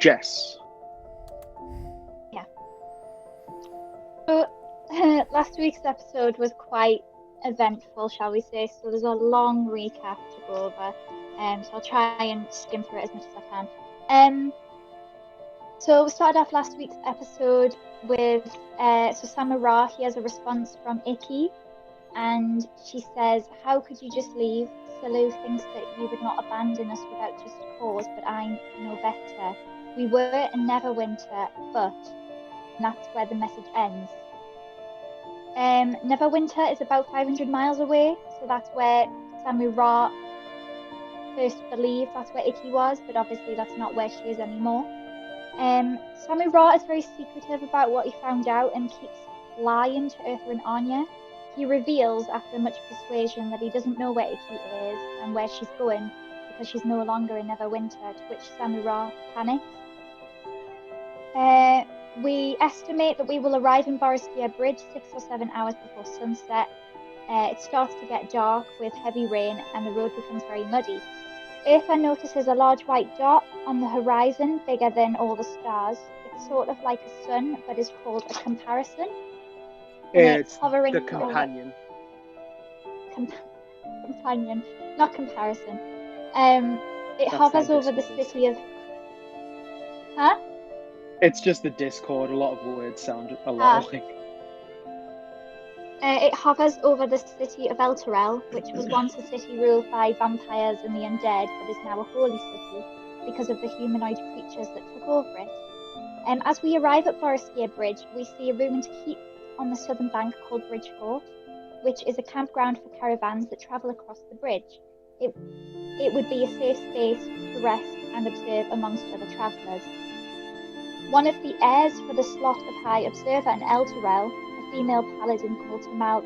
Jess. Yeah. So, last week's episode was quite eventful, shall we say? So there's a long recap to go over. So I'll try and skim through it as much as I can. So we started off last week's episode with so Samara. He has a response from Icky, and she says, "How could you just leave? Salu thinks that you would not abandon us without just cause, but I know better. We were in Neverwinter, but..." And that's where the message ends. Neverwinter is about 500 miles away, so that's where Samura first believed that's where Icky was, but obviously that's not where she is anymore. Samura is very secretive about what he found out and keeps lying to Eartha and Anya. He reveals, after much persuasion, that he doesn't know where Icky is and where she's going because she's no longer in Neverwinter, to which Samura panics. We estimate that we will arrive in Boroskia Bridge 6 or 7 hours before sunset. It starts to get dark with heavy rain and the road becomes very muddy. Eartha notices a large white dot on the horizon, bigger than all the stars. It's sort of like a sun, but is called a comparison. It's hovering the companion. Companion, not comparison. It hovers over the city of... Huh? It's just the Discord. A lot of words sound a lot alike. It hovers over the city of Elturel, which was once a city ruled by vampires and the undead, but is now a holy city because of the humanoid creatures that took over it. As we arrive at Boroskia Bridge, we see a ruined keep on the southern bank called Bridgefort, which is a campground for caravans that travel across the bridge. It would be a safe space to rest and observe amongst other travellers. One of the heirs for the slot of High Observer in Elturel, a female paladin called Tamal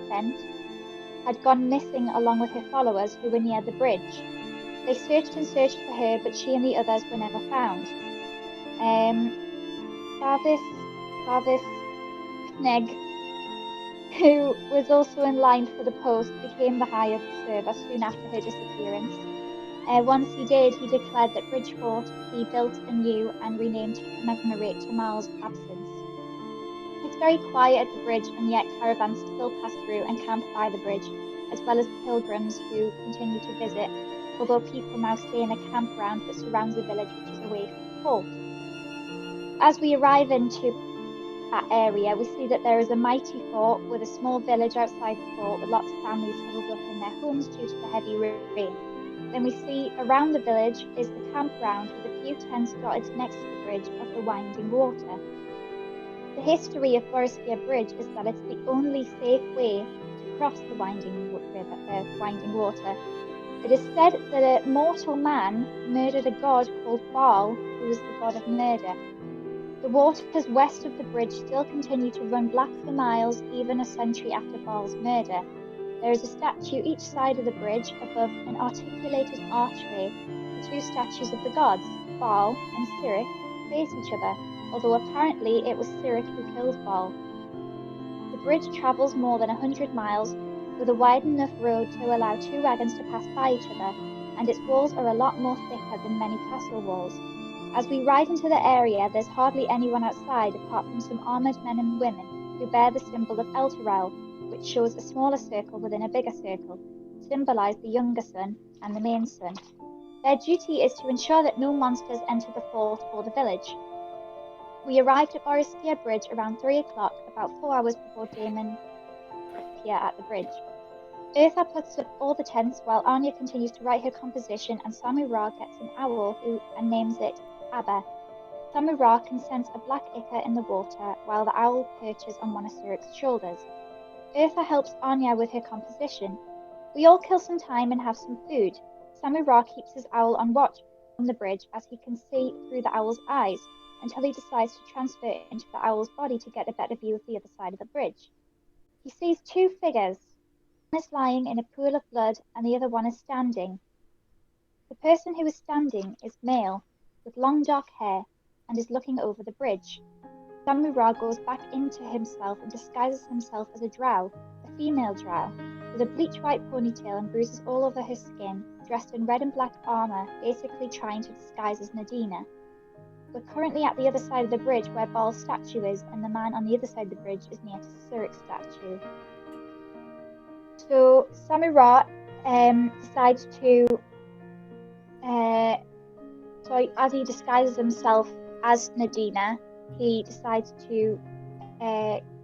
Bent, had gone missing along with her followers who were near the bridge. They searched and searched for her, but she and the others were never found. Jarvis Knegg, who was also in line for the post, became the High Observer soon after her disappearance. Once he did, he declared that Bridgefort be built anew and renamed to commemorate Tamal's absence. It's very quiet at the bridge, and yet caravans still pass through and camp by the bridge, as well as pilgrims who continue to visit, although people now stay in a campground that surrounds the village, which is away from the fort. As we arrive into that area, we see that there is a mighty fort with a small village outside the fort with lots of families huddled up in their homes due to the heavy rain. Then we see around the village is the campground with a few tents dotted next to the bridge of the Winding Water. The history of Boroskia Bridge is that it's the only safe way to cross the Winding Water. It is said that a mortal man murdered a god called Baal, who was the god of murder. The waters west of the bridge still continue to run black for miles, even a century after Baal's murder. There is a statue each side of the bridge. Above an articulated archway, the two statues of the gods, Baal and Cyric, face each other, although apparently it was Cyric who killed Baal. The bridge travels more than 100 miles, with a wide enough road to allow two wagons to pass by each other, and its walls are a lot more thicker than many castle walls. As we ride into the area, there's hardly anyone outside apart from some armoured men and women who bear the symbol of Elturel, which shows a smaller circle within a bigger circle, symbolise the younger son and the main son. Their duty is to ensure that no monsters enter the fort or the village. We arrived at Boroskia Bridge around 3 o'clock, about 4 hours before Damon appeared at the bridge. Eartha puts up all the tents while Anya continues to write her composition, and Samura gets an owl and names it Abba. Samura can sense a black ichor in the water while the owl perches on one of Cyric's shoulders. Eartha helps Anya with her composition. We all kill some time and have some food. Samura keeps his owl on watch on the bridge as he can see through the owl's eyes until he decides to transfer it into the owl's body to get a better view of the other side of the bridge. He sees two figures. One is lying in a pool of blood and the other one is standing. The person who is standing is male, with long dark hair, and is looking over the bridge. Samura goes back into himself and disguises himself as a drow, a female drow, with a bleach white ponytail and bruises all over her skin, dressed in red and black armour, basically trying to disguise as Nadina. We're currently at the other side of the bridge where Baal's statue is, and the man on the other side of the bridge is near to Cyric's statue. So Samurai decides to, as he disguises himself as Nadina, he decides to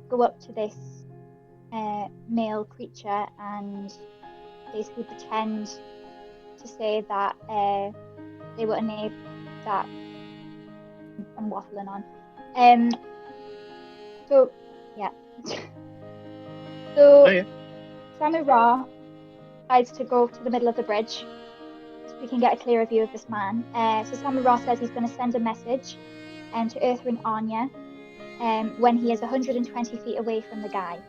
go up to this male creature and basically pretend to say that they were unable, that I'm waffling on. So yeah. So Samurai decides to go to the middle of the bridge so we can get a clearer view of this man. So Samurai says he's going to send a message to Eartha and Anya when he is 120 feet away from the guy.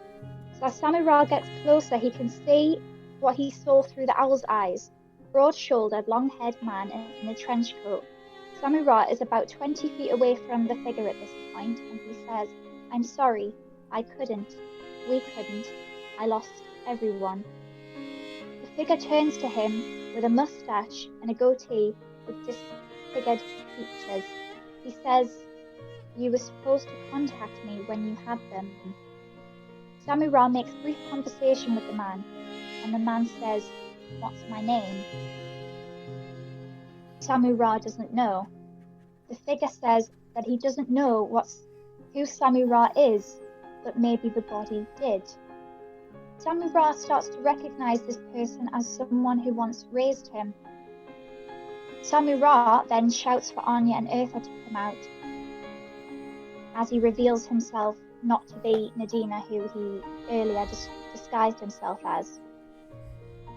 So as Samurai gets closer, he can see what he saw through the owl's eyes. Broad-shouldered, long-haired man in a trench coat. Samurai is about 20 feet away from the figure at this point, and he says, "I'm sorry, I couldn't. We couldn't. I lost everyone." The figure turns to him with a mustache and a goatee with disfigured features. He says, "You were supposed to contact me when you had them." Samurai makes brief conversation with the man, and the man says, "What's my name?" Samurai doesn't know. The figure says that he doesn't know who Samurai is, but maybe the body did. Samurai starts to recognize this person as someone who once raised him. Samurai then shouts for Anya and Eartha to come out, as he reveals himself not to be Nadina, who he earlier disguised himself as.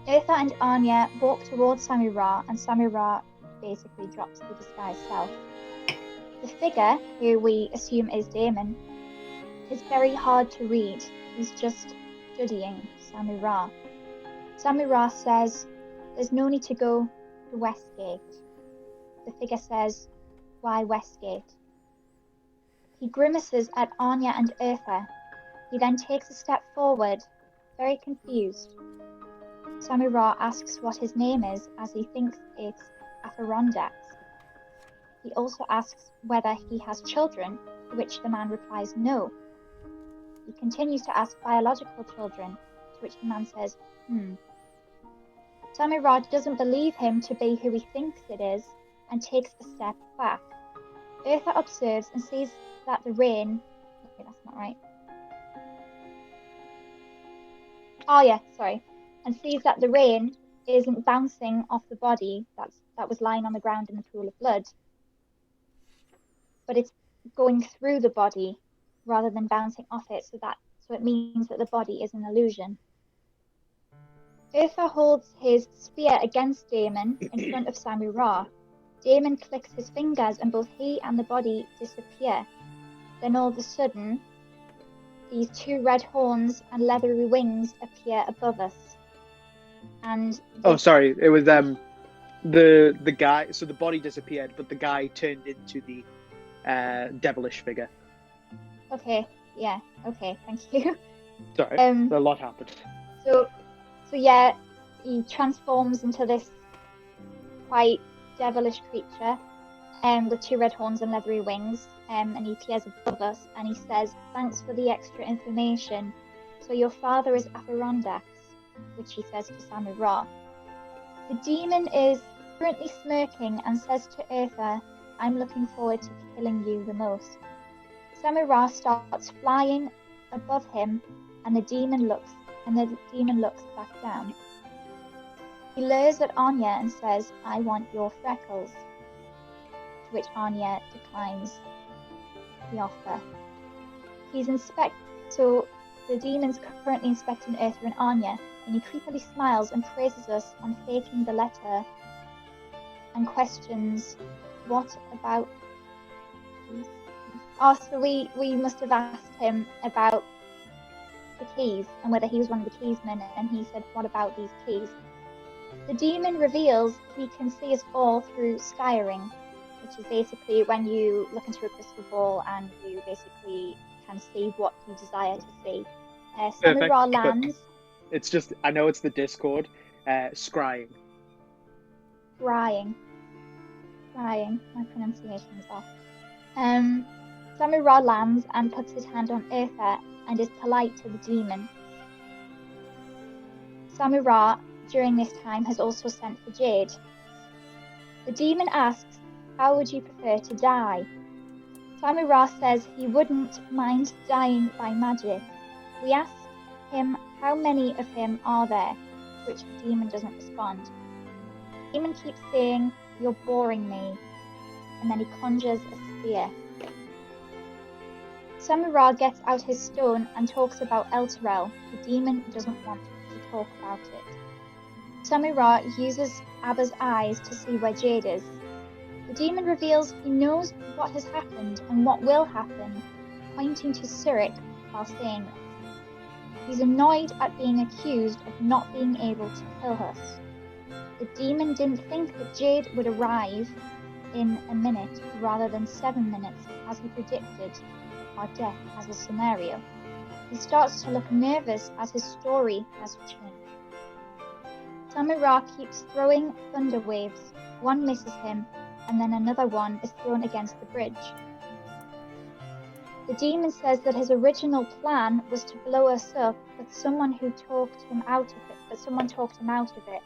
Eartha and Anya walk towards Samurai, and Samurai basically drops the disguised self. The figure, who we assume is Damon, is very hard to read. He's just studying Samurai. Samurai says, "There's no need to go to Westgate." The figure says, "Why Westgate?" He grimaces at Anya and Eartha. He then takes a step forward, very confused. Samurai asks what his name is, as he thinks it's Aphrodite. He also asks whether he has children, to which the man replies no. He continues to ask biological children, to which the man says, Samurai doesn't believe him to be who he thinks it is, and takes a step back. Eartha observes and sees that the rain... Okay, that's not right. Oh yeah, sorry. And sees that the rain isn't bouncing off the body that was lying on the ground in the pool of blood, but it's going through the body rather than bouncing off it, so it means that the body is an illusion. Eartha holds his spear against Damon in front of Samurai. Damon clicks his fingers and both he and the body disappear. Then all of a sudden, these two red horns and leathery wings appear above us. And sorry, it was the guy. So the body disappeared, but the guy turned into the devilish figure. Okay, yeah, okay, thank you. Sorry, a lot happened. So yeah, he transforms into this quite devilish creature, with two red horns and leathery wings, and he appears above us, and he says, "Thanks for the extra information. So your father is Aphrodite," which he says to Samurai. The demon is currently smirking and says to Eartha, "I'm looking forward to killing you the most." Samurai starts flying above him, and the demon looks back down. He leers at Anya and says, "I want your freckles," to which Anya declines the offer. So the demon's currently inspecting Eartha and Anya, and he creepily smiles and praises us on faking the letter and questions, "What about..." So we must have asked him about the keys and whether he was one of the keysmen, and he said, "What about these keys?" The demon reveals he can see us all through skyring, which is basically when you look into a crystal ball and you basically can see what you desire to see. Samurai lands. It's just, I know it's the Discord, scrying. Scrying. My pronunciation is off. Samurai lands and puts his hand on Eartha and is polite to the demon. Samurai, during this time, has also sent for Jade. The demon asks, "How would you prefer to die?" Samurai says he wouldn't mind dying by magic. We ask him how many of him are there, to which the demon doesn't respond. The demon keeps saying, "You're boring me," and then he conjures a spear. Samurai gets out his stone and talks about Elturel. The demon doesn't want to talk about it. Samurai uses Abba's eyes to see where Jade is. The demon reveals he knows what has happened and what will happen, pointing to Cyric while saying this. He's annoyed at being accused of not being able to kill us. The demon didn't think that Jade would arrive in a minute rather than 7 minutes, as he predicted our death as a scenario. He starts to look nervous as his story has changed. Samurai keeps throwing thunder waves. One misses him, and then another one is thrown against the bridge. The demon says that his original plan was to blow us up, but someone talked him out of it.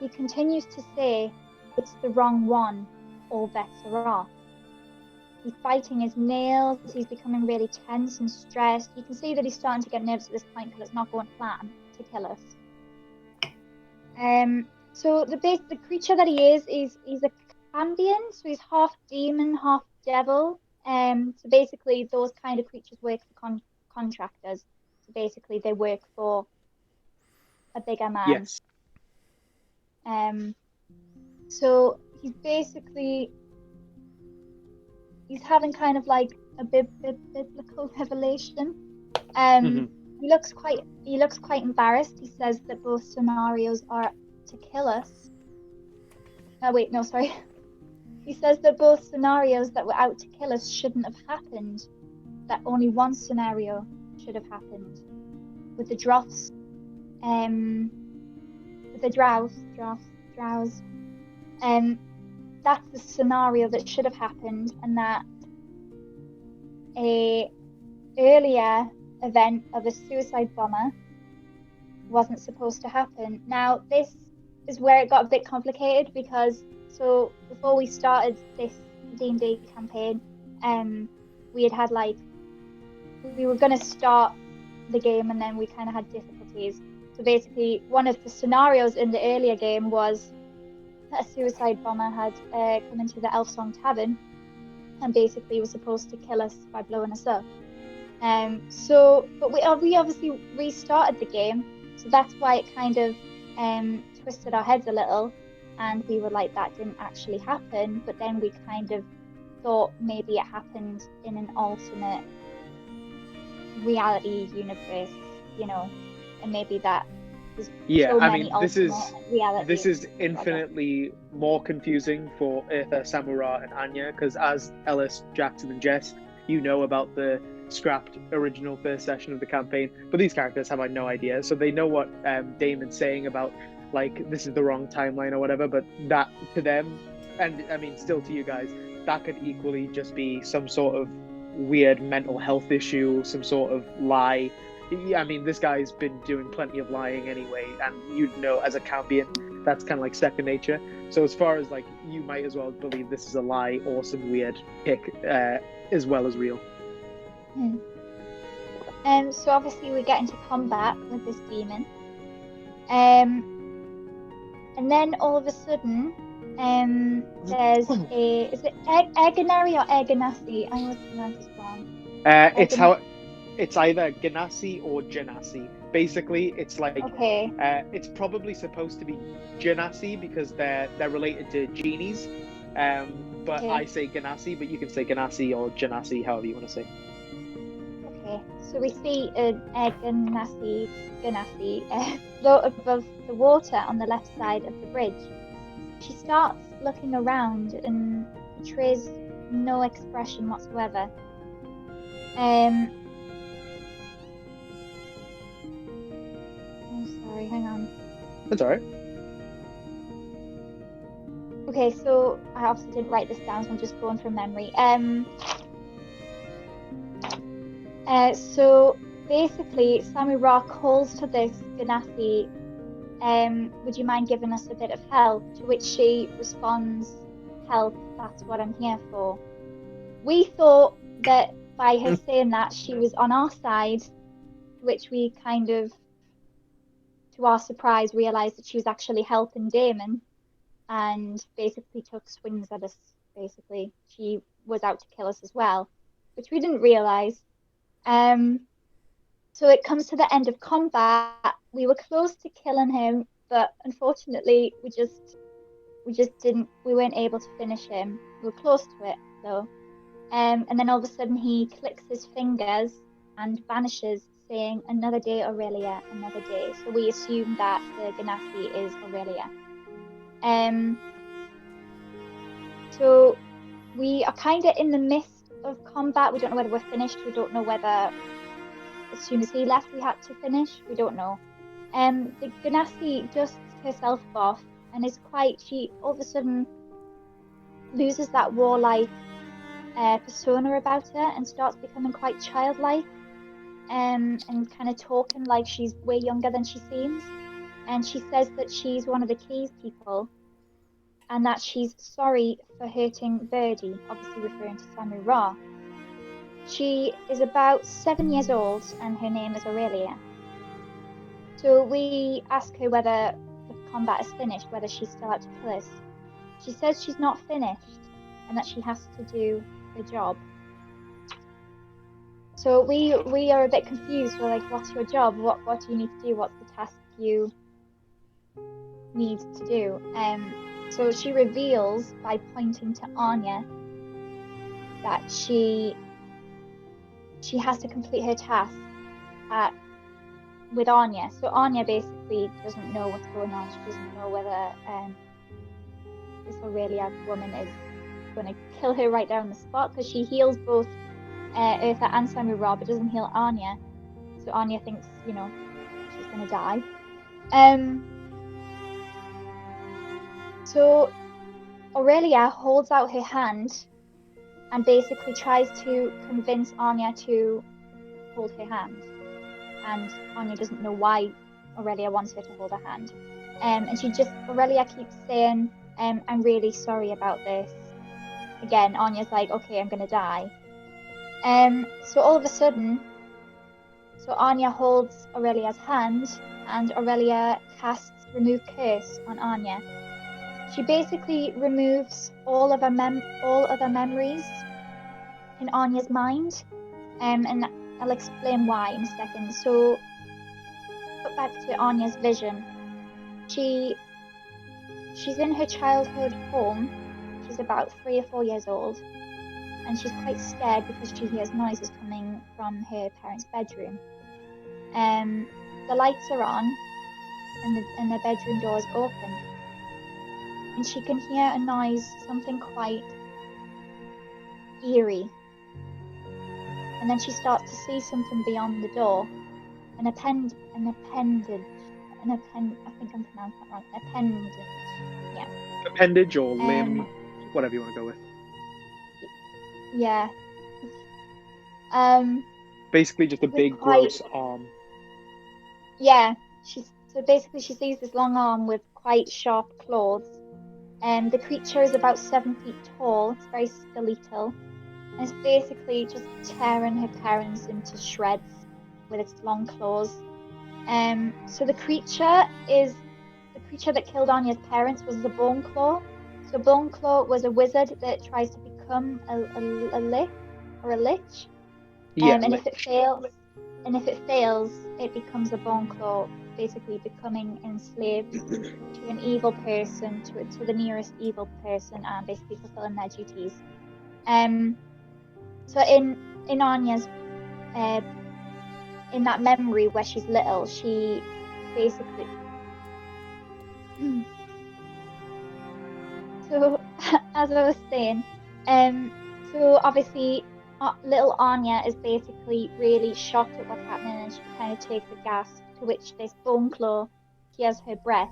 He continues to say, "It's the wrong one, all bets are off." He's biting his nails, he's becoming really tense and stressed. You can see that he's starting to get nervous at this point because it's not going to plan to kill us. So the creature that he is he's a Cambion, so he's half demon, half devil. So basically those kind of creatures work for contractors. So basically they work for a bigger man. Yes. So he's having kind of like a biblical revelation. He looks quite embarrassed. He says that both scenarios are to kill us. He says that both scenarios that were out to kill us shouldn't have happened. That only one scenario should have happened. With the drows. That's the scenario that should have happened, and that a earlier event of a suicide bomber wasn't supposed to happen. Now, this is where it got a bit complicated because before we started this D&D campaign, we were going to start the game and then we kind of had difficulties. So basically, one of the scenarios in the earlier game was that a suicide bomber had come into the Elfsong Tavern and basically was supposed to kill us by blowing us up. But we obviously restarted the game, so that's why it kind of twisted our heads a little, and we were like, that didn't actually happen. But then we kind of thought maybe it happened in an alternate reality universe, and maybe that. Yeah, I mean, this is infinitely more confusing for Eartha, Samurai, and Anya, because as Ellis, Jackson, and Jess, you know about the scrapped original first session of the campaign, but these characters have no idea, so they know what Damon's saying about, like, this is the wrong timeline or whatever, but that, to them, and I mean, still to you guys, that could equally just be some sort of weird mental health issue, some sort of lie. I mean, this guy's been doing plenty of lying anyway, and as a Cambion, that's kind of like second nature. So as far as, like, you might as well believe this is a lie or some weird pick, as well as real. So obviously we get into combat with this demon. And then all of a sudden, there's is it Eganari or Eganasi? I always pronounce this wrong. It's either Ganassi or Genasi. Basically, it's like it's probably supposed to be Genasi because they're related to genies. But I say Ganassi, but you can say Ganassi or Genasi, however you want to say. Okay, so we see an Ganassi float above the water on the left side of the bridge. She starts looking around and betrays no expression whatsoever. Hang on. That's alright. Okay, so I obviously didn't write this down, so I'm just going from memory. So basically, Samura calls to this Ganassi, would you mind giving us a bit of help? To which she responds, help, that's what I'm here for. We thought that by her saying that, she was on our side, which we kind of, to our surprise, realised that she was actually helping Damon and basically took swings at us, basically. She was out to kill us as well, which we didn't realise. So it comes to the end of combat. We were close to killing him, but unfortunately, we weren't able to finish him. We were close to it though. And then all of a sudden he clicks his fingers and vanishes, saying, "Another day, Aurelia, another day." So we assume that the Ganassi is Aurelia. So we are kind of in the midst of combat. We don't know whether we're finished. We don't know whether as soon as he left we had to finish. We don't know. The Ganassi dusts herself off and is she all of a sudden loses that warlike persona about her and starts becoming quite childlike, and kind of talking like she's way younger than she seems. And she says that she's one of the Keys people and that she's sorry for hurting Birdie, obviously referring to Samu Ra. She is about 7 years old and her name is Aurelia. So we ask her whether the combat is finished, whether she's still out to kill us. She says she's not finished and that she has to do the job. So we are a bit confused. We're like, what's your job? What do you need to do? What's the task you need to do? So she reveals by pointing to Anya that she has to complete her task with Anya. So Anya basically doesn't know what's going on. She doesn't know whether this Aurelia woman is going to kill her right down the spot, because she heals both Eartha and Samu Ra, but doesn't heal Anya. So Anya thinks, she's going to die. So Aurelia holds out her hand and basically tries to convince Anya to hold her hand. And Anya doesn't know why Aurelia wants her to hold her hand. And Aurelia keeps saying, I'm really sorry about this. Again, Anya's like, okay, I'm gonna die. So all of a sudden, Anya holds Aurelia's hand and Aurelia casts Remove Curse on Anya. She basically removes all other memories in Anya's mind, and I'll explain why in a second. So, go back to Anya's vision. She's in her childhood home. She's about 3 or 4 years old, and she's quite scared because she hears noises coming from her parents' bedroom. The lights are on, and the bedroom door is open, and she can hear a noise, something quite eerie. And then she starts to see something beyond the door, an appendage. I think I'm pronouncing that wrong. Appendage, yeah. Appendage or limb, whatever you want to go with. Yeah. Basically, just a big, gross arm. Yeah. She sees this long arm with quite sharp claws. The creature is about 7 feet tall. It's very skeletal. And it's basically just tearing her parents into shreds with its long claws. So the creature that killed Anya's parents was the Bone Claw. So Bone Claw was a wizard that tries to become a lich. Yeah. And if it fails, it becomes a Bone Claw, basically becoming enslaved to an evil person, to the nearest evil person, and basically fulfilling their duties. So in Anya's in that memory where she's little, she basically so as I was saying, so obviously little Anya is basically really shocked at what's happening, and she kind of takes a gasp, to which this Bone Claw hears her breath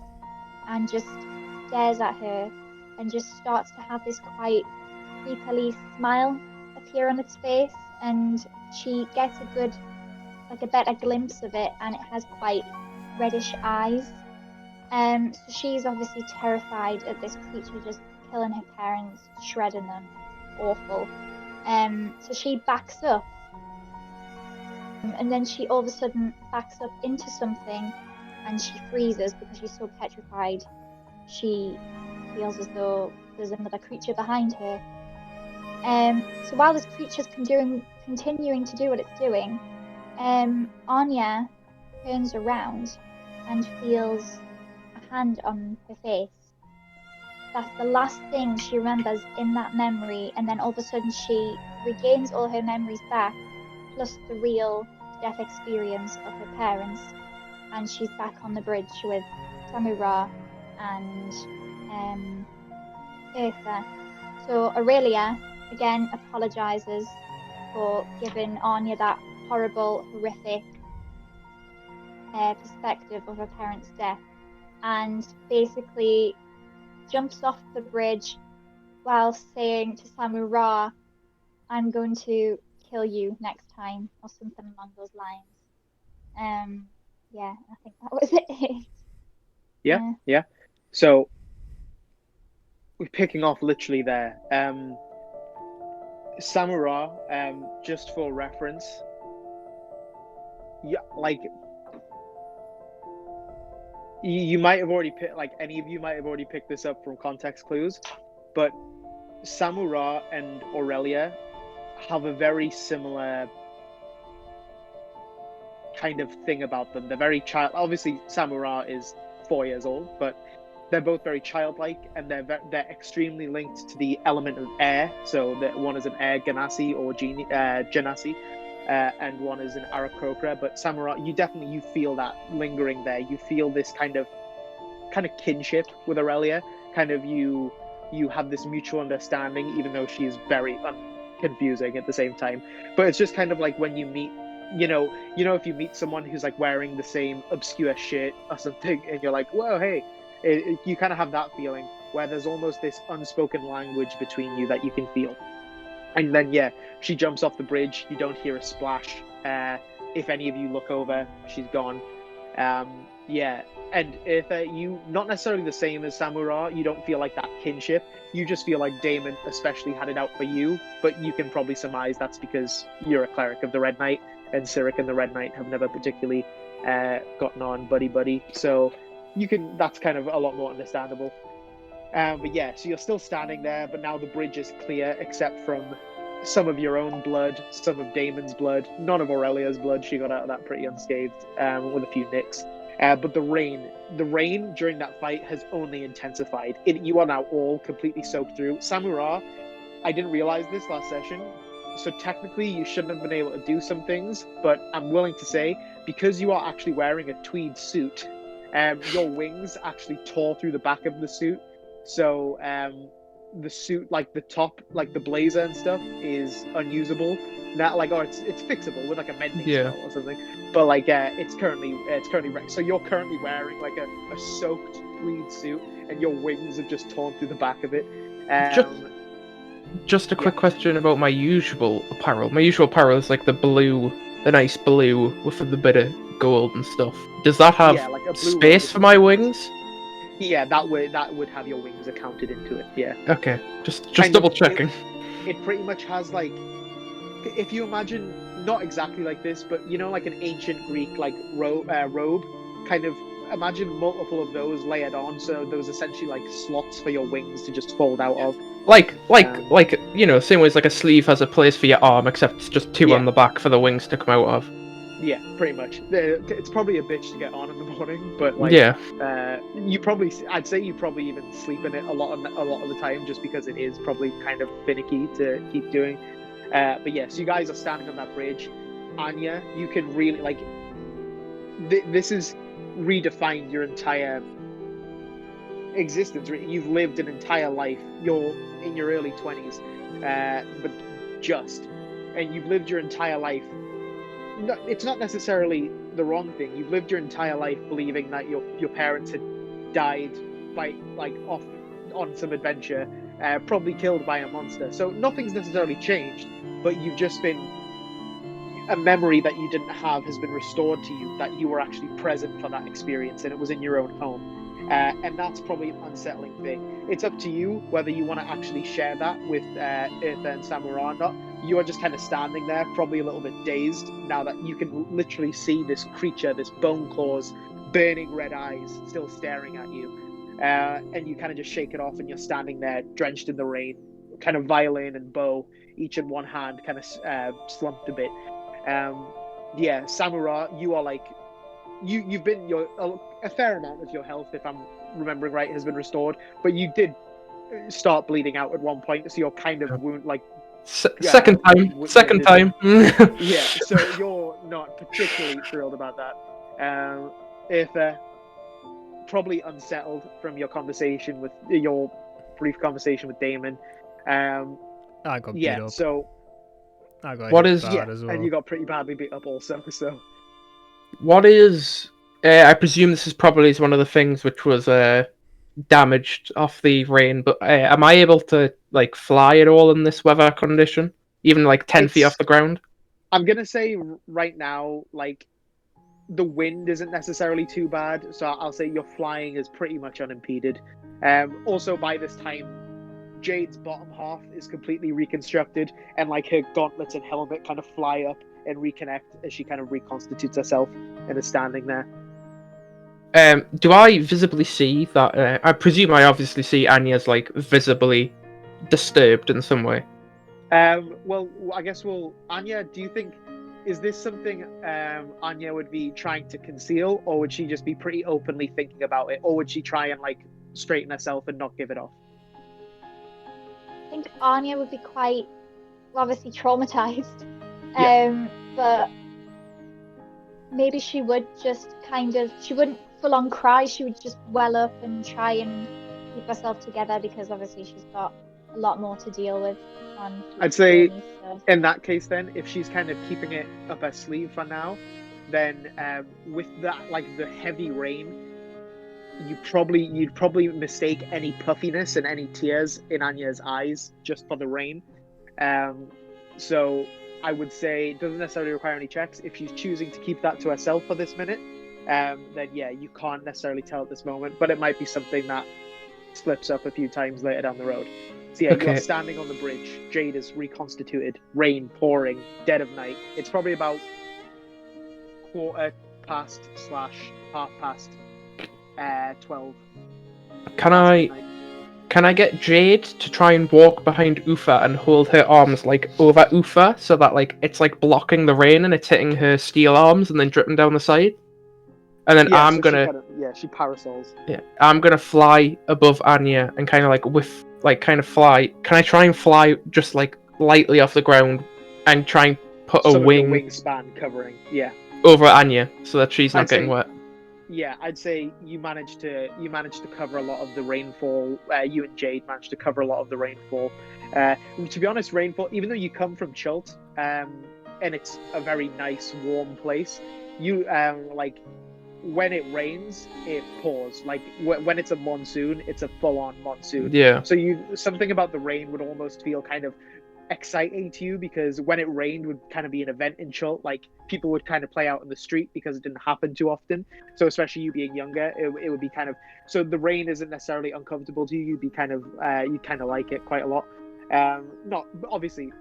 and just stares at her and just starts to have this quite creepily smile appear on its face, and she gets a better glimpse of it, and it has quite reddish eyes. So she's obviously terrified at this creature just killing her parents, shredding them. It's awful. So she backs up, and then she all of a sudden backs up into something, and she freezes because she's so petrified. She feels as though there's another creature behind her. So while this creature's continuing to do what it's doing, Anya turns around and feels a hand on her face. That's the last thing she remembers in that memory, and then all of a sudden she regains all her memories back, plus the real death experience of her parents, and she's back on the bridge with Samura and Eartha. So Aurelia again apologizes for giving Anya that horrible, horrific perspective of her parents' death, and basically jumps off the bridge while saying to Samura, "I'm going to kill you next time," or something along those lines. Yeah, I think that was it. Yeah. So we're picking off literally there. Samura, just for reference, yeah, like you might have already picked, like any of you might have already picked this up from context clues, but Samura and Aurelia have a very similar kind of thing about them. They're very obviously Samura is 4 years old, but they're both very childlike, and they're extremely linked to the element of air. So that one is an air Ganassi or Genasi, and one is an Aarakocra. But Samura, you feel that lingering there. You feel this kind of kinship with Aurelia. Kind of you have this mutual understanding, even though she's very confusing at the same time. But it's just kind of like when you meet, if you meet someone who's like wearing the same obscure shit or something, and you're like, whoa, hey. You kind of have that feeling where there's almost this unspoken language between you that you can feel. And then, yeah, she jumps off the bridge. You don't hear a splash. If any of you look over, she's gone. Yeah. And if you, not necessarily the same as Samura, you don't feel like that kinship. You just feel like Damon especially had it out for you. But you can probably surmise that's because you're a cleric of the Red Knight, and Cyric and the Red Knight have never particularly gotten on buddy. So that's kind of a lot more understandable. But yeah, so you're still standing there, but now the bridge is clear except from some of your own blood, some of Damon's blood, none of Aurelia's blood. She got out of that pretty unscathed, with a few nicks. But the rain during that fight has only intensified. You are now all completely soaked through. Samura, I didn't realize this last session, so technically you shouldn't have been able to do some things, but I'm willing to say, because you are actually wearing a tweed suit, your wings actually tore through the back of the suit. So the suit, like the top, like the blazer and stuff, is unusable. Not like, it's fixable with like a mending spell or something. But like it's currently wrecked. So you're currently wearing like a soaked tweed suit, and your wings have just torn through the back of it. Just a quick question about my usual apparel. My usual apparel is like the nice blue with a bit of gold and stuff. Does that have like space for my wings? Yeah, that would have your wings accounted into it. Yeah. Okay, just double checking. It pretty much has like, if you imagine, not exactly like this, but like an ancient Greek like robe, kind of imagine multiple of those layered on. So those essentially like slots for your wings to just fold out of. Like same way as like a sleeve has a place for your arm, except it's just two on the back for the wings to come out of. Yeah, pretty much. It's probably a bitch to get on in the morning, but like, I'd say you probably even sleep in it a lot of the time, just because it is probably kind of finicky to keep doing. But yeah, so you guys are standing on that bridge. Anya, you can really like, this is redefined your entire existence. You've lived an entire life. You're in your early 20s, and you've lived your entire life. No, it's not necessarily the wrong thing. You've lived your entire life believing that your parents had died by like on some adventure, probably killed by a monster. So nothing's necessarily changed, but you've just been... a memory that you didn't have has been restored to you, that you were actually present for that experience and it was in your own home. And that's probably an unsettling thing. It's up to you whether you want to actually share that with Eartha and Samura or not. You are just kind of standing there, probably a little bit dazed, now that you can literally see this creature, this bone claws, burning red eyes, still staring at you. And you kind of just shake it off and you're standing there, drenched in the rain, kind of violin and bow, each in one hand, kind of slumped a bit. Samura, you are like... You've been a fair amount of your health, if I'm remembering right, has been restored, but you did start bleeding out at one point, so you're kind of second time. Yeah, so you're not particularly thrilled about that. Eartha, probably unsettled from your brief conversation with Damon. I got beat up. So I got hit bad as well. And you got pretty badly beat up also. So. What is... I presume this is probably one of the things which was damaged off the rain, but am I able to like fly at all in this weather condition? Even like 10 feet off the ground? I'm going to say right now, like, the wind isn't necessarily too bad, so I'll say your flying is pretty much unimpeded. Also, by this time, Jade's bottom half is completely reconstructed, and like her gauntlets and helmet kind of fly up and reconnect as she kind of reconstitutes herself and is standing there. Do I visibly see that? I presume I obviously see Anya's like visibly disturbed in some way. Well, I guess Anya, do you think, is this something Anya would be trying to conceal, or would she just be pretty openly thinking about it, or would she try and like straighten herself and not give it off? I think Anya would be quite obviously traumatized. But maybe she would just she wouldn't full on cry, she would just well up and try and keep herself together, because obviously she's got a lot more to deal with. I'd say in that case then, if she's kind of keeping it up her sleeve for now, then with that, like the heavy rain, you'd probably mistake any puffiness and any tears in Anya's eyes just for the rain. So I would say it doesn't necessarily require any checks. If she's choosing to keep that to herself for this minute, then yeah, you can't necessarily tell at this moment, but it might be something that slips up a few times later down the road. So yeah, okay. You're standing on the bridge. Jade is reconstituted, rain pouring, dead of night. It's probably about 12. Can I get Jade to try and walk behind Ufa and hold her arms like over Ufa, so that like it's like blocking the rain and it's hitting her steel arms and then dripping down the side? And then she parasols. Yeah, I'm gonna fly above Anya and kind of like fly. Can I try and fly just like lightly off the ground and try and put a wingspan covering? Yeah. Over Anya so that she's not getting wet. Yeah, I'd say you managed to cover a lot of the rainfall. You and Jade managed to cover a lot of the rainfall. To be honest, rainfall, even though you come from Chult, and it's a very nice, warm place, you like when it rains, it pours. Like when it's a monsoon, it's a full-on monsoon. Yeah. So something about the rain would almost feel kind of exciting to you, because when it rained would kind of be an event in Chult. Like people would kind of play out in the street because it didn't happen too often. So especially you being younger, it would be kind of, so the rain isn't necessarily uncomfortable to you. You'd be kind of you'd kind of like it quite a lot. Not obviously,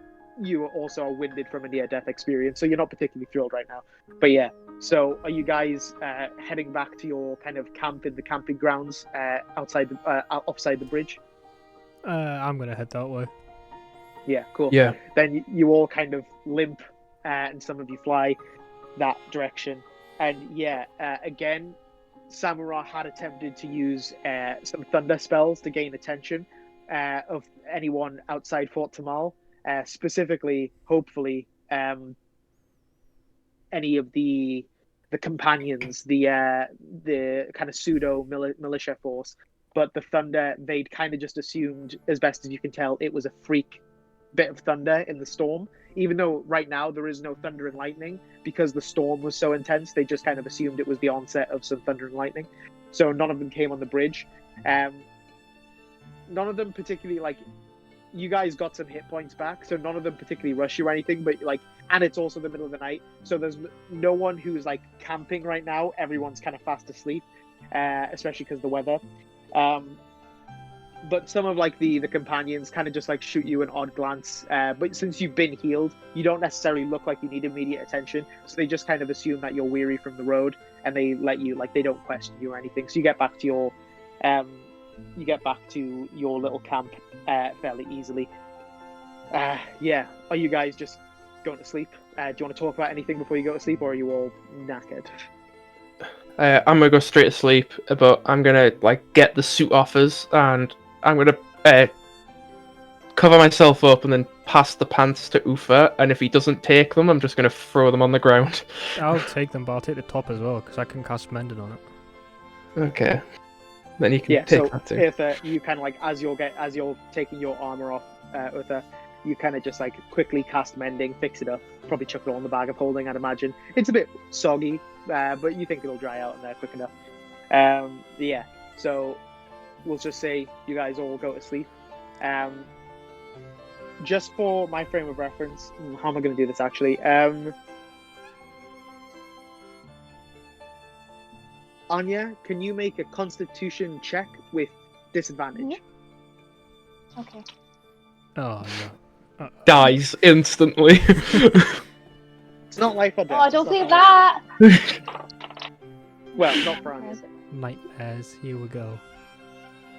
you also are winded from a near-death experience, so you're not particularly thrilled right now. But yeah, so are you guys heading back to your kind of camp in the camping grounds offside the bridge? I'm gonna head that way. Yeah, cool. Yeah. Then you all kind of limp, and some of you fly that direction. And yeah, again, Samura had attempted to use some thunder spells to gain attention of anyone outside Fort Tamal, specifically, hopefully, any of the companions, the kind of pseudo militia force. But the thunder, they'd kind of just assumed, as best as you can tell, it was a freak bit of thunder in the storm, even though right now there is no thunder and lightning, because the storm was so intense. They just kind of assumed it was the onset of some thunder and lightning, so none of them came on the bridge. none of them particularly like. You guys got some hit points back, so none of them particularly rush you or anything. But like, and it's also the middle of the night, so there's no one who's like camping right now. Everyone's kind of fast asleep, especially because of the weather. But some of like the companions kind of just like shoot you an odd glance. But since you've been healed, you don't necessarily look like you need immediate attention. So they just kind of assume that you're weary from the road, and they let you like they don't question you or anything. So you get back to your little camp fairly easily. Yeah. Are you guys just going to sleep? Do you want to talk about anything before you go to sleep, or are you all knackered? I'm gonna go straight to sleep, but I'm gonna like get the suit offers, and I'm gonna cover myself up and then pass the pants to Ufa. And if he doesn't take them, I'm just gonna throw them on the ground. I'll take them, but I'll take the top as well because I can cast mending on it. Okay. Then you can take that too. Uther, you kind of like as you're taking your armor off, Uther, you kind of just like quickly cast mending, fix it up, probably chuck it all in the bag of holding. I'd imagine it's a bit soggy, but you think it'll dry out in there quick enough. Yeah. So we'll just say you guys all go to sleep. Just for my frame of reference, how am I going to do this actually? Anya, can you make a Constitution check with disadvantage? Yeah. Okay. Oh no. Dies instantly. It's not life or death. Oh, don't say that! Well, not for Anya. Nightmares, here we go.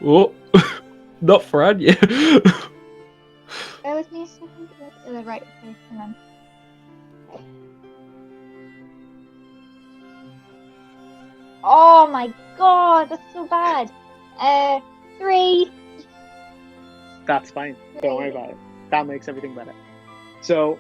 Oh, not for Anya. Bear with me a second. Right, okay, hang on. Oh my god, that's so bad. 3. That's fine. Don't worry about it. That makes everything better. So.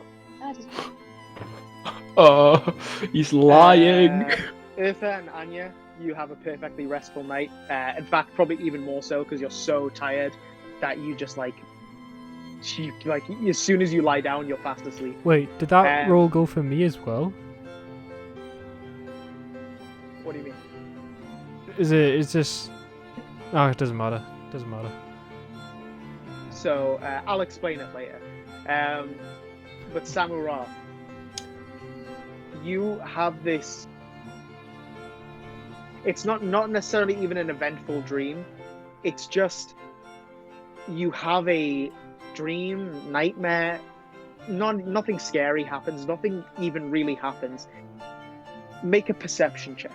Oh, he's lying. Uther and Anya, you have a perfectly restful night. In fact, probably even more so because you're so tired that you just like as soon as you lie down, you're fast asleep. Wait, did that roll go for me as well? What do you mean? Is this? Oh, it doesn't matter. Doesn't matter. So I'll explain it later. But Samura, you have this. It's not necessarily even an eventful dream. It's just you have a dream, nightmare. Nothing scary happens. Nothing even really happens. Make a perception check.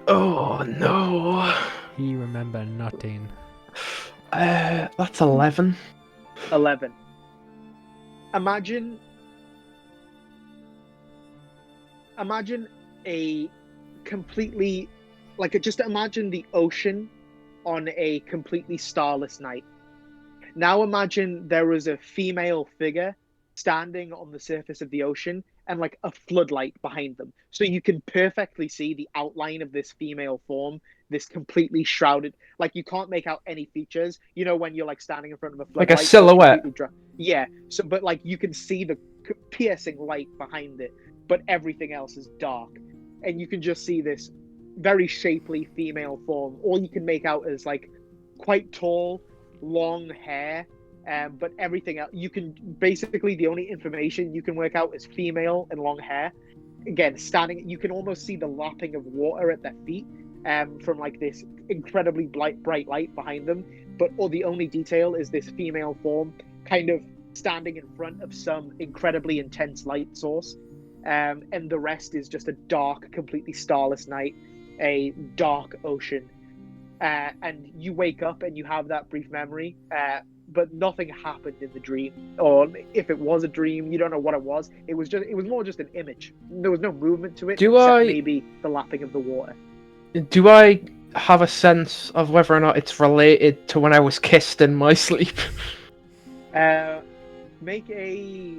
Oh no. He remember nothing. That's 11. 11. Imagine a completely, just imagine the ocean on a completely starless night. Now imagine there was a female figure standing on the surface of the ocean and like a floodlight behind them. So you can perfectly see the outline of this female form, this completely shrouded, like you can't make out any features. You know, when you're like standing in front of a floodlight. Like a silhouette. Yeah. So, but like you can see the piercing light behind it, but everything else is dark. And you can just see this very shapely female form. All you can make out is like quite tall, long hair. But everything else, you can basically, the only information you can work out is female and long hair. Again, standing, you can almost see the lapping of water at their feet from like this incredibly bright light behind them. But the only detail is this female form kind of standing in front of some incredibly intense light source. And the rest is just a dark, completely starless night, a dark ocean. And you wake up and you have that brief memory. But nothing happened in the dream, or if it was a dream, you don't know what it was. It was more just an image. There was no movement to it. Maybe the lapping of the water. Do I have a sense of whether or not it's related to when I was kissed in my sleep? Make a.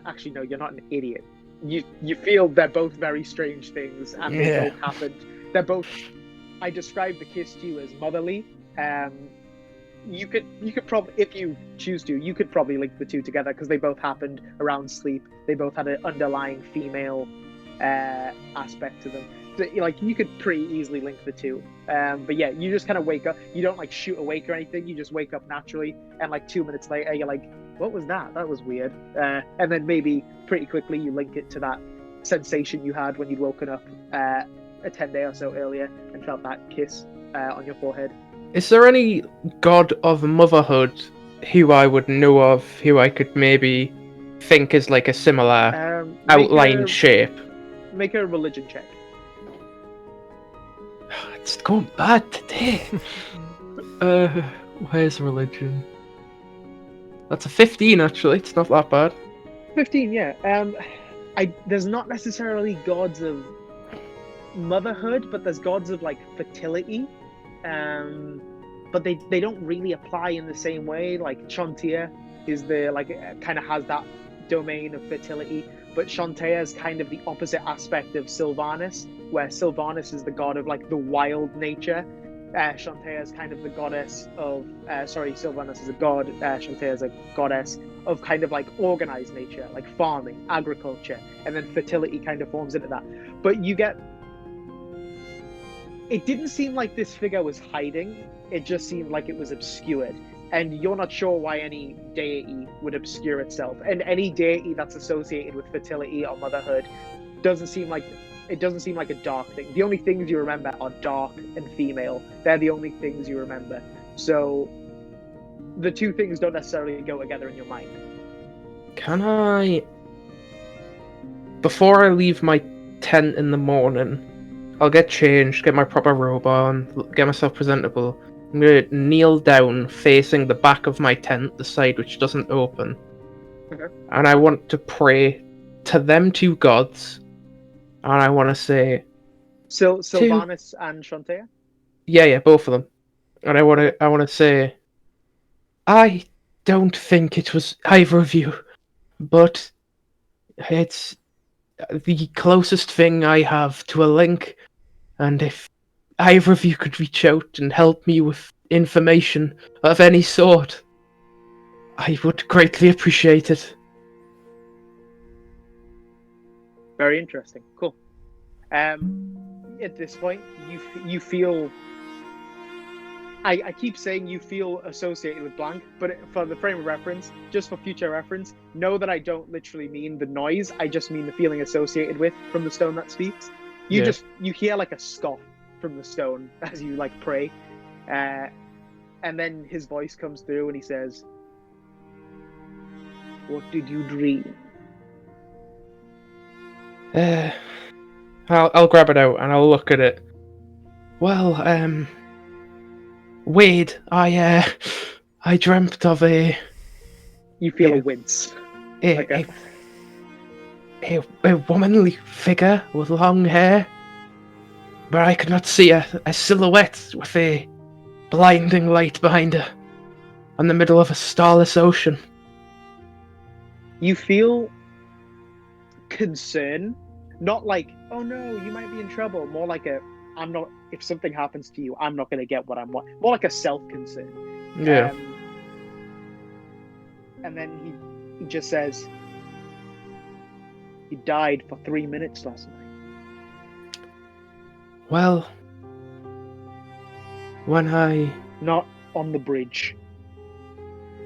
Actually, no, you're not an idiot. You feel they're both very strange things, and they both happened. They're both. I described the kiss to you as motherly. You could probably, if you choose to, you could probably link the two together because they both happened around sleep. They both had an underlying female aspect to them. So, like, you could pretty easily link the two. But yeah, you just kind of wake up. You don't like shoot awake or anything. You just wake up naturally, and like 2 minutes later, you're like, "What was that? That was weird." And then maybe pretty quickly you link it to that sensation you had when you'd woken up a 10-day or so earlier and felt that kiss on your forehead. Is there any god of motherhood who I would know of, who I could maybe think is like a similar outline shape? Make a religion check. It's going bad today. Where's religion? That's a 15, actually. It's not that bad. 15, yeah. There's not necessarily gods of motherhood, but there's gods of like fertility. But they don't really apply in the same way. Like Shantia is kind of has that domain of fertility, but Shantia is kind of the opposite aspect of Sylvanas, where Sylvanas is the god of like the wild nature. Shantia is kind of the goddess of Sylvanas is a god. Shantia is a goddess of kind of like organized nature, like farming, agriculture, and then fertility kind of forms into that. But it didn't seem like this figure was hiding. It just seemed like it was obscured. And you're not sure why any deity would obscure itself. And any deity that's associated with fertility or motherhood doesn't seem like a dark thing. The only things you remember are dark and female. They're the only things you remember. So the two things don't necessarily go together in your mind. Can I... Before I leave my tent in the morning, I'll get changed, get my proper robe on, get myself presentable. I'm going to kneel down facing the back of my tent, the side which doesn't open. Okay. And I want to pray to them two gods. And I want to say... Sylvanas and Shantia? Yeah, both of them. And I want to say... I don't think it was either of you, but it's the closest thing I have to a link. And if either of you could reach out and help me with information of any sort, I would greatly appreciate it. Very interesting. Cool. At this point, you feel... I keep saying you feel associated with blank, but for the frame of reference, just for future reference, know that I don't literally mean the noise, I just mean the feeling associated with from the stone that speaks. You hear like a scoff from the stone as you like pray, and then his voice comes through and he says, "What did you dream?" I'll grab it out and I'll look at it. Well, Wade, I dreamt of a... You feel a wince. A womanly figure with long hair, where I could not see a silhouette with a blinding light behind her, in the middle of a starless ocean. You feel concern, not like, oh no, you might be in trouble, more like if something happens to you, I'm not going to get what I want. More like a self-concern. Yeah. And then he just says, "He died for 3 minutes last night." Well, when I... Not on the bridge.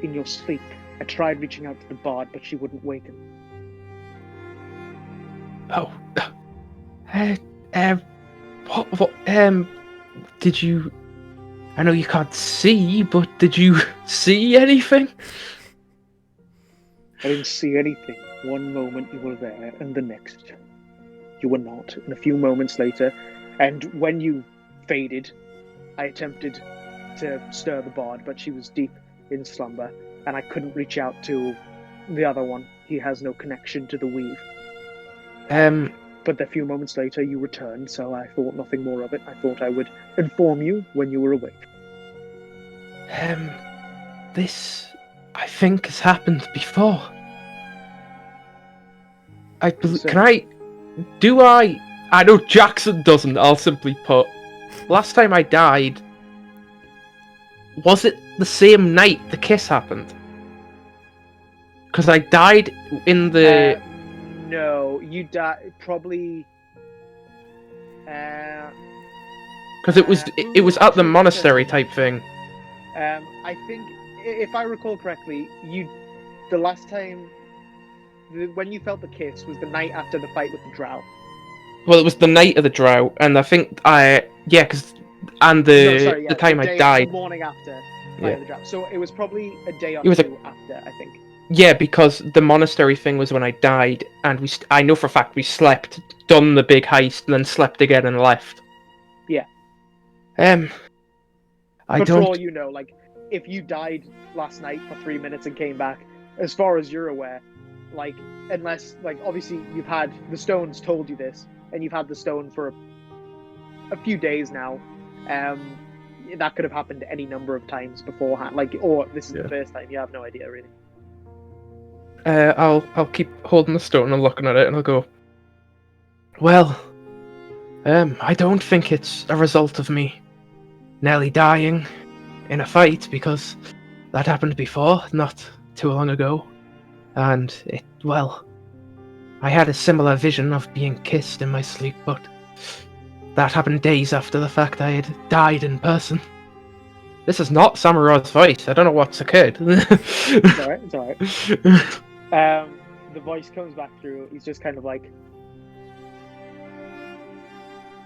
In your sleep. I tried reaching out to the bard, but she wouldn't wake him. Oh. What, did you... I know you can't see, but did you see anything? I didn't see anything. One moment you were there, and the next you were not. And a few moments later, and when you faded, I attempted to stir the bard, but she was deep in slumber, and I couldn't reach out to the other one. He has no connection to the weave. But a few moments later you returned, so I thought nothing more of it. I thought I would inform you when you were awake. This, I think, has happened before. I know Jackson doesn't, I'll simply put. Last time I died, was it the same night the kiss happened? Because I died in the... No, you died probably... Because it was at the monastery type thing. I think, if I recall correctly, the last time when you felt the kiss was the night after the fight with the drow. Well, it was the night of the drow, and I think the time I died. The morning after fight the drow. So it was probably a day or two after, I think. Yeah, because the monastery thing was when I died, and I know for a fact we slept, done the big heist, and then slept again and left. Yeah. But for all you know, like, if you died last night for 3 minutes and came back, as far as you're aware, like, unless, like, obviously you've had, the stones told you this, and you've had the stone for a few days now, that could have happened any number of times beforehand, like, or this is the first time, you have no idea, really. I'll keep holding the stone and looking at it, and I'll go, well, I don't think it's a result of me nearly dying in a fight, because that happened before, not too long ago. And I had a similar vision of being kissed in my sleep, but that happened days after the fact I had died in person. This is not Samura's voice. I don't know what's occurred. It's alright. The voice comes back through. He's just kind of like,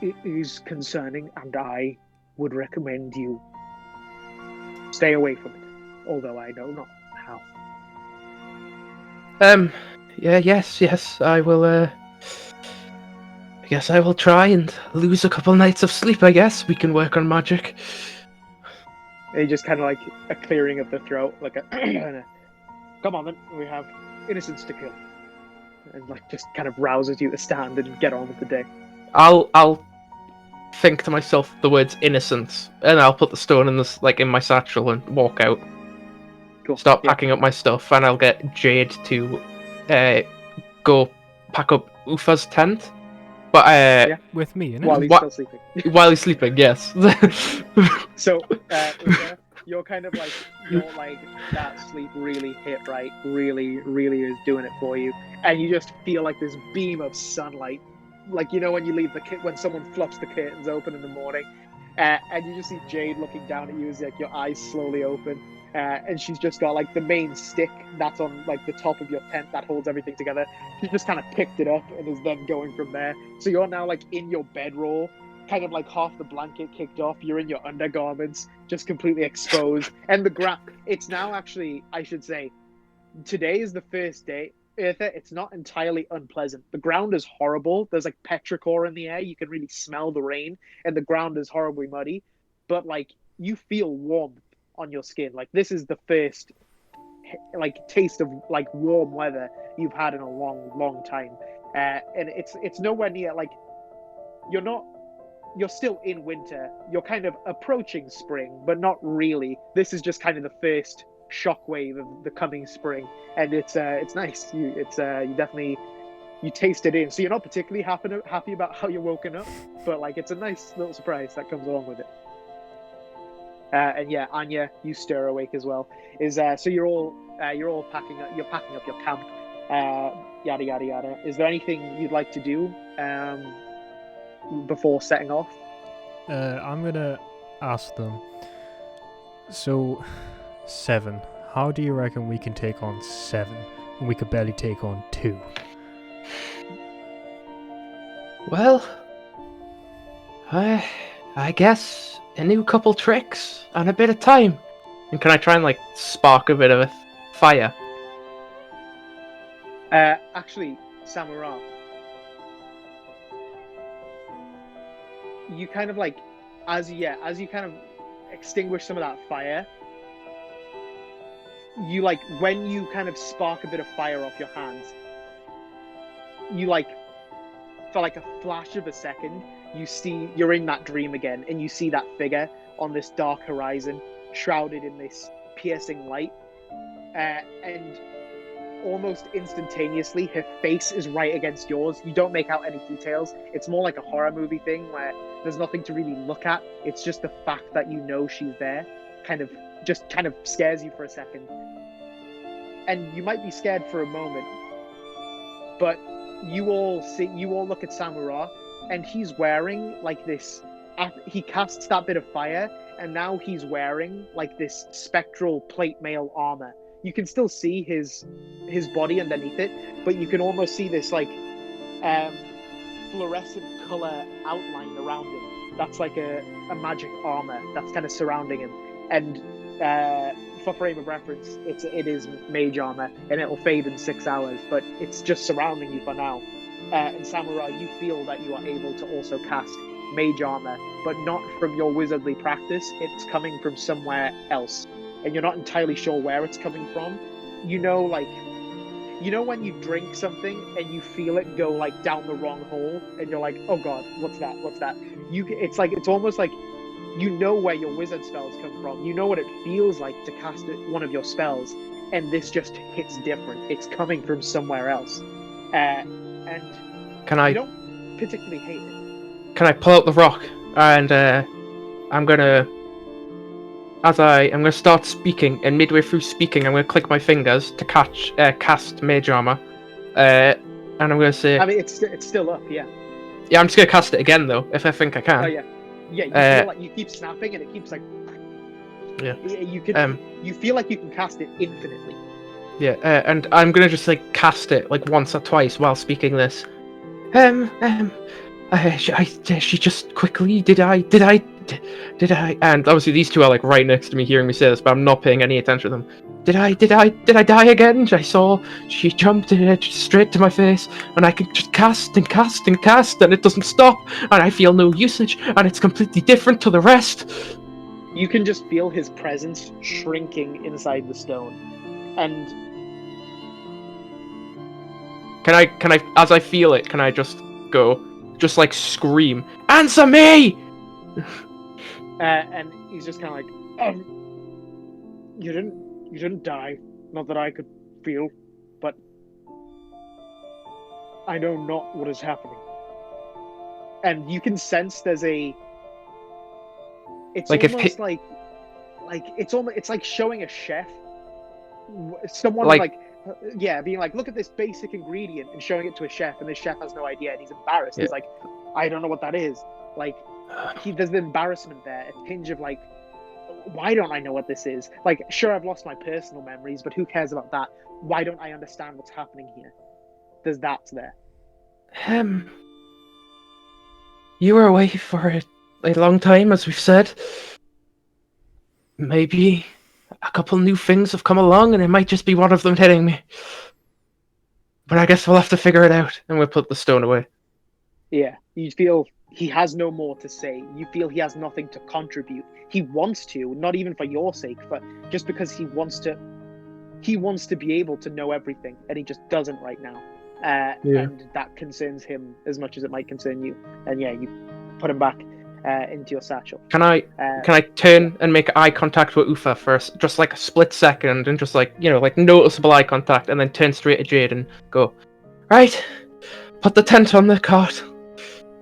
it is concerning, and I would recommend you stay away from it, although I know not how. Yes, I will, I guess I will try and lose a couple nights of sleep, I guess. We can work on magic. And just kind of like a clearing of the throat, like a, come on then, we have innocents to kill. And like just kind of rouses you to stand and get on with the day. I'll think to myself the words innocence, and I'll put the stone in my satchel and walk out. Cool. Start packing up my stuff, and I'll get Jade to go pack up Ufa's tent. But with me, innit? While he's still sleeping. While he's sleeping, yes. So Ufa, you're kind of like that sleep really hit right, really is doing it for you, and you just feel like this beam of sunlight. Like, you know, when you leave when someone fluffs the curtains open in the morning, and you just see Jade looking down at you as like your eyes slowly open, and she's just got like the main stick that's on like the top of your tent that holds everything together. She's just kind of picked it up and is then going from there. So you're now like in your bedroll, kind of like half the blanket kicked off. You're in your undergarments, just completely exposed, and the ground. It's now actually, I should say, today is the first day. It's not entirely unpleasant. The ground is horrible. There's like petrichor in the air. You can really smell the rain, and the ground is horribly muddy. But like you feel warmth on your skin. Like this is the first like taste of like warm weather you've had in a long time. And it's nowhere near like you're still in winter. You're kind of approaching spring, but not really. This is just kind of the first shockwave of the coming spring, and it's nice. You definitely taste it in. So you're not particularly happy about how you're woken up, but like it's a nice little surprise that comes along with it. And yeah, Anya, you stir awake as well. So you're all packing up. You're packing up your camp. Yada yada yada. Is there anything you'd like to do before setting off? I'm gonna ask them. So 7. How do you reckon we can take on 7 when we could barely take on 2? Well, I guess a new couple tricks and a bit of time. And can I try and like spark a bit of a fire? Actually, Samura, you kind of like as you kind of extinguish some of that fire. You like when you kind of spark a bit of fire off your hands, you like for like a flash of a second, you're in that dream again, and you see that figure on this dark horizon, shrouded in this piercing light, and almost instantaneously her face is right against yours. You don't make out any details. It's more like a horror movie thing where there's nothing to really look at. It's just the fact that you know she's there kind of scares you for a second. And you might be scared for a moment, but you all look at Samura. and he's wearing like this. He casts that bit of fire, and now he's wearing like this spectral plate mail armor. You can still see his body underneath it, but you can almost see this like fluorescent color outline around him. That's like a magic armor that's kind of surrounding him. And for frame of reference, it is mage armor, and it'll fade in 6 hours, but it's just surrounding you for now. And Samurai, you feel that you are able to also cast mage armor, but not from your wizardly practice. It's coming from somewhere else, and you're not entirely sure where it's coming from. You know when you drink something and you feel it go like down the wrong hole, and you're like, oh god, what's that? It's almost like you know where your wizard spells come from. You know what it feels like to cast one of your spells, and this just hits different. It's coming from somewhere else, and you don't particularly hate it. Can I pull out the rock and I'm gonna start speaking, and midway through speaking, I'm gonna click my fingers to cast mage armor, and I'm gonna say. I mean, it's still up, yeah. Yeah, I'm just gonna cast it again though, if I think I can. Oh yeah. Yeah, you feel like you keep snapping, and it keeps like. Yeah. You feel like you can cast it infinitely. Yeah, and I'm gonna just like cast it like once or twice while speaking this. She just quickly. Did I? And obviously these two are like right next to me, hearing me say this, but I'm not paying any attention to them. Did I die again? I saw she jumped straight to my face, and I can just cast and cast and cast, and it doesn't stop, and I feel no usage, and it's completely different to the rest. You can just feel his presence shrinking inside the stone, and can I, as I feel it, can I just go, just like scream, answer me? And he's just kind of like, you didn't die, not that I could feel, but I know not what is happening. And you can sense there's a. It's like it's like showing a chef, someone being like, look at this basic ingredient, and showing it to a chef, and the chef has no idea, and he's embarrassed. Yeah. He's like, I don't know what that is. Like, there's the embarrassment there, a tinge of like, why don't I know what this is? Like, sure, I've lost my personal memories, but who cares about that? Why don't I understand what's happening here? There's that there. You were away for a long time, as we've said. Maybe a couple new things have come along, and it might just be one of them hitting me. But I guess we'll have to figure it out, and we'll put the stone away. Yeah, you feel he has no more to say. You feel he has nothing to contribute. He wants to, not even for your sake, but just because he wants to be able to know everything, and he just doesn't right now. And that concerns him as much as it might concern you. And yeah, you put him back into your satchel. Can I turn and make eye contact with Ufa first, just like a split second, and just like, like noticeable eye contact, and then turn straight to Jade and go, right, put the tent on the cart,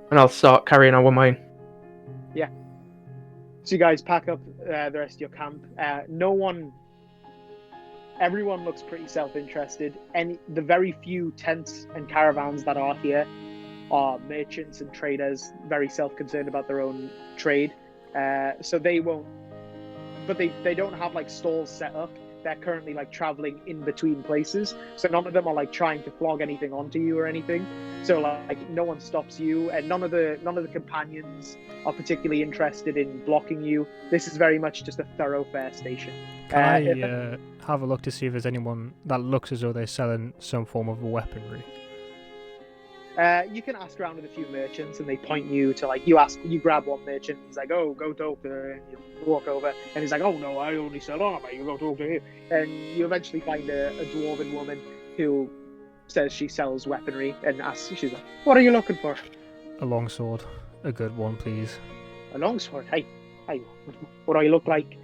and I'll start carrying on with mine. Yeah. So you guys pack up the rest of your camp. Everyone looks pretty self-interested, and the very few tents and caravans that are here are merchants and traders, very self-concerned about their own trade. So they won't, but they don't have like stalls set up. They're currently like traveling in between places, so none of them are like trying to flog anything onto you or anything. So like no one stops you, and none of the companions are particularly interested in blocking you. This is very much just a thoroughfare station. Can I have a look to see if there's anyone that looks as though they're selling some form of weaponry? You can ask around with a few merchants, and they point you to like, you grab one merchant, he's like, oh, go talk to her, and you walk over, and he's like, oh no, I only sell armor, you go talk to him. And you eventually find a dwarven woman who says she sells weaponry, and she's like, what are you looking for? A longsword, a good one, please. A longsword? Hey, what do I look like?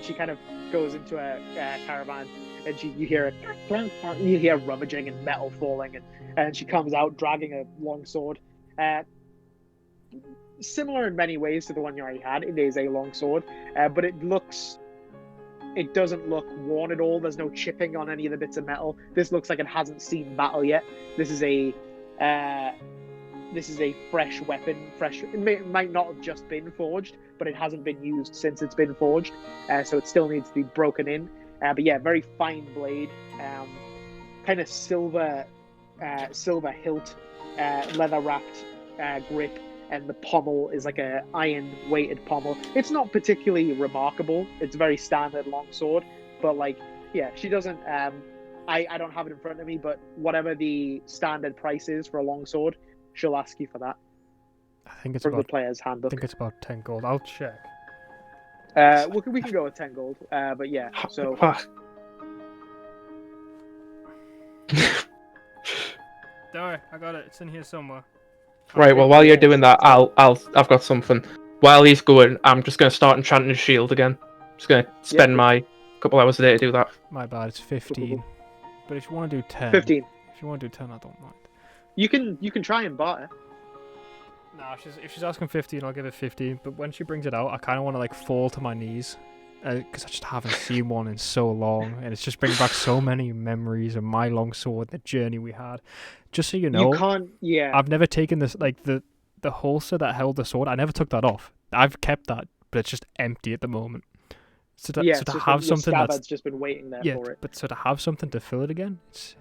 She kind of goes into a caravan, and you hear rummaging and metal falling, and she comes out dragging a long sword. Similar in many ways to the one you already had. It is a long sword, but it doesn't look worn at all. There's no chipping on any of the bits of metal. This looks like it hasn't seen battle yet. This is a this is a fresh weapon. It might not have just been forged, but it hasn't been used since it's been forged. So it still needs to be broken in. But yeah, very fine blade, kind of silver hilt, leather wrapped grip, and the pommel is like a iron weighted pommel. It's not particularly remarkable. It's very standard longsword, but like, yeah, she doesn't. I don't have it in front of me, but whatever the standard price is for a longsword, she'll ask you for that. I think it's from about the player's handbook. I think it's about 10 gold. I'll check. We can go with 10 gold. But yeah, so. Don't worry, I got it. It's in here somewhere. Right. Well, while you're doing that, I've got something. While he's going, I'm just gonna start enchanting his shield again. Just gonna spend my couple hours a day to do that. My bad. It's 15. But if you want to do 10, 15. If you want to do 10, I don't mind. You can try and barter. Nah, if she's asking 15, I'll give it 15. But when she brings it out, I kind of want to like fall to my knees, because I just haven't seen one in so long, and it's just bringing back so many memories of my longsword, the journey we had. Just so you know, you can't. Yeah. I've never taken this the holster that held the sword. I never took that off. I've kept that, but it's just empty at the moment. So to have something that's just been waiting there for it. But so to have something to fill it again, it's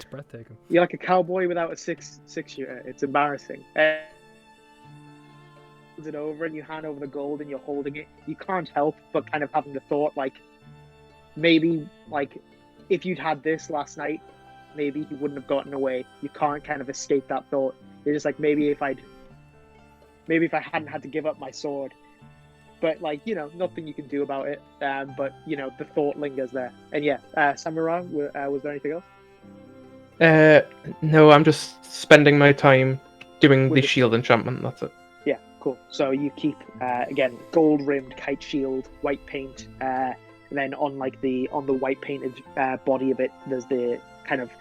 breathtaking. You're like a cowboy without a six shooter. It's embarrassing. It over and you hand over the gold and you're holding it. You can't help but kind of having the thought, like, maybe like if you'd had this last night, maybe he wouldn't have gotten away. You can't kind of escape that thought. You're just like, maybe if I hadn't had to give up my sword. But like, nothing you can do about it. But the thought lingers there. And yeah, Samurai, was there anything else? No, I'm just spending my time doing the shield enchantment. That's it. Yeah, cool. So you keep again gold-rimmed kite shield, white paint, and then on the white painted body of it, there's the kind of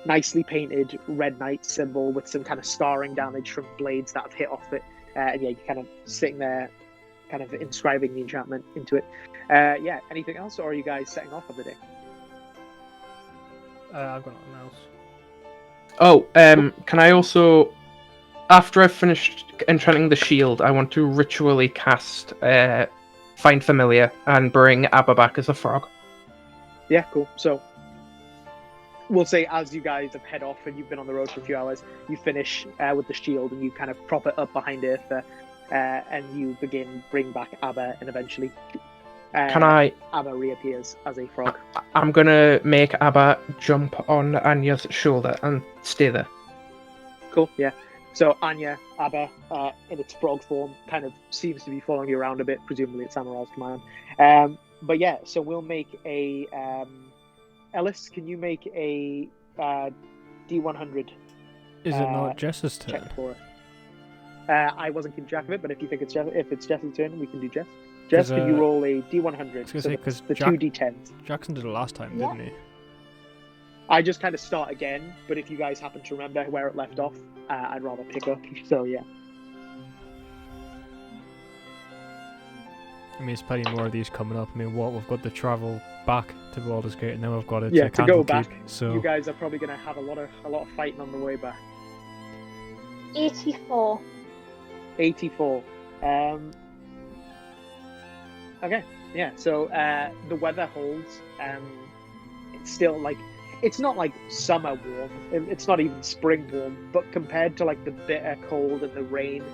nicely painted red knight symbol with some kind of scarring damage from blades that have hit off it. And yeah, you're kind of sitting there, kind of inscribing the enchantment into it. Yeah, anything else, or are you guys setting off for the day? I've got nothing else. Oh, can I also, after I've finished enchanting the shield, I want to ritually cast Find Familiar and bring Abba back as a frog. Yeah, cool. So we'll say as you guys have head off and you've been on the road for a few hours, you finish with the shield and you kind of prop it up behind Eartha, and you bring back Abba, and eventually Abba reappears as a frog. I'm gonna make Abba jump on Anya's shoulder and stay there. Cool, yeah. So Anya, Abba, in its frog form, kind of seems to be following you around a bit, presumably at Samurai's command. But yeah, so we'll make a... Ellis, can you make a D100? Is it not Jess's turn? Check for it. I wasn't keeping track of it, but if it's Jess's turn, we can do Jess. Jess, can you roll a D100? I was going to say, because the 2 D10s. Jackson did it last time, didn't he? I just kind of start again, but if you guys happen to remember where it left off, I'd rather pick up. So yeah. I mean, there's plenty more of these coming up. I mean, we've got the travel back to Baldur's Gate, and then we've got it to go back. So you guys are probably going to have a lot of fighting on the way back. 84. 84. Okay, yeah. So the weather holds. It's still like, it's not like summer warm. It's not even spring warm. But compared to like the bitter cold and the rain,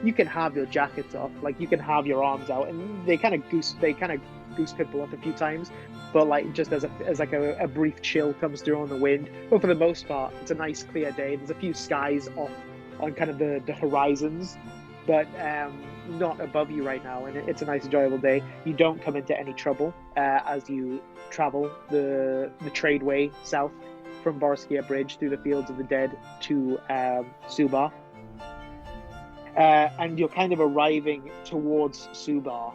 you can have your jackets off. Like you can have your arms out, and they kind of goose people up a few times. But like just as a brief chill comes through on the wind. But for the most part, it's a nice clear day. There's a few skies off on kind of the horizons, but not above you right now, and it's a nice enjoyable day. You don't come into any trouble as you travel the tradeway south from Boriskia Bridge through the Fields of the Dead to Subar, and you're kind of arriving towards Subar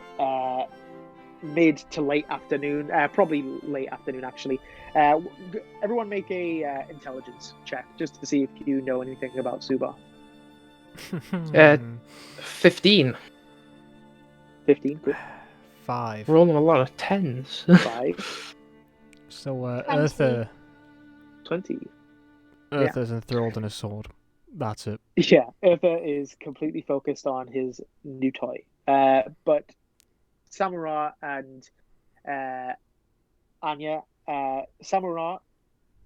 mid to late afternoon, probably late afternoon actually. Everyone make a intelligence check just to see if you know anything about Subar. 15. 15, good. 5. Rolling a lot of 10s. 5. So, Eartha... 20. Eartha's enthralled in a sword. That's it. Yeah, Uther is completely focused on his new toy. But Samura and Anya, Samura,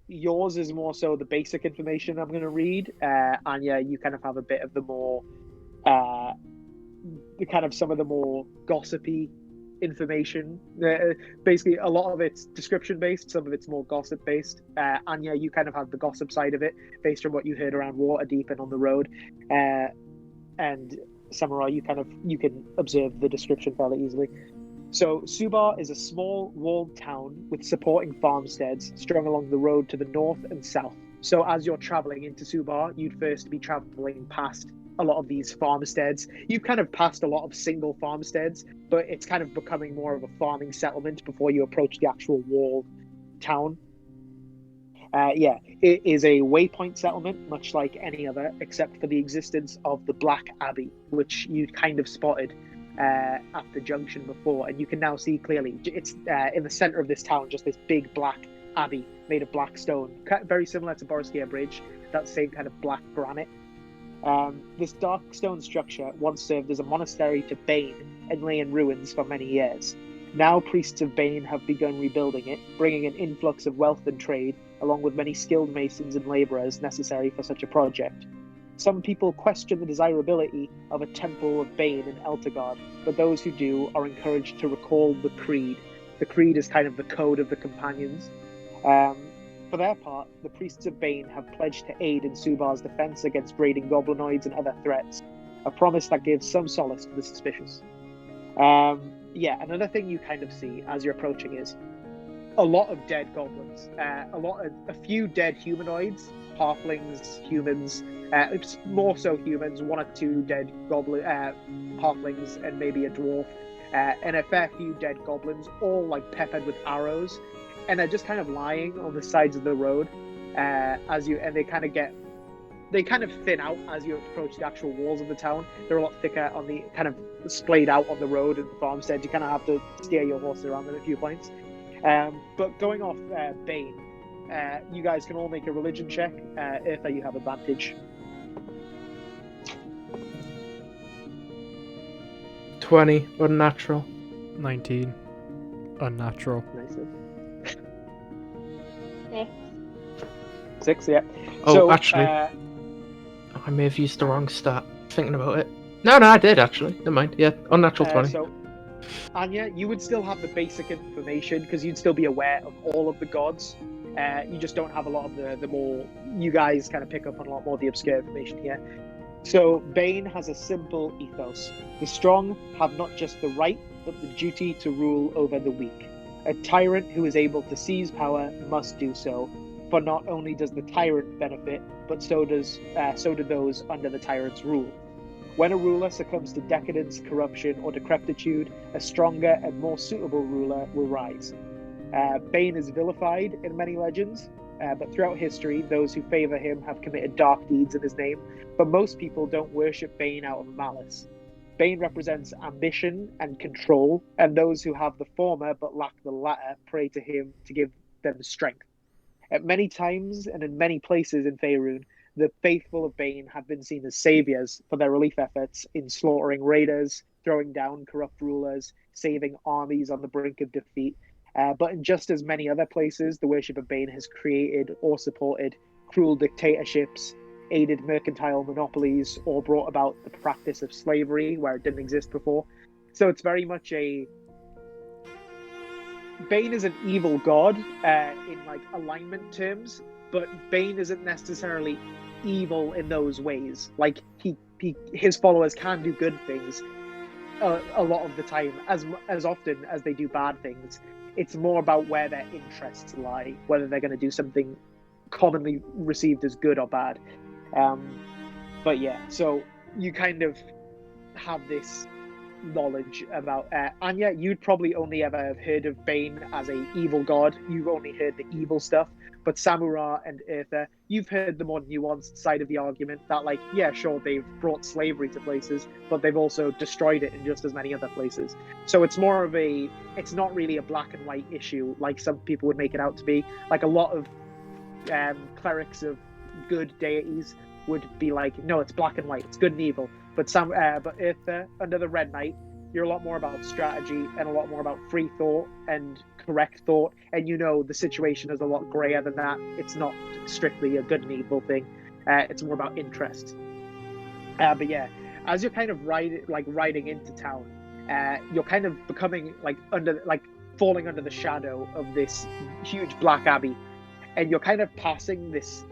yours is more so the basic information I'm going to read. Anya, you kind of have a bit of the more, some of the more gossipy information. Basically, a lot of it's description based, some of it's more gossip based. Anya, you kind of have the gossip side of it based on what you heard around Waterdeep and on the road. And Samurai, you can observe the description fairly easily. So Subar is a small walled town with supporting farmsteads strung along the road to the north and south. So as you're traveling into Subar, you'd first be traveling past a lot of these farmsteads. You've kind of passed a lot of single farmsteads, but it's kind of becoming more of a farming settlement before you approach the actual walled town. It is a waypoint settlement, much like any other, except for the existence of the Black Abbey, which you kind of spotted at the junction before, and you can now see clearly. It's in the center of this town, just this big black abbey made of black stone, very similar to Boroskia Bridge, that same kind of black granite. This dark stone structure once served as a monastery to Bane and lay in ruins for many years. Now priests of Bane have begun rebuilding it, bringing an influx of wealth and trade, along with many skilled masons and labourers necessary for such a project. Some people question the desirability of a temple of Bane in Eltergard, but those who do are encouraged to recall the Creed. The Creed is kind of the code of the companions. For their part, the priests of Bane have pledged to aid in Subar's defence against raiding goblinoids and other threats, a promise that gives some solace to the suspicious. Another thing you kind of see as you're approaching is a lot of dead goblins, a few dead humanoids, halflings, humans, more so humans, one or two dead halflings, and maybe a dwarf, and a fair few dead goblins, all like peppered with arrows, and they're just kind of lying on the sides of the road they kind of thin out as you approach the actual walls of the town. They're a lot thicker on the kind of splayed out on the road and the farmstead. You kind of have to steer your horse around them at a few points. But going off Bane, you guys can all make a religion check. If you have advantage. 20, unnatural. 19, unnatural. Nice. 6. 6, yeah. Oh, so, actually, I may have used the wrong stat. Thinking about it. No, I did actually. Never mind. Yeah, unnatural 20. So, Anya, you would still have the basic information because you'd still be aware of all of the gods. You just don't have a lot of the more. You guys kind of pick up on a lot more of the obscure information here. So, Bane has a simple ethos. The strong have not just the right, but the duty to rule over the weak. A tyrant who is able to seize power must do so, for not only does the tyrant benefit, but so do those under the tyrant's rule. When a ruler succumbs to decadence, corruption, or decrepitude, a stronger and more suitable ruler will rise. Bane is vilified in many legends, but throughout history, those who favour him have committed dark deeds in his name, but most people don't worship Bane out of malice. Bane represents ambition and control, and those who have the former but lack the latter pray to him to give them strength. At many times and in many places in Faerun, the faithful of Bane have been seen as saviors for their relief efforts in slaughtering raiders, throwing down corrupt rulers, saving armies on the brink of defeat. But in just as many other places, the worship of Bane has created or supported cruel dictatorships, aided mercantile monopolies, or brought about the practice of slavery where it didn't exist before. So it's very much Bane is an evil god in like alignment terms, but Bane isn't necessarily evil in those ways. Like his followers can do good things a lot of the time, as often as they do bad things. It's more about where their interests lie, whether they're going to do something commonly received as good or bad. But yeah, so you kind of have this knowledge about Anya. You'd probably only ever have heard of Bane as a evil god. You've only heard the evil stuff. But Samura and Uther, you've heard the more nuanced side of the argument that, like, yeah, sure, they've brought slavery to places, but they've also destroyed it in just as many other places. So it's more of it's not really a black and white issue like some people would make it out to be. Like a lot of clerics of good deities would be like, no, it's black and white, it's good and evil. But Eartha, under the Red Knight, you're a lot more about strategy and a lot more about free thought and correct thought. And you know the situation is a lot grayer than that. It's not strictly a good and evil thing. It's more about interest. But yeah, as you're kind of riding into town, you're kind of becoming falling under the shadow of this huge black abbey, and you're kind of passing this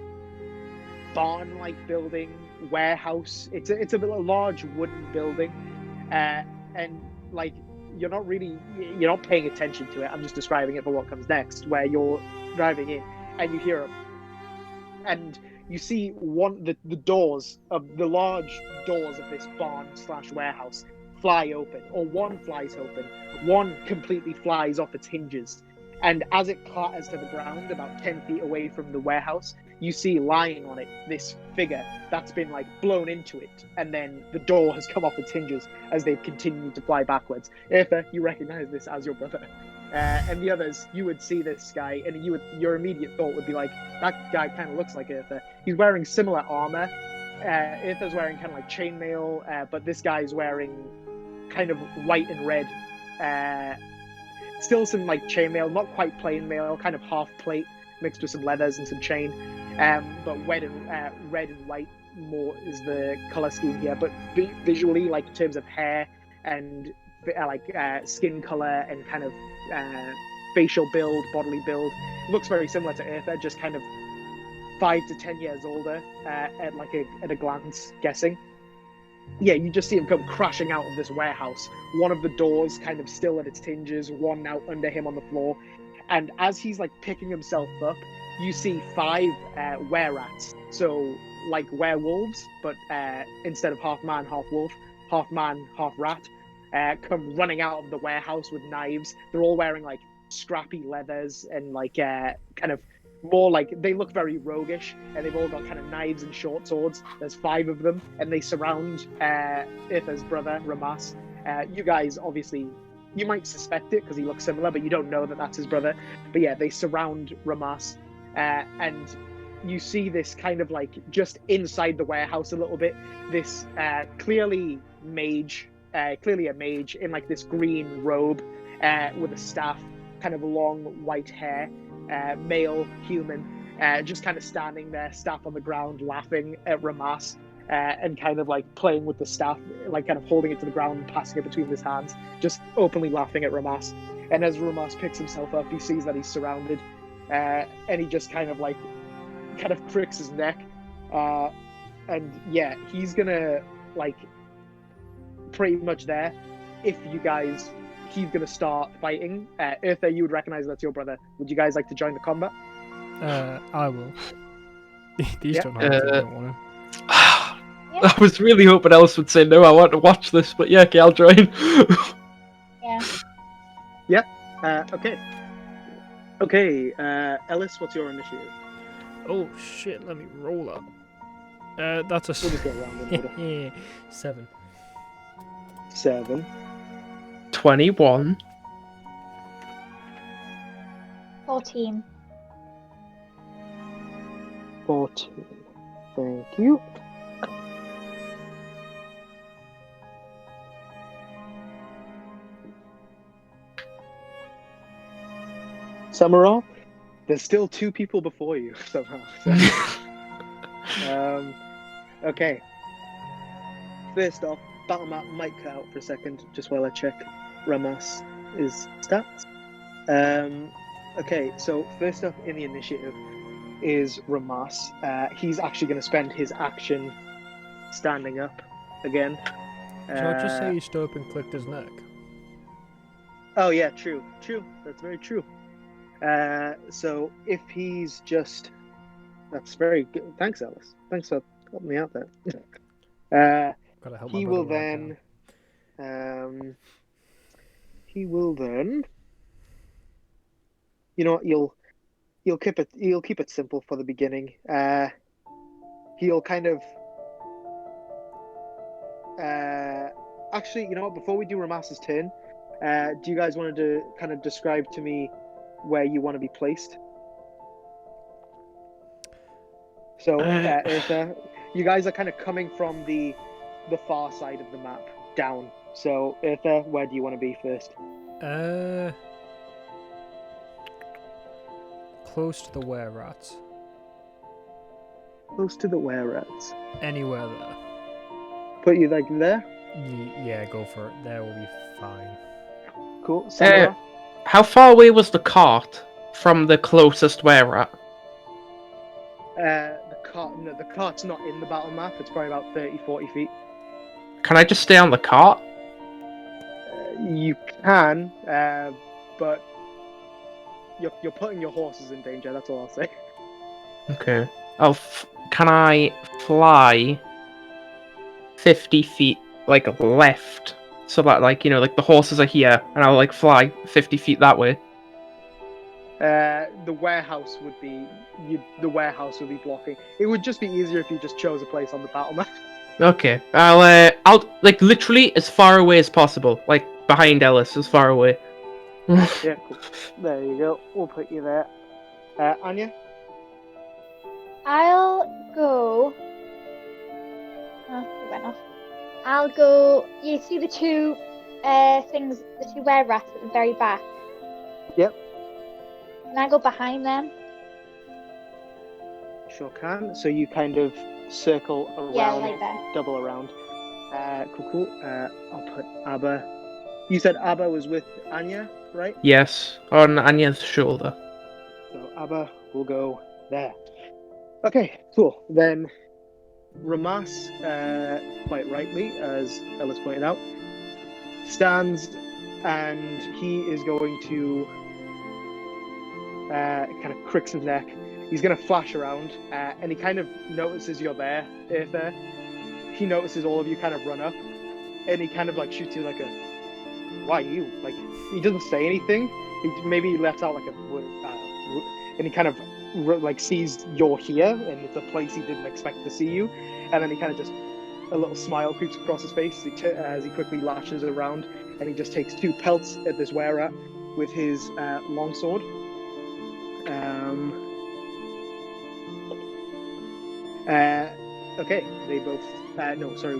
barn-like building, warehouse. It's a large wooden building, and like you're not paying attention to it. I'm just describing it for what comes next, where you're driving in and you hear them, and you see the doors of the large doors of this barn/warehouse fly open, or one flies open, one completely flies off its hinges, and as it clatters to the ground about 10 feet away from the warehouse, you see lying on it this figure that's been like blown into it, and then the door has come off its hinges as they've continued to fly backwards. Eartha, you recognize this as your brother, and the others, you would see this guy, and your immediate thought would be like, that guy kind of looks like Eartha. He's wearing similar armor. Eartha's wearing kind of like chainmail, but this guy's wearing kind of white and red. Still some like chainmail, not quite plain mail, kind of half plate mixed with some leathers and some chain. But red and white more is the color scheme here. But visually, like in terms of hair and skin color and kind of facial build, bodily build, looks very similar to Eartha, just kind of 5 to 10 years older at a glance, guessing. Yeah, you just see him come crashing out of this warehouse. One of the doors kind of still at its hinges, one now under him on the floor. And as he's like picking himself up, you see 5 were-rats. So like werewolves, but instead of half man, half wolf, half man, half rat, come running out of the warehouse with knives. They're all wearing like scrappy leathers and like kind of more like, they look very roguish, and they've all got kind of knives and short swords. There's 5 of them, and they surround Eartha's brother, Ramas. You guys, obviously, you might suspect it because he looks similar, but you don't know that that's his brother. But yeah, they surround Ramas, and you see this kind of like just inside the warehouse a little bit, this clearly a mage in like this green robe with a staff, kind of long white hair. Male human, just kind of standing there, staff on the ground, laughing at Ramas, and kind of like playing with the staff, like kind of holding it to the ground and passing it between his hands, just openly laughing at Ramas. And as Ramas picks himself up, he sees that he's surrounded, and he just kind of cricks his neck, and yeah, he's gonna like pretty much there. If you guys. He's going to start fighting. Eartha, you would recognize that's your brother. Would you guys like to join the combat? I will. These don't have to, I don't want to. I was really hoping Ellis would say no, I want to watch this, but yeah, okay, I'll join. Yeah. Okay. Okay, Ellis, what's your initiative? Oh shit, let me roll up. That's a... We'll just go around in order. 7. 7. 21. 14. 14. Thank you. Samara, there's still 2 people before you somehow. So. Okay. First off, battle map might cut out for a second, just while I check Ramas' stats. Okay, so first up in the initiative is Ramas. He's actually going to spend his action standing up again. Did I just say he stood up and clicked his neck? Oh yeah, true. That's very true. So if he's just... That's very good. Thanks, Ellis. Thanks for helping me out there. He will then... You know what? You'll keep it simple for the beginning. He'll kind of... Actually, you know what? Before we do Ramas's turn, do you guys want to kind of describe to me where you want to be placed? So, Eartha, You guys are kind of coming from the far side of the map down. So, Eartha, where do you want to be first? Close to the were-rats. Close to the were-rats. Anywhere there. Put you like there? Yeah, go for it. There will be fine. Cool. Samara? How far away was the cart from the closest were-rat? The cart's not in the battle map. It's probably about 30, 40 feet. Can I just stay on the cart? You can, but you're putting your horses in danger. That's all I'll say. Okay. Can I fly 50 feet, like, left? So that, like, you know, like, the horses are here, and I'll, like, fly 50 feet that way. The warehouse would be blocking. It would just be easier if you just chose a place on the battle map. Okay. I'll, like, literally as far away as possible. Like, behind Ellis, as far away. Yeah, cool. There you go. We'll put you there. Anya? I'll go... Oh, it went off. I'll go... You see the two things, the two were-rats at the very back? Yep. Can I go behind them? Sure can. So you kind of circle around, Yeah, like that. Double around. Cool. I'll put Abba. You said Abba was with Anya, right? Yes, on Anya's shoulder. So Abba will go there. Okay, cool. Then Ramas, quite rightly, as Ellis pointed out, stands and he is going to kind of cricks his neck. He's going to flash around and he kind of notices you're there, Eartha. He notices all of you kind of run up and he kind of like shoots you like a, why you? Like, he doesn't say anything. Maybe lets out like a and he kind of like sees you're here and it's a place he didn't expect to see you, and then he kind of just, a little smile creeps across his face as he quickly lashes around, and he just takes 2 pelts at this were-rat with his longsword. Okay, they both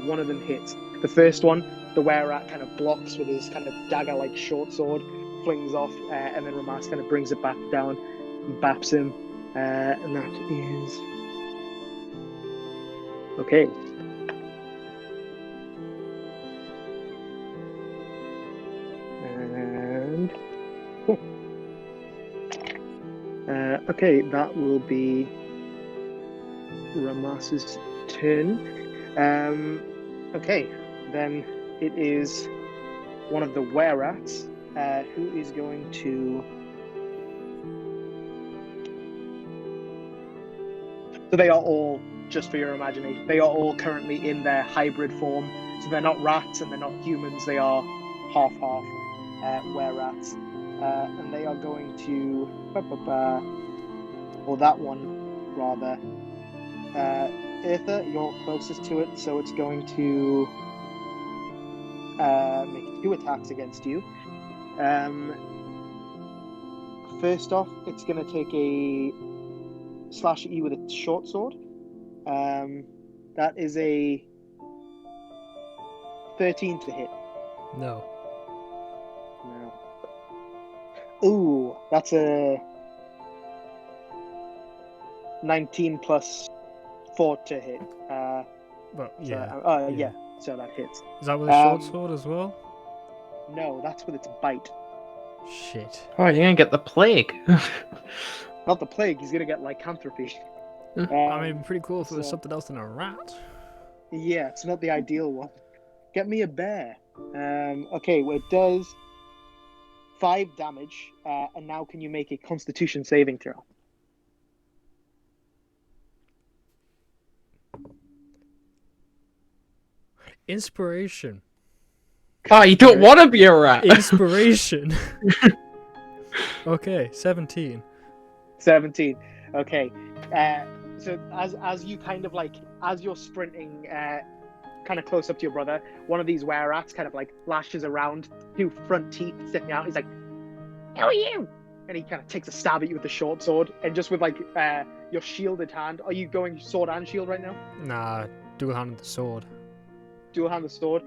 one of them hits. The first one, the were-rat kind of blocks with his kind of dagger-like short sword, flings off, and then Ramas kind of brings it back down and baps him, and that is... Okay. And... Cool. Okay, that will be Ramas's turn. Okay, then it is one of the were-rats who is going to... So they are all, just for your imagination, they are all currently in their hybrid form. So they're not rats and they're not humans, they are half-half were-rats. And they are going to... Or that one, rather. Eartha, you're closest to it, so it's going to make 2 attacks against you. First off, it's going to take a slash at you with its short sword. That is a 13 to hit. No. Ooh, that's a 19 plus 4 to hit. Well, yeah. So, yeah, so that hits. Is that with a short sword as well? No, that's with its bite. Shit. Oh, you're gonna get the plague. Not the plague, he's gonna get lycanthropy. I mean, it'd be pretty cool if it was something else than a rat. Yeah, it's not the ideal one. Get me a bear. Okay, well, it does 5 damage, and now can you make a Constitution saving throw? Inspiration. Oh, you don't want to be a rat. Inspiration. Okay, 17. 17. Okay. So as you kind of like, as you're sprinting kind of close up to your brother, one of these were-rats kind of like lashes around, 2 front teeth sticking out. He's like, "Who are you?" and he kind of takes a stab at you with the short sword, and just with like your shielded hand. Are you going sword and shield right now? Nah, dual-handed the sword. Dual-handed sword.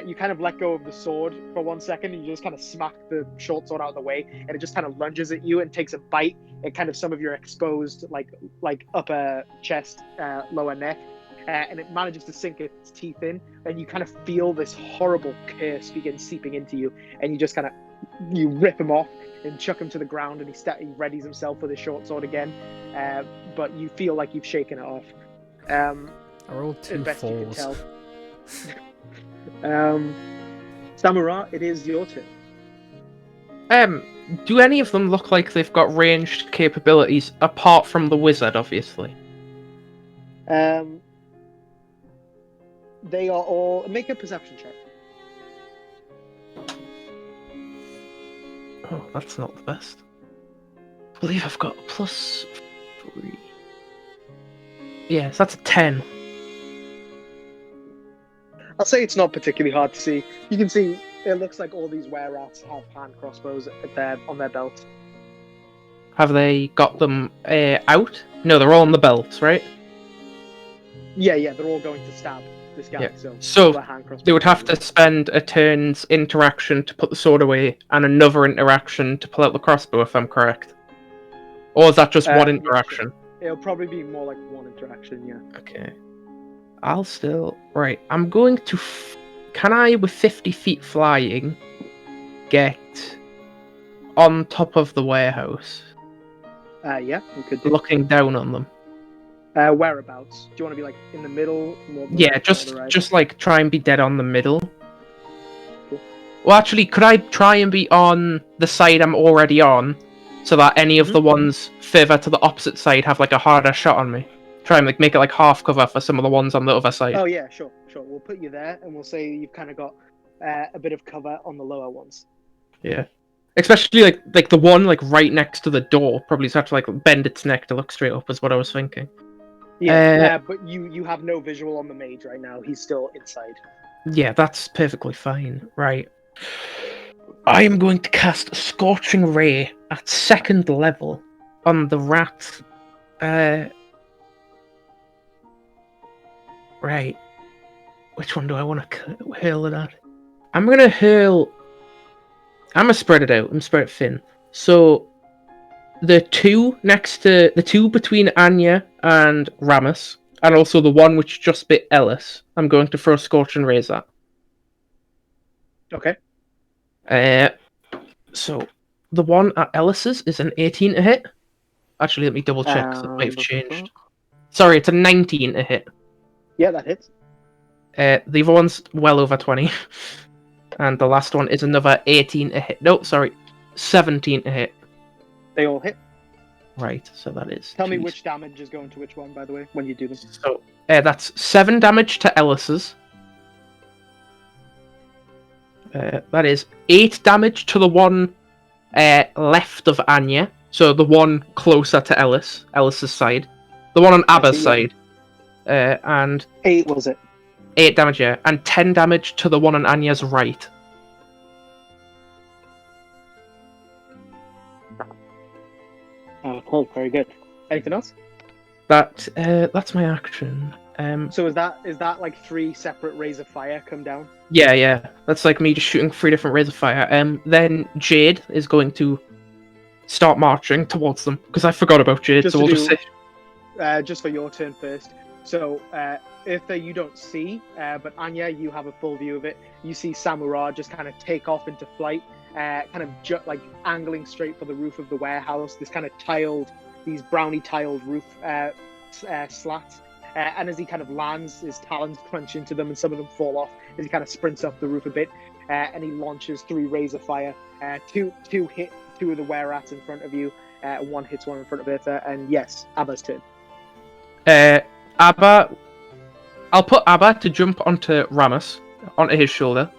You kind of let go of the sword for 1 second, and you just kind of smack the short sword out of the way, and it just kind of lunges at you and takes a bite at kind of some of your exposed like upper chest, lower neck, and it manages to sink its teeth in, and you kind of feel this horrible curse begin seeping into you, and you just kind of rip him off and chuck him to the ground, and he readies himself with his short sword again, but you feel like you've shaken it off. I rolled 2 4s. Samura, it is your turn. Do any of them look like they've got ranged capabilities apart from the wizard, obviously? They are all... Make a perception check. Oh, that's not the best. I believe I've got a +3. Yes, that's a 10. I'll say it's not particularly hard to see. You can see it looks like all these were-rats have hand crossbows on their belts. Have they got them out? No, they're all on the belts, right? Yeah, they're all going to stab this guy. Yeah. So they would have to spend a turn's interaction to put the sword away and another interaction to pull out the crossbow, if I'm correct. Or is that just one interaction? Yeah, it'll probably be more like one interaction, yeah. Okay. I'll still... Right, I'm going to... Can I, with 50 feet flying, get on top of the warehouse? Yeah, you could do. Looking down on them. Whereabouts? Do you want to be like in the middle? Yeah, just like try and be dead on the middle. Cool. Well, actually, could I try and be on the side I'm already on, so that any of the ones further to the opposite side have like a harder shot on me? Try and like make it like half cover for some of the ones on the other side. Oh yeah, sure. We'll put you there, and we'll say you've kind of got a bit of cover on the lower ones. Yeah. Especially like the one like right next to the door probably have to like bend its neck to look straight up, is what I was thinking. Yeah, but you have no visual on the mage right now. He's still inside. Yeah, that's perfectly fine. Right. I am going to cast Scorching Ray at 2nd level on the rat. Right. Which one do I want to hurl it at? I'm going to hurl... I'm going to spread it out and spread it thin. So, the two between Anya and Ramus, and also the one which just bit Ellis, I'm going to throw Scorching Rays at. Okay. So, the one at Ellis's is an 18 to hit. Actually, let me double check, because it might have changed. Sorry, it's a 19 to hit. Yeah, that hits. The other one's well over 20. And the last one is another 18 to hit. No, sorry, 17 to hit. They all hit. Right, so that is... Tell me which damage is going to which one, by the way, when you do them. So, that's 7 damage to Ellis's. That is 8 damage to the one left of Anya. So the one closer to Ellis's side. The one on Abba's side. And 8 was it? 8 damage, yeah. And 10 damage to the one on Anya's right. Oh, very good. Anything else? That's my action. So is that like 3 separate rays of fire come down? Yeah. That's like me just shooting 3 different rays of fire. Then Jade is going to start marching towards them, because I forgot about Jade, just just for your turn first. So, Eartha, you don't see, but Anya, you have a full view of it. You see Samura just kind of take off into flight, kind of like angling straight for the roof of the warehouse. This kind of these brownie tiled roof slats. And as he kind of lands, his talons crunch into them, and some of them fall off as he kind of sprints up the roof a bit. And he launches 3 rays of fire. 2 hit 2 of the were-rats in front of you. 1 hits 1 in front of Eartha. And yes, Abba's turn. Abba... I'll put Abba to jump onto Ramus, onto his shoulder.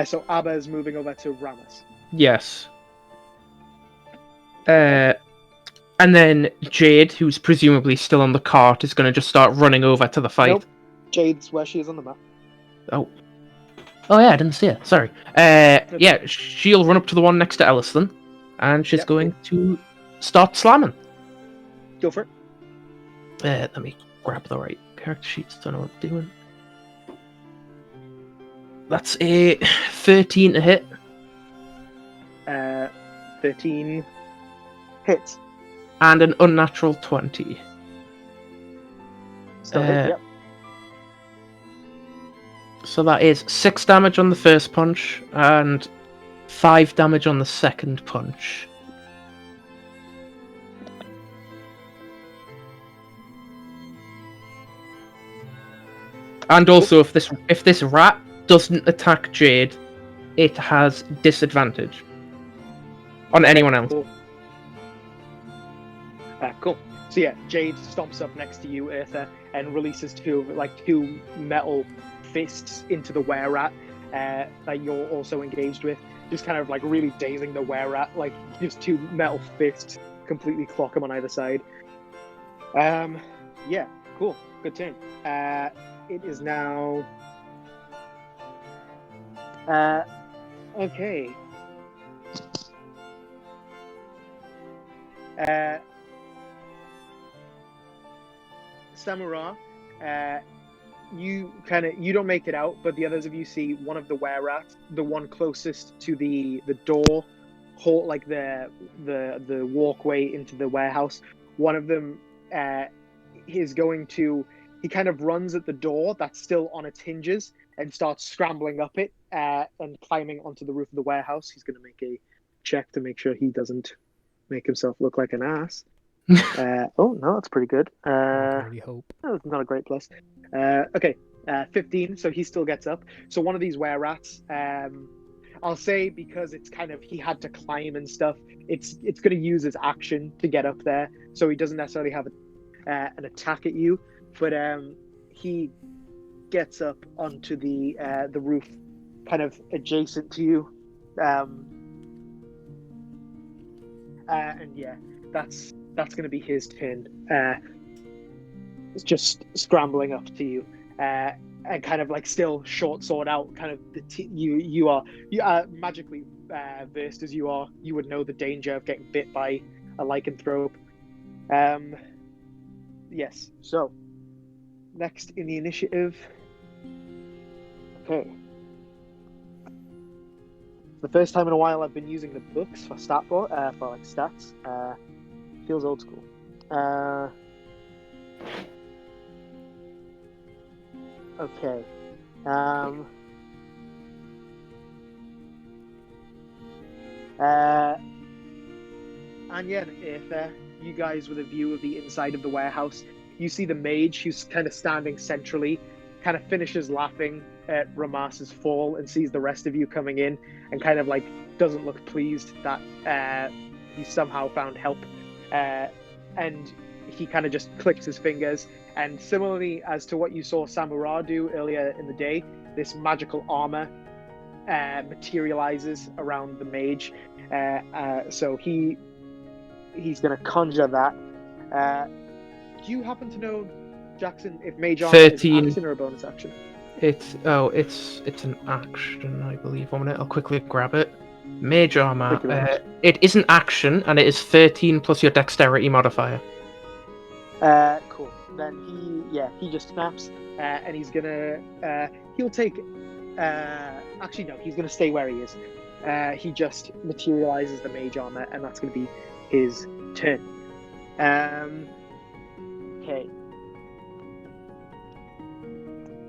So Abba is moving over to Ramus. Yes. And then Jade, who's presumably still on the cart, is going to just start running over to the fight. Nope. Jade's where she is on the map. Oh. Oh yeah, I didn't see it. Sorry. Yeah, she'll run up to the one next to Ellis then, and she's going to start slamming. Go for it. Let me grab the right character sheets. Don't know what I'm doing. That's a 13 to hit. 13 hits. And an unnatural 20. Still hit, yep. So that is 6 damage on the first punch and 5 damage on the second punch. And also, if this rat doesn't attack Jade, it has disadvantage on anyone else. Cool. Cool. So yeah, Jade stomps up next to you, Eartha, and releases two metal fists into the were-rat that you're also engaged with. Just kind of like really dazing the were-rat, like just 2 metal fists completely clock him on either side. Yeah, cool. Good turn. It is now... okay. Samura, you don't make it out, but the others of you see one of the were-rats, the one closest to the door, like the walkway into the warehouse. One of them is going to... He kind of runs at the door that's still on its hinges and starts scrambling up it and climbing onto the roof of the warehouse. He's going to make a check to make sure he doesn't make himself look like an ass. Oh, no, that's pretty good. I really hope. That's not a great plus. Okay, 15, so he still gets up. So one of these were-rats, I'll say because it's kind of, he had to climb and stuff, it's going to use his action to get up there, so he doesn't necessarily have an attack at you, but he gets up onto the roof, kind of adjacent to you, and yeah, that's going to be his turn. It's just scrambling up to you, and kind of like still short sword out. Kind of you are magically versed as you are. You would know the danger of getting bit by a lycanthrope. Yes. So next in the initiative. Okay. The first time in a while I've been using the books for for like stats. Feels old school. Okay. Anya and Aether, you guys with a view of the inside of the warehouse, you see the mage who's kind of standing centrally, kind of finishes laughing at Ramas's fall and sees the rest of you coming in and kind of like doesn't look pleased that he somehow found help. And he kind of just clicks his fingers, and similarly as to what you saw Samura do earlier in the day, this magical armor materializes around the mage. So he's going to conjure that. Do you happen to know, Jackson, if mage armor 13. is action or a bonus action? It's an action, I believe. 1 minute, I'll quickly grab it. Mage armor. It is an action, and it is 13 plus your dexterity modifier. Cool. Then he just snaps, and he's gonna he'll take. Actually, no, he's gonna stay where he is. He just materializes the mage armor, and that's gonna be his turn. Okay.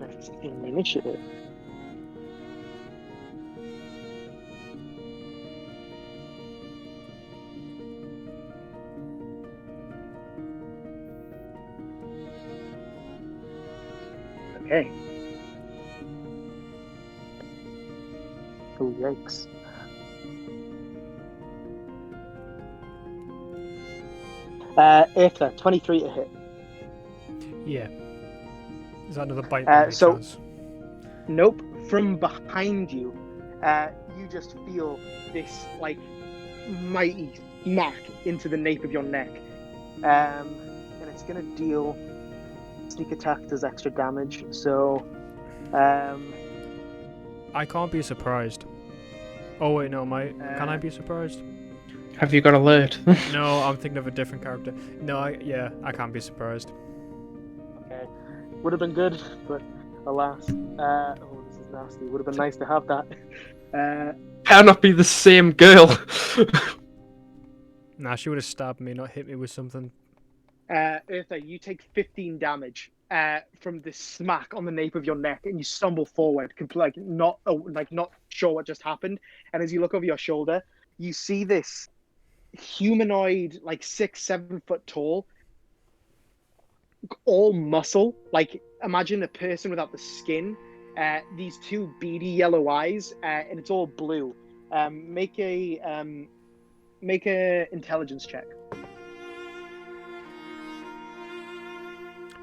Next in the initiative. Okay. Oh, yikes. Aether, 23 to hit. Yeah. Is that another bite? Chance? Nope. From behind you, you just feel this like mighty smack into the nape of your neck, and it's gonna deal. Sneak attack does extra damage, so I I can't be surprised. Oh wait, no, can I be surprised? Have you got alert? No, I'm thinking of a different character. No, I can't be surprised. Okay. Would have been good, but alas. Oh, this is nasty. Would have been nice to have that. Cannot be the same girl. Nah, she would have stabbed me, not hit me with something. Eartha, you take 15 damage from this smack on the nape of your neck, and you stumble forward, not sure what just happened. And as you look over your shoulder, you see this humanoid, 6-7 foot tall, all muscle. Like, imagine a person without the skin. These two beady yellow eyes, and it's all blue. Make a intelligence check.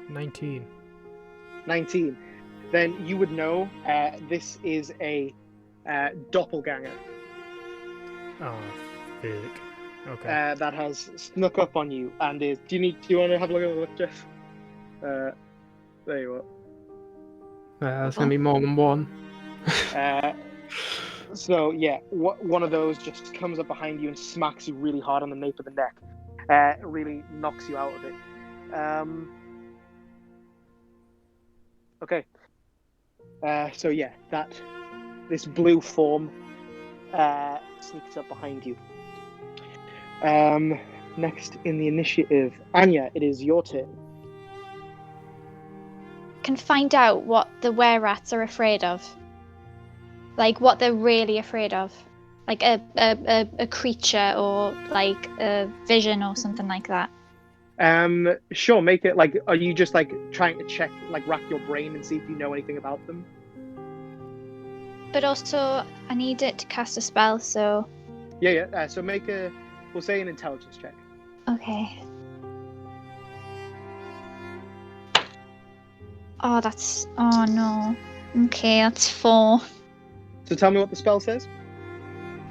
19. 19. Then you would know this is a doppelganger. Oh, fuck. Okay. That has snuck up on you and is. Do you want to have a look, Jeff? There you are. There's gonna be more than one. So yeah, one of those just comes up behind you and smacks you really hard on the nape of the neck. It really knocks you out of it. Okay. So yeah, this blue form sneaks up behind you. Next in the initiative, Anya, it is your turn. Can find out what the were-rats are afraid of. Like what they're really afraid of. Like a creature or like a vision or something like that. Sure, make it are you just trying to check, rack your brain and see if you know anything about them? But also I need it to cast a spell, so Yeah, so we'll say an intelligence check. okay. Oh no. Okay, that's 4. So tell me what the spell says.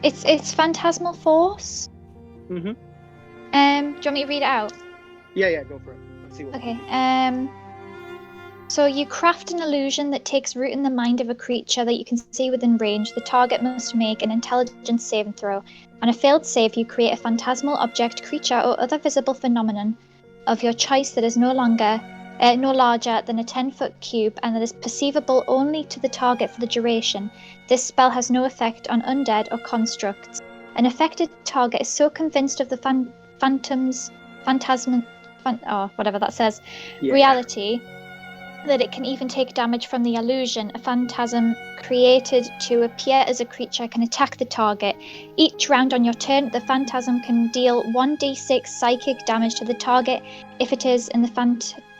It's Phantasmal Force. Mm-hmm. Do you want me to read it out? Yeah, go for it. Let's see what. Okay. So you craft an illusion that takes root in the mind of a creature that you can see within range. The target must make an intelligence saving throw. On a failed save, you create a phantasmal object, creature, or other visible phenomenon of your choice that is no larger than a 10-foot cube and that is perceivable only to the target for the duration. This spell has no effect on undead or constructs. An affected target is so convinced of the reality that it can even take damage from the illusion. A phantasm created to appear as a creature can attack the target. Each round on your turn, the phantasm can deal 1d6 psychic damage to the target if it is in the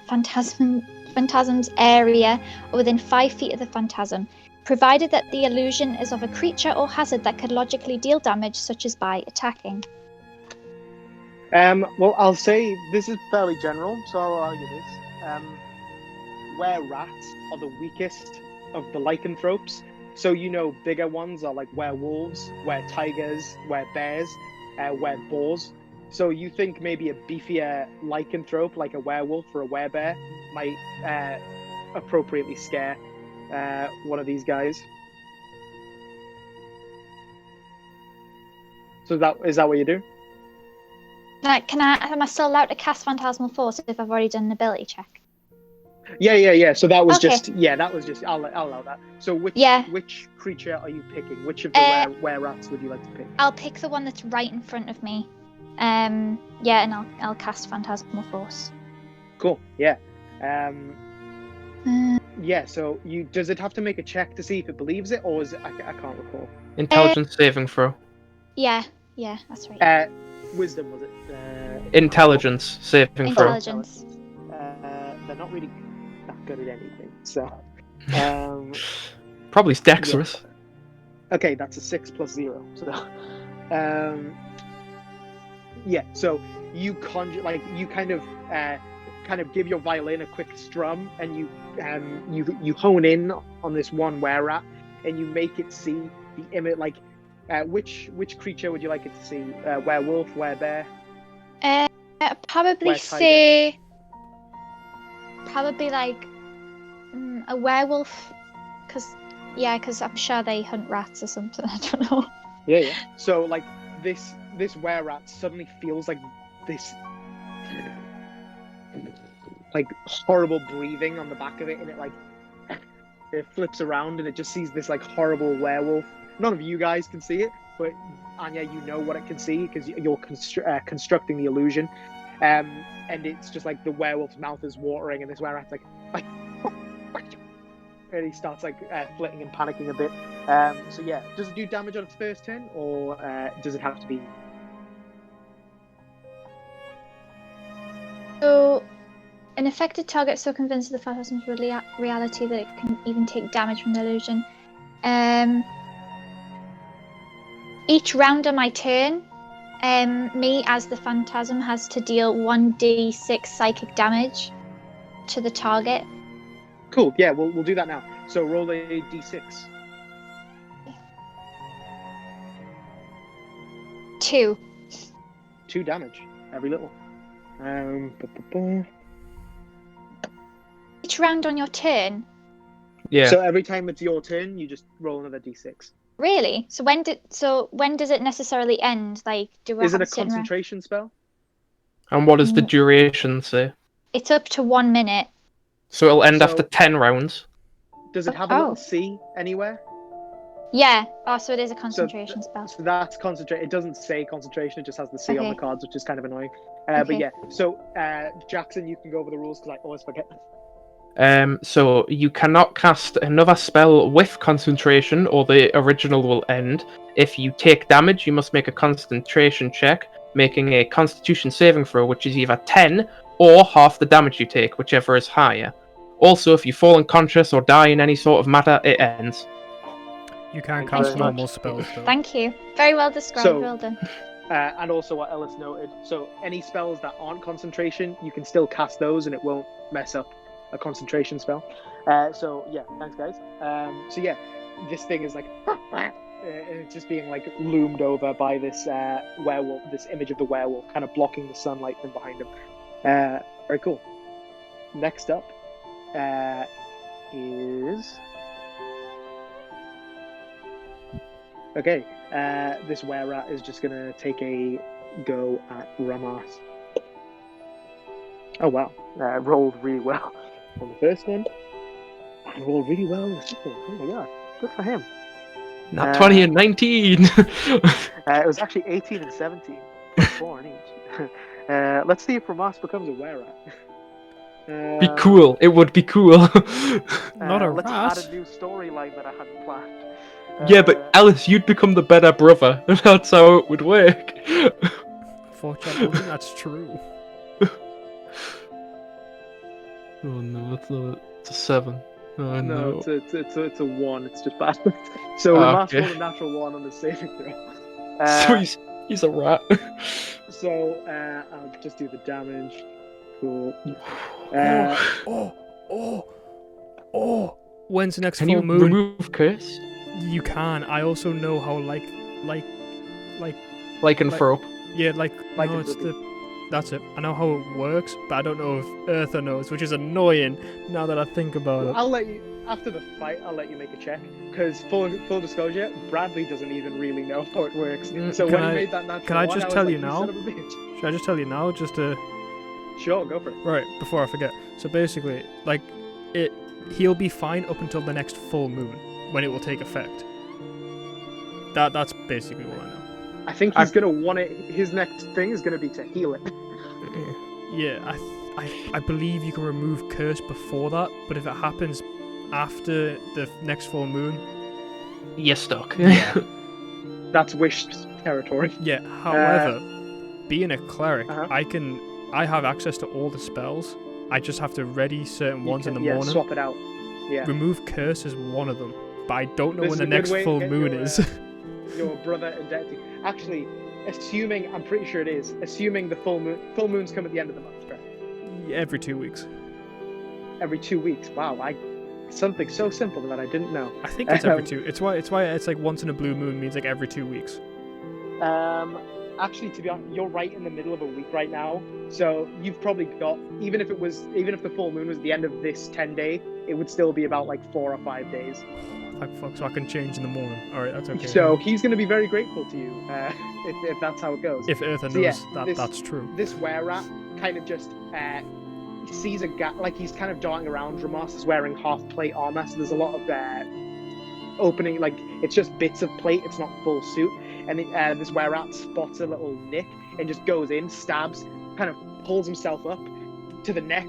phantasm's area or within 5 feet of the phantasm, provided that the illusion is of a creature or hazard that could logically deal damage, such as by attacking. Well, I'll say this is fairly general, so I'll argue this. Where rats are the weakest of the lycanthropes, so bigger ones are like werewolves, were tigers, were bears, were boars. So you think maybe a beefier lycanthrope, like a werewolf or a werebear, might appropriately scare one of these guys. So is that what you do? Am I still allowed to cast Phantasmal Force if I've already done an ability check? Yeah. So that was okay. I'll allow that. So which creature are you picking? Which of the were rats would you like to pick? I'll pick the one that's right in front of me. And I'll cast Phantasmal Force. Cool. Yeah. Yeah. So does it have to make a check to see if it believes it, or is it? I can't recall. Intelligence saving throw. Yeah, that's right. Wisdom, was it? Intelligence saving throw. Intelligence. They're not really that good at anything, so. Probably dexterous. Yeah. Okay, that's a 6 plus 0. So, yeah. So you conjure, you kind of give your violin a quick strum, and you hone in on this one were-rat, and you make it see the image. Which creature would you like it to see? Werewolf, werebear? Probably say. Probably a werewolf, because Yeah, because I'm sure they hunt rats or something. I don't know. Yeah. So like this were-rat suddenly feels like this like horrible breathing on the back of it, and it flips around and it just sees this like horrible werewolf. None of you guys can see it, but Anya, you know what it can see because you're constructing the illusion. And it's just like the werewolf's mouth is watering, and this were-rat's like, and he starts like flitting and panicking a bit. So yeah, does it do damage on its first turn, or does it have to be? So, an affected target so convinced of the phantasm's reality that it can even take damage from the illusion. Each round on my turn, me as the phantasm has to deal 1d6 psychic damage to the target. Cool. Yeah, we'll do that now. So roll a d6. 2. 2 damage. Every little. Each round on your turn. Yeah. So every time it's your turn, you just roll another d6. Really? So when does it necessarily end? Like, do I Is have it a to sit around? concentration spell? And what does the duration say? It's up to 1 minute. So it'll end after 10 rounds. Does it have a little C anywhere? Yeah. Oh, so it is a concentration spell. So that's concentrate. It doesn't say concentration. It just has the C on the cards, which is kind of annoying. Okay. But yeah. So Jackson, you can go over the rules because I always forget. So you cannot cast another spell with concentration, or the original will end. If you take damage, you must make a concentration check, making a Constitution saving throw, which is either 10 or half the damage you take, whichever is higher. Also, if you fall unconscious or die in any sort of matter, it ends. You can't cast normal spells, though. Thank you. Very well described. Well done. And also what Ellis noted, so any spells that aren't concentration, you can still cast those and it won't mess up a concentration spell. So yeah, thanks guys. So yeah, this thing is like it's just being like loomed over by this werewolf, this image of the werewolf kind of blocking the sunlight from behind him. Very cool. Next up is okay, this were-rat is just gonna take a go at Ramas. Oh wow, rolled really well on the first one. I rolled really well on the second one. Oh my god, good for him. Not 20 and 19! It was actually 18 and 17. 4 in each. Let's see if Ramas becomes a were-rat. Be cool. It would be cool. Not a let's rat. add a new storyline that I hadn't planned. Yeah, but Alice, you'd become the better brother. That's how it would work. Fortunately, that's true. Oh no, it's a 7. Oh no. It's a 1. It's just bad. So Ramas rolled a natural 1 on the saving throw. So he's a rat. So I'll just do the damage. Cool. When's the next Can full you moon? remove curse? You can. I also know how Like like and throw up. yeah, like Like no, and it's throw that's it. I know how it works, but I don't know if Eartha knows, which is annoying now that I think about it. I'll let you after the fight. I'll let you make a check because full disclosure, Bradley doesn't even really know how it works. So when he made that natural can I one, just was tell like, you now? son of a bitch. Should I just tell you now, just to Sure, go for it. right before I forget? So basically, like he'll be fine up until the next full moon when it will take effect. That's basically what I know. I think he's gonna want it. His next thing is gonna be to heal it. Yeah, I believe you can remove curse before that, but if it happens after the next full moon, You're stuck. yeah. That's wished territory. Yeah. However, being a cleric, Uh-huh. I have access to all the spells. I just have to ready certain ones in the morning. Swap it out. Yeah. Remove curse is one of them, but I don't know This when is the a good next way to full get moon your, is. Your brother indebted to you. Actually, assuming I'm pretty sure it is. Assuming the full moons come at the end of the month, correct? Every 2 weeks. Every 2 weeks. Wow, something so simple that I didn't know. I think it's every 2. It's why it's like once in a blue moon means like every 2 weeks. Actually, to be honest, you're right in the middle of a week right now. So you've probably got even if the full moon was at the end of this 10-day, it would still be about like 4 or 5 days. Thank fuck, so I can change in the morning. Alright, that's okay. So he's going to be very grateful to you if that's how it goes. If Eartha knows that's true. This were-rat kind of just sees a gap, like he's kind of darting around. Ramas is wearing half-plate armor, so there's a lot of opening, like it's just bits of plate, it's not full suit. And this were-rat spots a little nick and just goes in, stabs, kind of pulls himself up to the neck,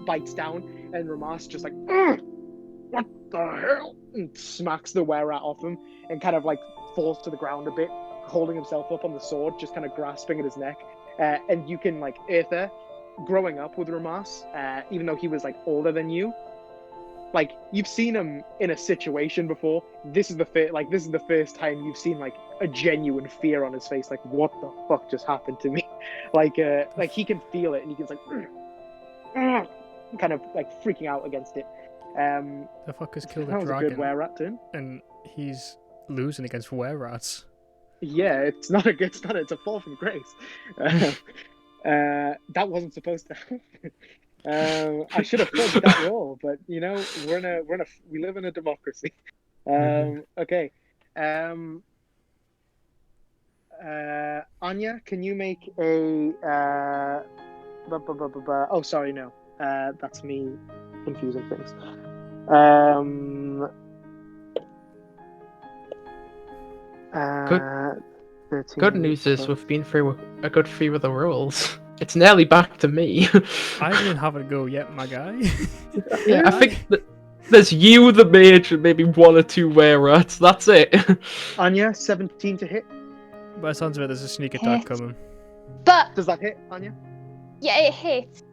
bites down, and Ramas just like, what the hell? And smacks the were-rat off him and kind of like falls to the ground a bit, holding himself up on the sword, just kind of grasping at his neck. And you can, like, Eartha, growing up with Ramas, even though he was like older than you, like you've seen him in a situation before. This is the first time you've seen like a genuine fear on his face. Like, what the fuck just happened to me? Like he can feel it, and he gets like, kind of like freaking out against it. The fuckers killed a dragon. That was a good were-rat turn. And he's losing against were-rats. Yeah, it's a fall from grace. That wasn't supposed to happen. I should have fudged that roll, but you know, we live in a democracy. Okay. Anya, can you make a oh, sorry, no. That's me confusing things. Good news is we've been through a good few of the rolls. It's nearly back to me. I didn't have it go yet, my guy. Yeah, I think there's you, the mage, and maybe one or two were-rats. That's it. Anya, 17 to hit. By the sounds of it, there's a sneak attack coming. But does that hit, Anya? Yeah, it hits.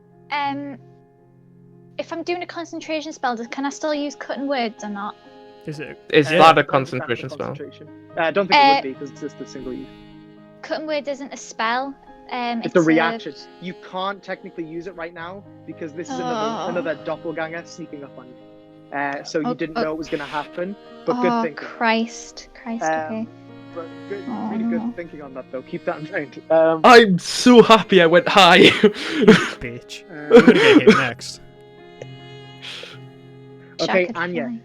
If I'm doing a concentration spell, can I still use cutting words or not? Is that a concentration spell? I don't think it would be, because it's just a single use. Cutting words isn't a spell. It's a reaction. You can't technically use it right now because this is another doppelganger sneaking up on you. So you didn't know it was going to happen, but good thinking. Christ, okay. But really good thinking on that, though. Keep that in mind. I'm so happy I went high. Bitch. We're going to get hit next. Okay, Anya.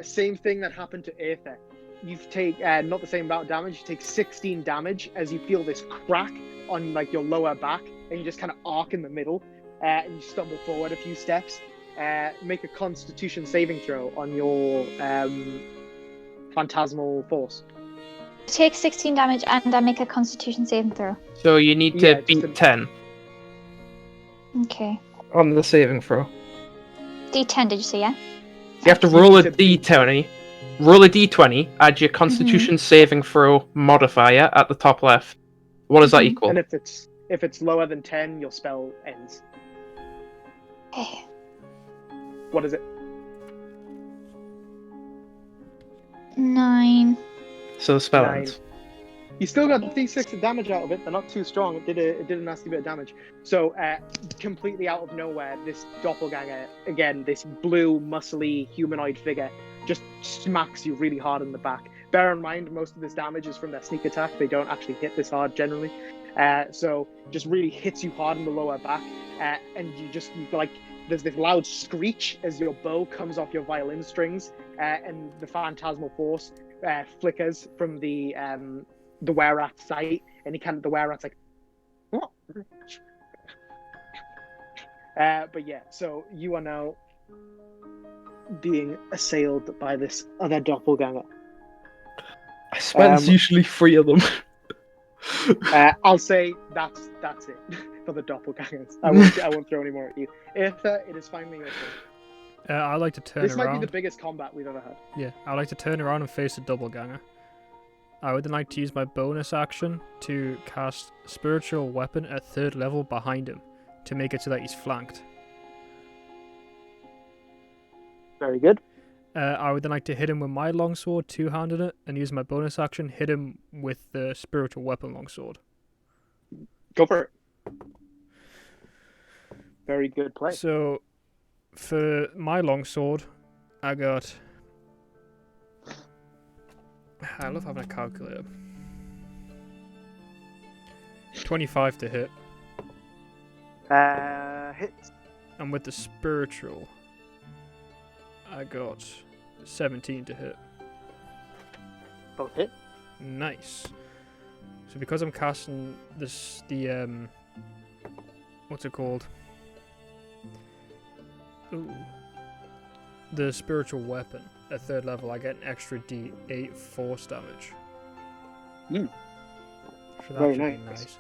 Same thing that happened to Eartha. You take not the same amount of damage. You take 16 damage as you feel this crack on like your lower back, and you just kind of arc in the middle, and you stumble forward a few steps. Make a Constitution saving throw on your phantasmal force. Take 16 damage, and I make a Constitution saving throw. So you need to beat 10. Okay. On the saving throw. D10, did you say? Yeah. You have to roll a d20. Roll a d20. Add your Constitution saving throw modifier at the top left. What does that equal? And if it's lower than 10, your spell ends. Okay. What is it? 9. So the spell ends. You still got d6 of damage out of it. They're not too strong. It did a nasty bit of damage. So, completely out of nowhere, this doppelganger, again, this blue, muscly, humanoid figure, just smacks you really hard in the back. Bear in mind, most of this damage is from their sneak attack. They don't actually hit this hard generally. So, just really hits you hard in the lower back. And you there's this loud screech as your bow comes off your violin strings, and the phantasmal force flickers from the were-rat's sight, and the were-rat's like, what? But yeah, so you are now being assailed by this other doppelganger. I swear there's usually 3 of them. I'll say that's it for the doppelgangers. I won't throw any more at you. Eartha, it is finally your turn. I like to turn this around. This might be the biggest combat we've ever had. Yeah, I like to turn around and face the doppelganger. I would then like to use my bonus action to cast Spiritual Weapon at 3rd level behind him to make it so that he's flanked. Very good. I would then like to hit him with my longsword, 2-handed it, and use my bonus action, hit him with the Spiritual Weapon longsword. Go for it. Very good play. So, for my longsword, I got... I love having a calculator. 25 to hit. Hits. And with the spiritual, I got 17 to hit. Both hit. Nice. So because I'm casting this, what's it called? Ooh. The spiritual weapon at 3rd level, I get an extra D8 force damage. Mm. So that Very should nice.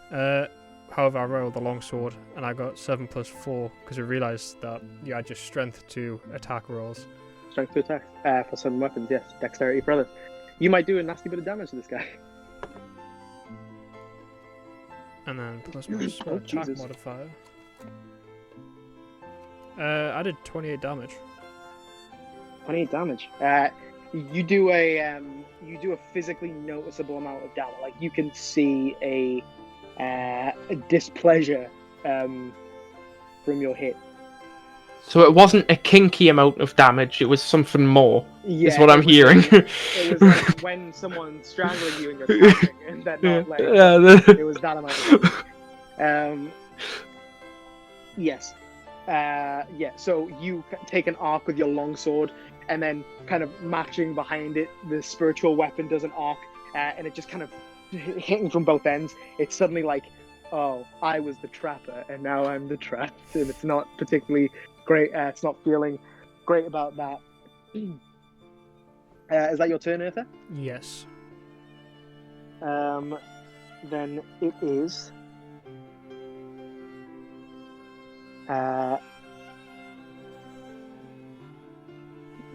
be nice. However, I rolled the longsword and I got 7 + 4 because I realised that you add your strength to attack rolls. Strength to attack for some weapons, yes. Dexterity for others. You might do a nasty bit of damage to this guy. And then plus my attack Jesus. modifier. I did 28 damage. 28 damage. You do a physically noticeable amount of damage. Like you can see a displeasure from your hit. So it wasn't a kinky amount of damage, it was something more, is what I'm hearing. It was like when someone's strangling you and you're tapping and they're not letting it was that amount of damage. Yes. Yeah, so you take an arc with your longsword, and then kind of matching behind it, the spiritual weapon does an arc, and it just kind of hitting from both ends. It's suddenly like, oh, I was the trapper, and now I'm the trapped, and it's not particularly great. It's not feeling great about that. Is that your turn, Eartha? Yes. Then it is.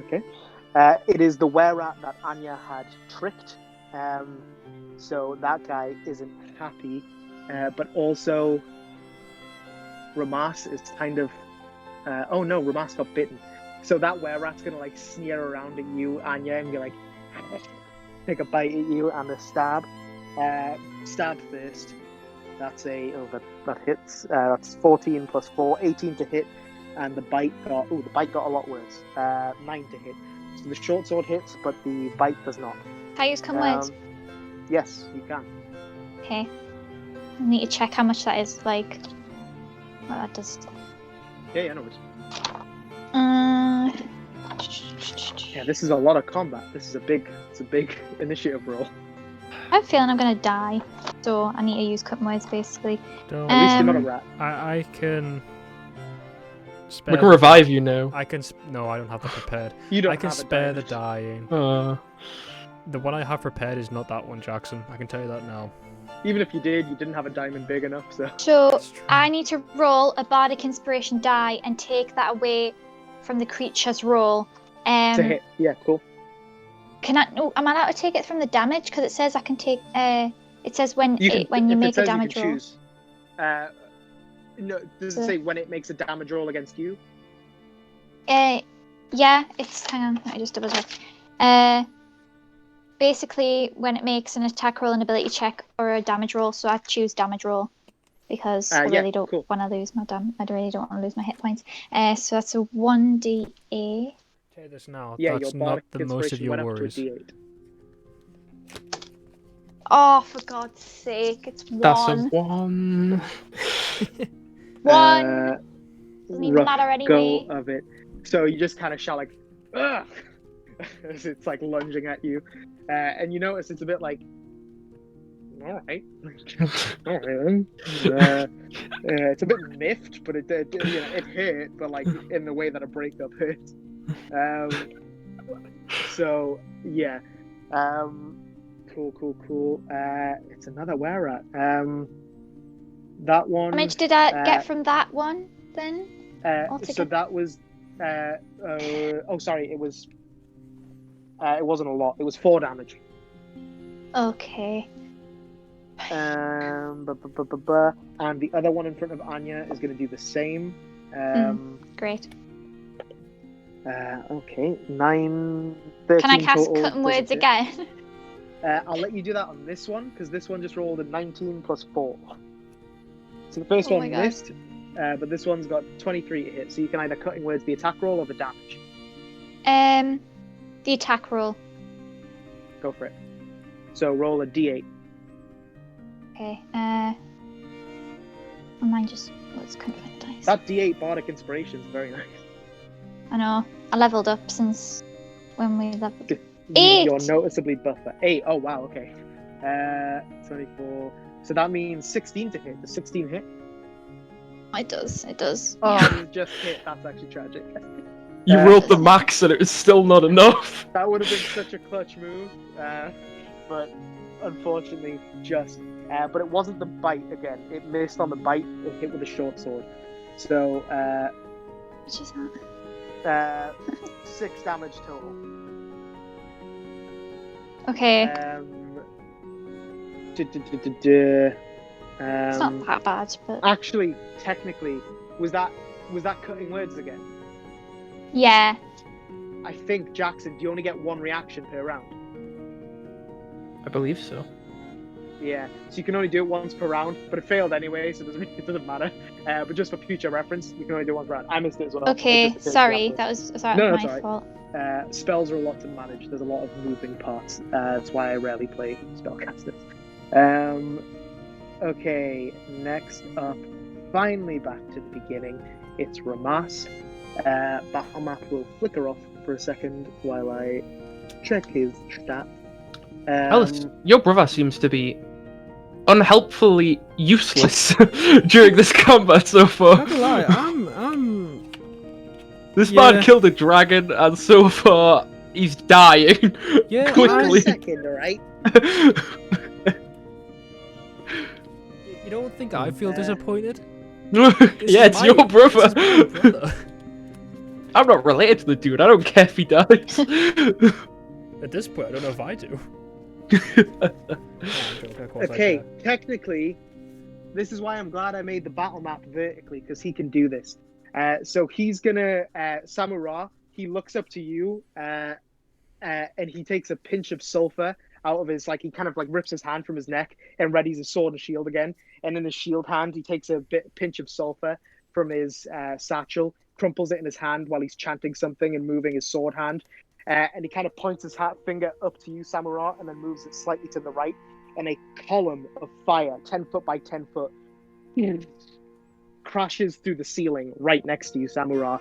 Okay. It is the were-rat that Anya had tricked. So that guy isn't happy. But also, Ramas is kind of. Oh no, Ramas got bitten. So that were-rat's gonna like sneer around at you, Anya, and be like, take a bite at you and a stab. Stab first. That's that hits. That's 14 + 4, 18 to hit, and the bite got a lot worse. 9 to hit. So the short sword hits, but the bite does not. Can I use come words? Yes, you can. Okay. I need to check how much that is. Like, well, that does. Yeah, no worries. Yeah, this is a lot of combat. It's a big initiative roll. I have a feeling I'm gonna die, so I need to use cut words basically. Don't. At least you're not a rat. I can. We can revive you now. I can. No, I don't have that prepared. You don't. I can have spare the dying. The one I have prepared is not that one, Jackson. I can tell you that now. Even if you did, you didn't have a diamond big enough, so. So I need to roll a bardic inspiration die and take that away from the creature's roll. To hit. Yeah, cool. Can I? No, am I allowed to take it from the damage? Because it says I can take. It says when you make a damage roll. Choose. No, does it say when it makes a damage roll against you? Yeah. It's hang on. Let me just double check. Basically, when it makes an attack roll, an ability check, or a damage roll, so I choose damage roll because I really don't want to lose my I really don't want to lose my hit points. So that's a 1d8. Say this now. Yeah, that's your not the most of your worries. Oh, for God's sake, it's 1. That's a 1. 1. Doesn't even matter anyway. Go of it. So you just kind of shout like, ugh! As it's like lunging at you, and you notice it's a bit like, all right, it's a bit miffed, but it hurt, but like in the way that a breakup hurts. So yeah, cool. It's another were-rat. That one. How much did I get from that one then? So that was. Sorry, it was. It wasn't a lot. It was 4 damage. Okay. And the other one in front of Anya is going to do the same. Great. Okay. 9, 13 Can I cast total. cutting words again? I'll let you do that on this one, because this one just rolled a 19 + 4. So the first one missed, but this one's got 23 to hit, so you can either cutting words the attack roll or the damage. The attack roll. Go for it. So roll a d8. Okay. Mine just was confident dice. That d8 bardic inspiration is very nice. I know. I leveled up since when we left. 8! You're noticeably buffer. 8. Oh, wow, okay. 24. So that means 16 to hit. Does 16 hit? It does. Oh, Yeah. you just hit. That's actually tragic. You rolled the max and it was still not enough. That would have been such a clutch move. But unfortunately, just... but it wasn't the bite again. It missed on the bite. It hit with a short sword. So, Which is that? 6 damage total. Okay. It's not that bad, but... Actually, technically, was that cutting words again? Yeah. I think, Jackson, do you only get 1 reaction per round? I believe so. Yeah, so you can only do it once per round, but it failed anyway, so it doesn't matter. But just for future reference, you can only do it once per round. I missed it as well. Okay, sorry, that was my fault. Spells are a lot to manage. There's a lot of moving parts. That's why I rarely play spellcasters. Okay, next up, finally back to the beginning. It's Ramas. Battle map will flicker off for a second while I check his stats. Alice, your brother seems to be unhelpfully useless during this combat so far. Not gonna lie, I'm This man killed a dragon, and so far he's dying. Yeah, quickly. A second, alright? You don't think I feel disappointed? Yeah, it's your brother. I'm not related to the dude. I don't care if he dies. At this point, I don't know if I do. Okay, technically, this is why I'm glad I made the battle map vertically, because he can do this. So he's gonna, Samura, he looks up to you, and he takes a pinch of sulfur out of his, he kind of rips his hand from his neck and readies his sword and shield again. And in his shield hand, he takes a pinch of sulfur from his satchel, crumples it in his hand while he's chanting something and moving his sword hand. And he kind of points his finger up to you, Samura, and then moves it slightly to the right. And a column of fire, 10 foot by 10 foot, crashes through the ceiling right next to you, Samura,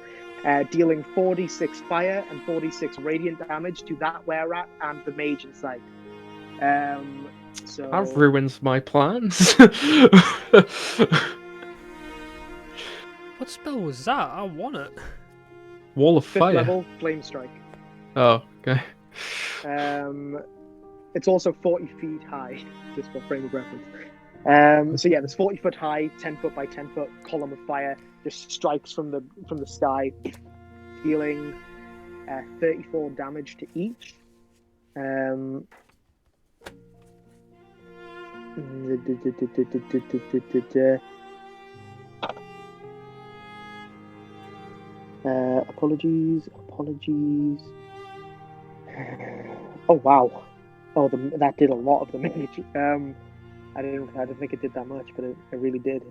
dealing 46 fire and 46 radiant damage to that were-rat and the mage inside. So That ruins my plans. What spell was that? I want it. Wall of 5th fire. level, flame strike. Oh, okay. It's also 40 feet high, just for frame of reference. So yeah, this 40 foot high, 10 foot by 10 foot column of fire just strikes from the sky, dealing 34 damage to each. Apologies. Oh wow! Oh, that did a lot of damage. I didn't think it did that much, but it really did.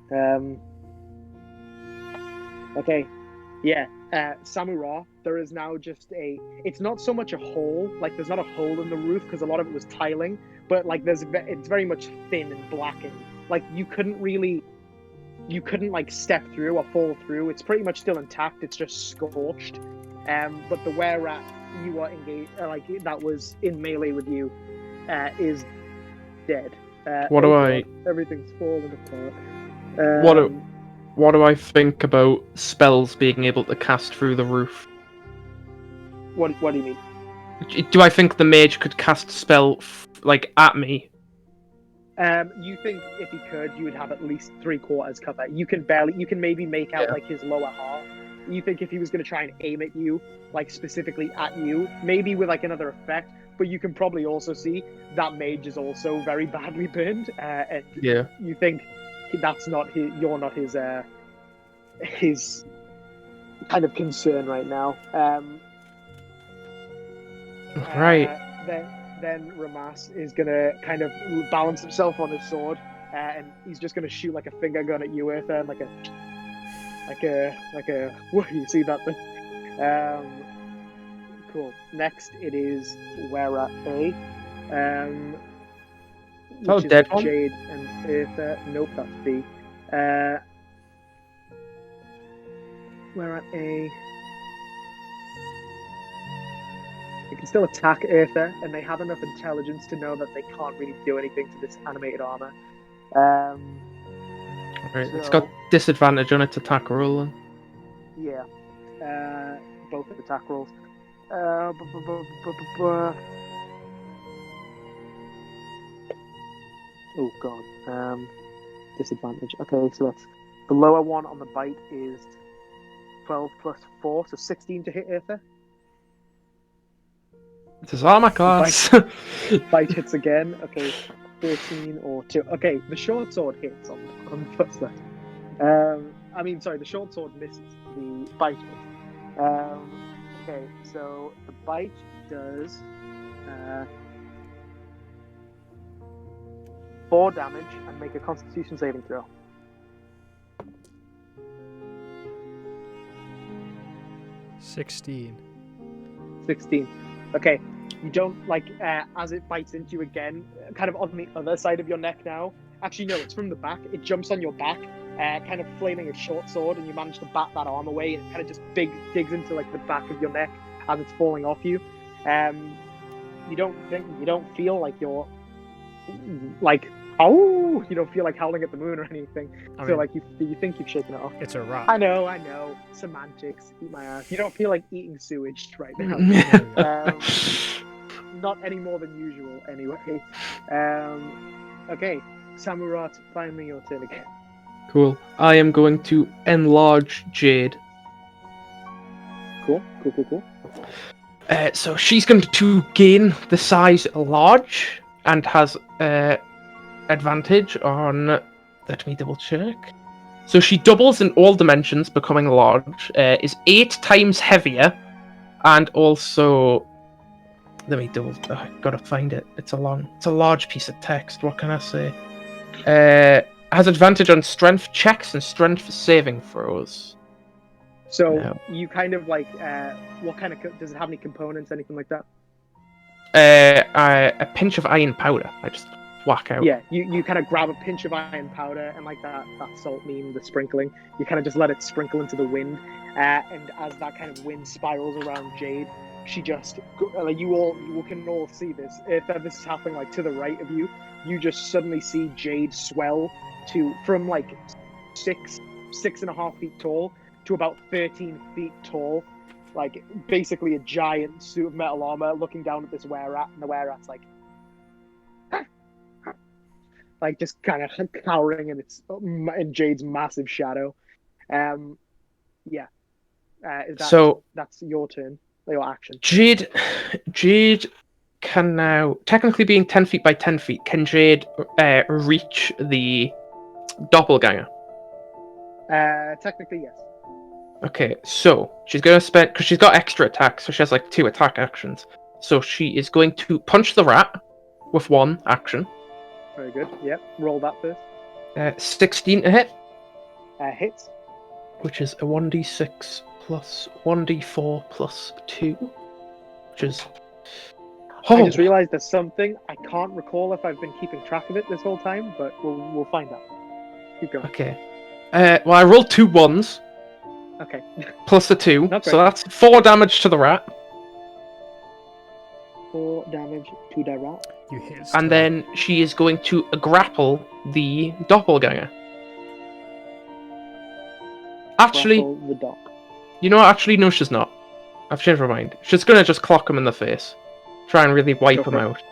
Okay, yeah. Samura, there is now just it's not so much a hole, there's not a hole in the roof because a lot of it was tiling, but it's very much thin and blackened. You couldn't step through or fall through. It's pretty much still intact. It's just scorched. But the were-rat you are engaged, that was in melee with you, is dead. What do I? Everything's falling apart. What do I think about spells being able to cast through the roof? What do you mean? Do I think the mage could cast a spell at me? You think if he could, you would have at least 3/4 cover. You can maybe make out his lower half. You think if he was going to try and aim at you, specifically at you, maybe with another effect, but you can probably also see that mage is also very badly burned. And you think that's not you're not his kind of concern right now. Right. Then Ramas is gonna kind of balance himself on his sword, and he's just gonna shoot a finger gun at you, Eartha, like a. What you see that thing? Cool. Next, it is were-rat A. Which is dead one? Jade and Eartha. Nope, that's B. Were-rat A. They can still attack Eartha, and they have enough intelligence to know that they can't really do anything to this animated armor. Right, it's got disadvantage on its attack roll. Yeah, both attack rolls. Oh god. Disadvantage. Okay, so that's the lower one on the bite is 12 plus 4, so 16 to hit Eartha. This is armor class. Bite hits again. Okay, 13 or 2. Okay, the short sword hits on the first side. The short sword misses. The bite hits. Okay, so the bite does 4 damage and make a Constitution saving throw. 16. Okay, you don't as it bites into you again, kind of on the other side of your neck now. Actually, no, it's from the back. It jumps on your back, kind of flailing a short sword, and you manage to bat that arm away, and it kind of just digs into the back of your neck as it's falling off you. You don't feel like you're you don't feel like howling at the moon or anything. You feel like you think you've shaken it off. It's a rat. I know. Semantics. Eat my ass. You don't feel like eating sewage right now. Not any more than usual, anyway. Okay, Samurai, finally your turn again. Cool. I am going to enlarge Jade. Cool. So she's going to gain the size large and has advantage on. Let me double check. So she doubles in all dimensions, becoming large. Is 8 times heavier, and also. Let me double. I gotta find it. It's a large piece of text. What can I say? Has advantage on strength checks and strength saving throws. So you kind of what kind of does it have any components, anything like that? A pinch of iron powder. I just whack out. Yeah, you kind of grab a pinch of iron powder and that salt meme, the sprinkling. You kind of just let it sprinkle into the wind, and as that kind of wind spirals around Jade, she just you can all see this. If this is happening to the right of you, you just suddenly see Jade swell from 6.5 feet tall to about 13 feet tall, basically a giant suit of metal armor looking down at this were-rat, and the were-rat's just kind of cowering in Jade's massive shadow. That's your turn, your action. Jade can now, technically being 10 feet by 10 feet, can Jade reach the doppelganger? Technically, yes. Okay, so she's going to spend, because she's got extra attacks, so she has 2 attack actions. So she is going to punch the rat with 1 action. Very good. Yep. Roll that first. 16 to hit. Hits. Which is a 1d6 plus 1d4 plus 2. Which is... I just realised there's something. I can't recall if I've been keeping track of it this whole time, but we'll find out. Keep going. Okay. Well, I rolled 2 1s. Okay. Plus a 2. So that's 4 damage to the rat. 4 damage to the rat. You hit. And then she is going to grapple the doppelganger. Actually, the dock. You know what? Actually, no, she's not. I've changed my mind. She's going to just clock him in the face. Try and really wipe him out.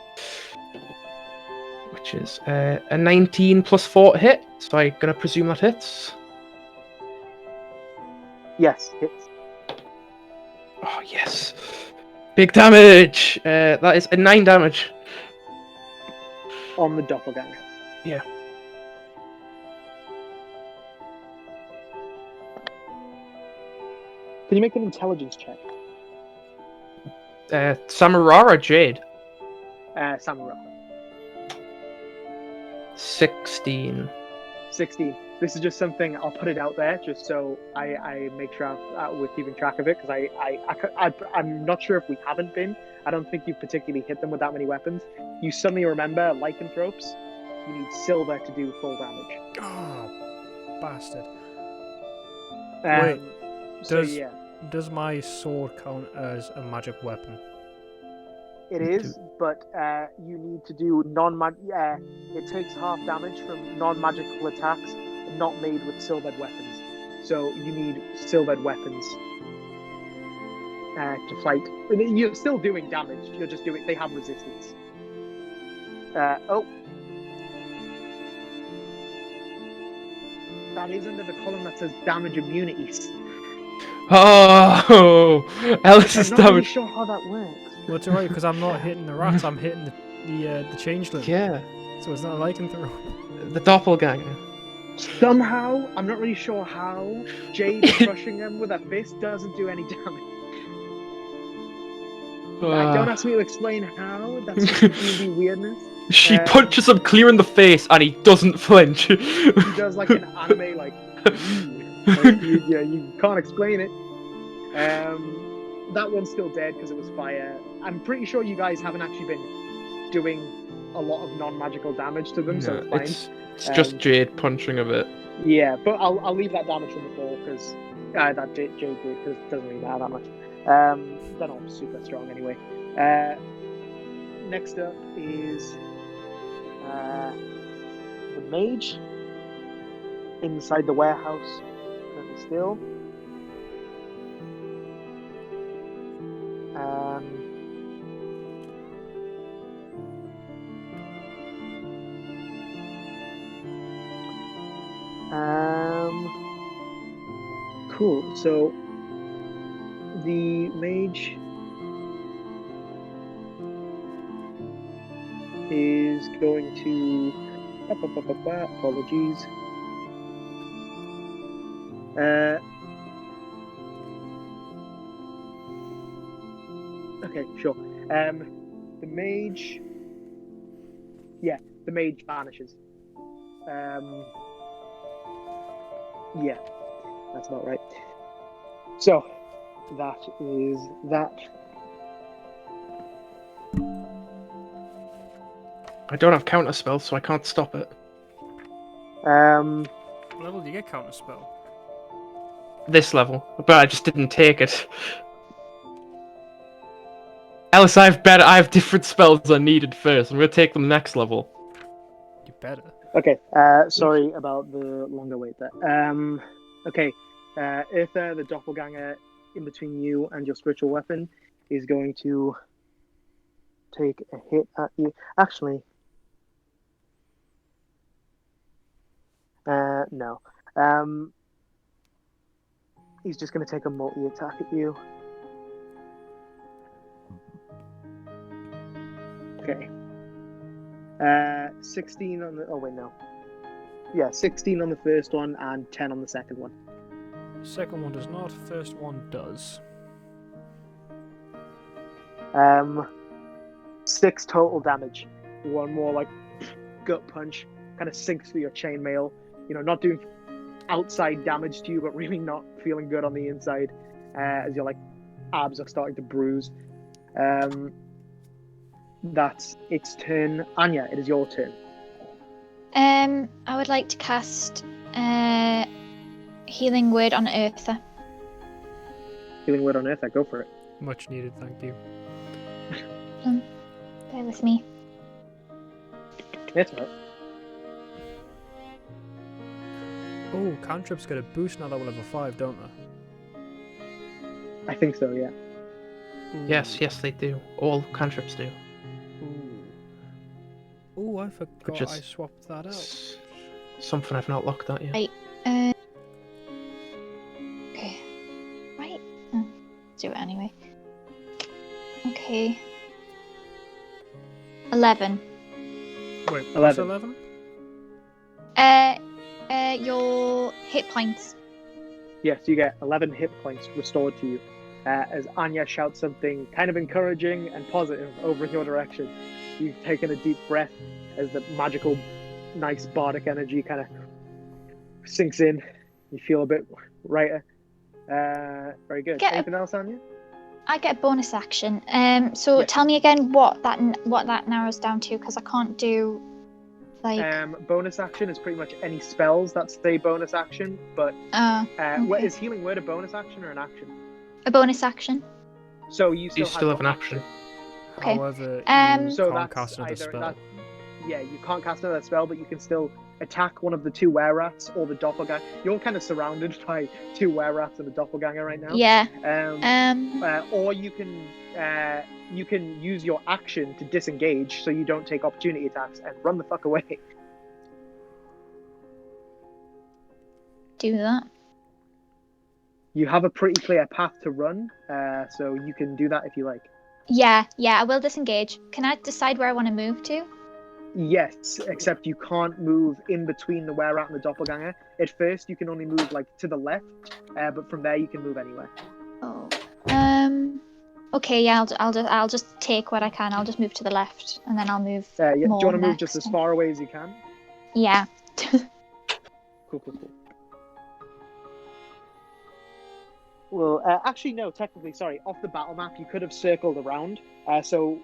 Which is a 19 plus 4 to hit. So I'm going to presume that hits. Yes, hits. Oh, yes. Big damage! That is a 9 damage. On the doppelganger. Yeah. Can you make an intelligence check? Samura or Jade? Samura. 16. 16. This is just something, I'll put it out there just so I make sure we're keeping track of it, because I'm not sure if we haven't been. I don't think you've particularly hit them with that many weapons. You suddenly remember lycanthropes. You need silver to do full damage. Oh, bastard. Wait, does my sword count as a magic weapon? It is, but you need to do it takes half damage from non-magical attacks not made with silvered weapons. So you need silvered weapons to fight. You're still doing damage. You're just doing. They have resistance. That is under the column that says damage immunities. Oh, Ellis's I'm not really damage. sure how that works. Well, it's alright because I'm not hitting the rats. I'm hitting the changeling. Yeah, So it's not a lycanthrope. the doppelganger. Somehow, I'm not really sure how, Jade crushing them with a fist doesn't do any damage. Don't ask me to explain how. That's just really weirdness. She punches him clear in the face and he doesn't flinch. He does like an anime, like you can't explain it. That one's still dead because it was fire. I'm pretty sure you guys haven't actually been doing a lot of non-magical damage to them, so it's fine. It's just Jade punching a bit. Yeah, but I'll leave that damage from before because that Jade did because it doesn't really matter that much. They're not super strong anyway. Next up is the mage inside the warehouse, currently still. Cool. So the mage is going to. Apologies. Okay, sure. The mage. Yeah, the mage vanishes. Yeah, that's about right. So, that is that. I don't have counter spells, so I can't stop it. What level do you get counter spell? This level, but I just didn't take it. Ellis, I have different spells I needed first. I'm gonna take them next level. You better. Okay, sorry about the longer wait there. Okay, Eartha, the doppelganger in between you and your spiritual weapon, is going to take a hit at you. Actually, no. He's just going to take a multi-attack at you. Okay. 16 on the... Oh, wait, no. Yeah, 16 on the first one and 10 on the second one. Second one does not. First one does. 6 total damage. One more, like, gut punch. Kind of sinks through your chainmail. You know, not doing outside damage to you, but really not feeling good on the inside. As your, like, abs are starting to bruise. That's its turn. Anya, it is your turn. I would like to cast Healing Word on Eartha. Healing Word on Eartha, go for it. Much needed, thank you. Bear with me. It's alright. Oh, cantrips get a boost now that we're level 5, don't they? I think so, yeah. Yes, they do. All cantrips do. Oh, I forgot I swapped that out. Something I've not looked at yet. Right. Okay. Right. Let's do it anyway. Okay. 11. Wait, 11? Your hit points. Yes, you get 11 hit points restored to you. As Anya shouts something kind of encouraging and positive over in your direction. You've taken a deep breath as the magical, nice bardic energy kind of sinks in. You feel a bit lighter. Very good. Anything else, Anya? I get a bonus action. So tell me again what that narrows down to, because I can't do like. Bonus action is pretty much any spells that say bonus action, but okay. Is Healing Word a bonus action or an action? A bonus action. So you still have an action. Okay. However, you So can't that's cast another either spell. that. Yeah, you can't cast another spell, but you can still attack one of the two were-rats or the doppelganger. You're kind of surrounded by two were-rats and a doppelganger right now. Yeah. Or you can use your action to disengage, so you don't take opportunity attacks and run the fuck away. Do that. You have a pretty clear path to run, so you can do that if you like. Yeah, I will disengage. Can I decide where I want to move to? Yes, except you can't move in between the were-rat and the doppelganger. At first, you can only move like to the left, but from there you can move anywhere. Oh. Okay, yeah, I'll just take what I can. I'll just move to the left, and then I'll move. Yeah. Do you more want to move next. just as far away as you can? Yeah. Cool. Well, actually, no. Technically, sorry. Off the battle map, you could have circled around. So,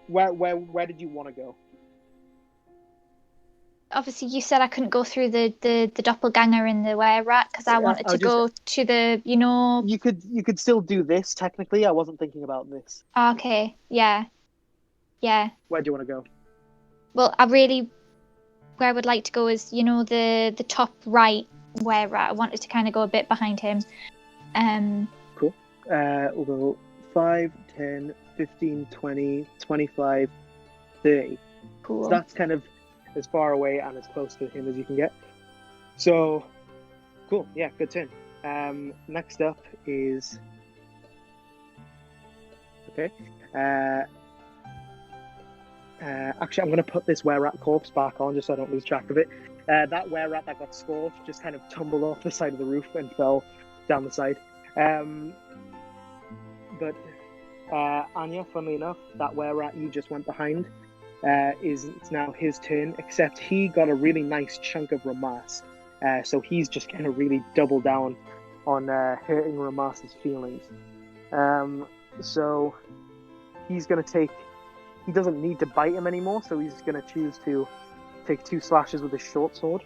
where did you want to go? Obviously, you said I couldn't go through the doppelganger and the were-rat because I wanted to go to the, You could still do this. Technically, I wasn't thinking about this. Okay. Yeah. Where do you want to go? Well, where I would like to go is, the top right were-rat. I wanted to kind of go a bit behind him. Cool. We'll go 5, 10, 15, 20, 25, 30. Cool. So that's kind of as far away and as close to him as you can get. So, cool. Yeah, good turn. Next up is... Okay. Actually, I'm going to put this were-rat corpse back on just so I don't lose track of it. That were-rat that got scorched just kind of tumbled off the side of the roof and fell down the side. But Anya, funnily enough, that were-rat you just went behind, it's now his turn, except he got a really nice chunk of Ramas. So he's just going to really double down on hurting Ramas's feelings. So he's going to take... He doesn't need to bite him anymore, so he's going to choose to take 2 slashes with his short sword.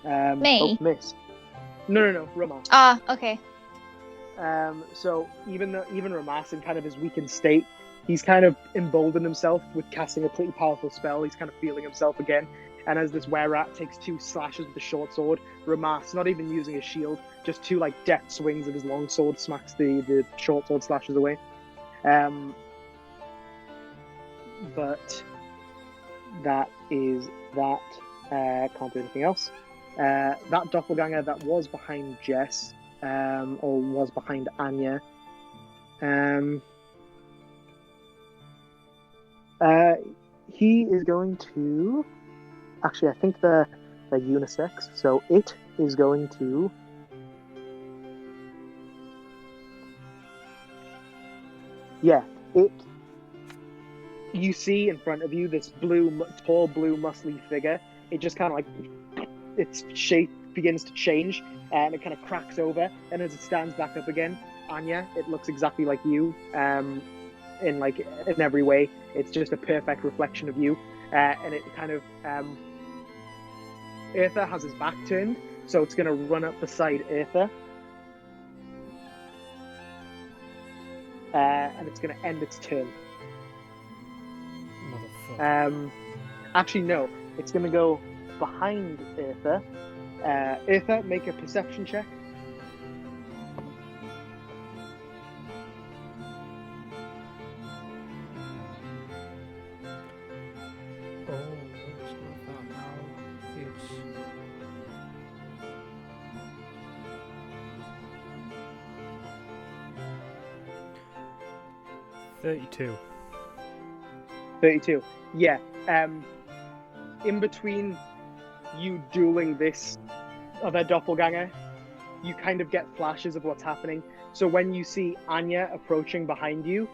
Me? Both miss. No, Ramas. Ah, okay. So even Ramas in kind of his weakened state, he's kind of emboldened himself with casting a pretty powerful spell. He's kind of feeling himself again. And as this were-rat takes 2 slashes with the short sword, Ramas, not even using a shield, just 2 like deft swings of his long sword, smacks the short sword slashes away. But that is that. Can't do anything else. That doppelganger that was behind Jess, or was behind Anya, he is going to... Actually, I think they're unisex, so it is going to... Yeah, it... You see in front of you this tall, blue, muscly figure. It just kind of like... Its shape begins to change, and it kind of cracks over, and as it stands back up again, Anya, it looks exactly like you, in every way. It's just a perfect reflection of you, and it kind of... Eartha has his back turned, so it's going to run up beside Eartha. And it's going to end its turn. Motherfucker. Actually, no. It's going to go behind Eartha. Eartha, make a perception check. Oh, it's not that now. It's... 32. 32. Yeah. In between you dueling this other doppelganger, you kind of get flashes of what's happening. So when you see Anya approaching behind you,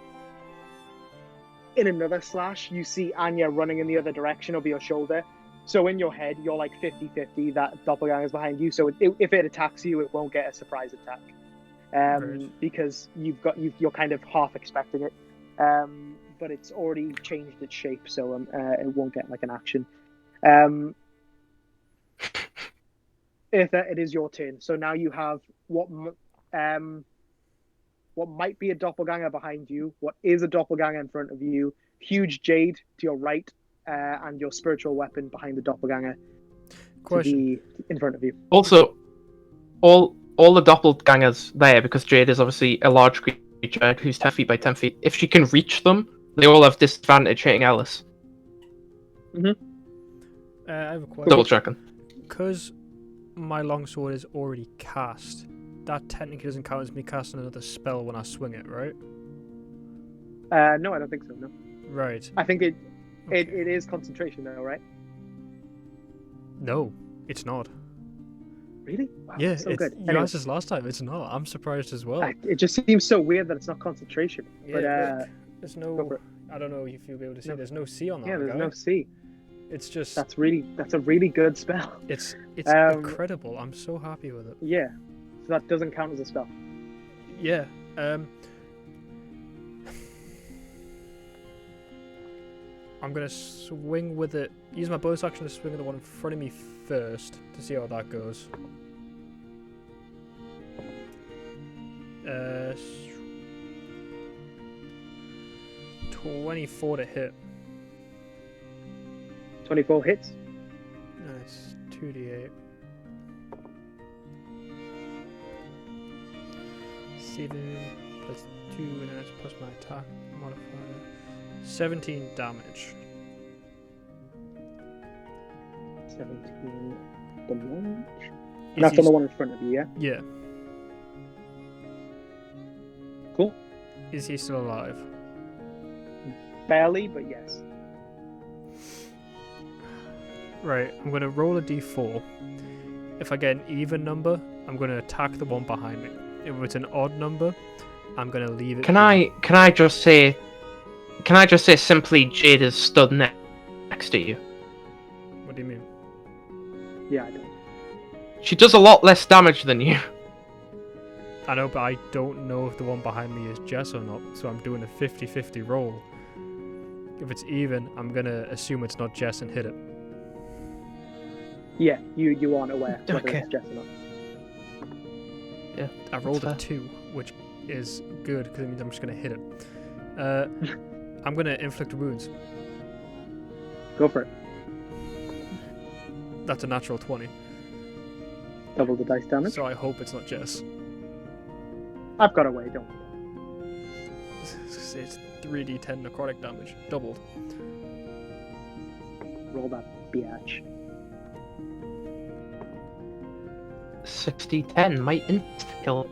in another slash, you see Anya running in the other direction over your shoulder. So in your head, you're like 50-50 that doppelganger's behind you. So if it attacks you, it won't get a surprise attack. Because you're kind of half expecting it. But it's already changed its shape, so it won't get like an action. Eartha, it is your turn. So now you have what what might be a doppelganger behind you, what is a doppelganger in front of you, huge jade to your right, and your spiritual weapon behind the doppelganger to be in front of you. Also, all the doppelgangers there, because jade is obviously a large creature who's 10 feet by 10 feet. If she can reach them, they all have disadvantage hitting Alice. I have a question. Double checking. Because my longsword is already cast, that technically doesn't count as me casting another spell when I swing it, right? No, I don't think so. No. Right. I think it is concentration though, right? No, it's not. Really? Wow, Yeah, so good. You asked this last time. It's not. I'm surprised as well. It just seems so weird that it's not concentration. Yeah, but there's no. I don't know if you'll be able to see. No. There's no C on that. Yeah, there's no C. It's just. That's a really good spell. It's incredible. I'm so happy with it. Yeah. So that doesn't count as a spell. Yeah. I'm gonna swing with it. Use my bonus action to swing at the one in front of me first to see how that goes. 24 to hit. 24 hits. No, it's 2d8. 7 plus 2, and then it's plus my attack modifier. 17 damage. 17 damage. And that's on the one in front of you, yeah? Yeah. Cool. Is he still alive? Barely, but yes. Right, I'm going to roll a d4. If I get an even number, I'm going to attack the one behind me. If it's an odd number, I'm going to leave it. Can I just say simply Jade is stood next to you? What do you mean? Yeah, I don't. She does a lot less damage than you. I know, but I don't know if the one behind me is Jess or not, so I'm doing a 50-50 roll. If it's even, I'm going to assume it's not Jess and hit it. Yeah, you aren't aware whether it's Jess or not. Yeah, I rolled a 2, which is good, because it means I'm just going to hit it. I'm going to inflict wounds. Go for it. That's a natural 20. Double the dice damage. So I hope it's not Jess. I've got away, don't. It's 3d10 necrotic damage, doubled. Roll that biatch. 60-10 might insta-kill.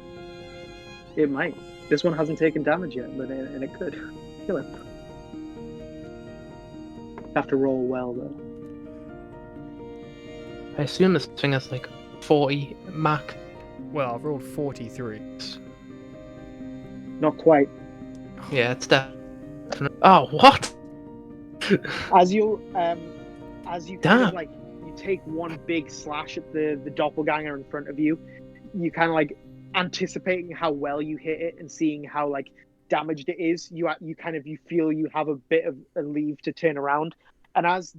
It might. This one hasn't taken damage yet, but and it could kill him. Have to roll well though. I assume this thing has like 40 max. Well, I've rolled 43. Not quite. Yeah, it's definitely. Oh, what? As you kind of like you take one big slash at the doppelganger in front of you, you kind of like anticipating how well you hit it and seeing how like damaged it is. You feel you have a bit of a leave to turn around, and as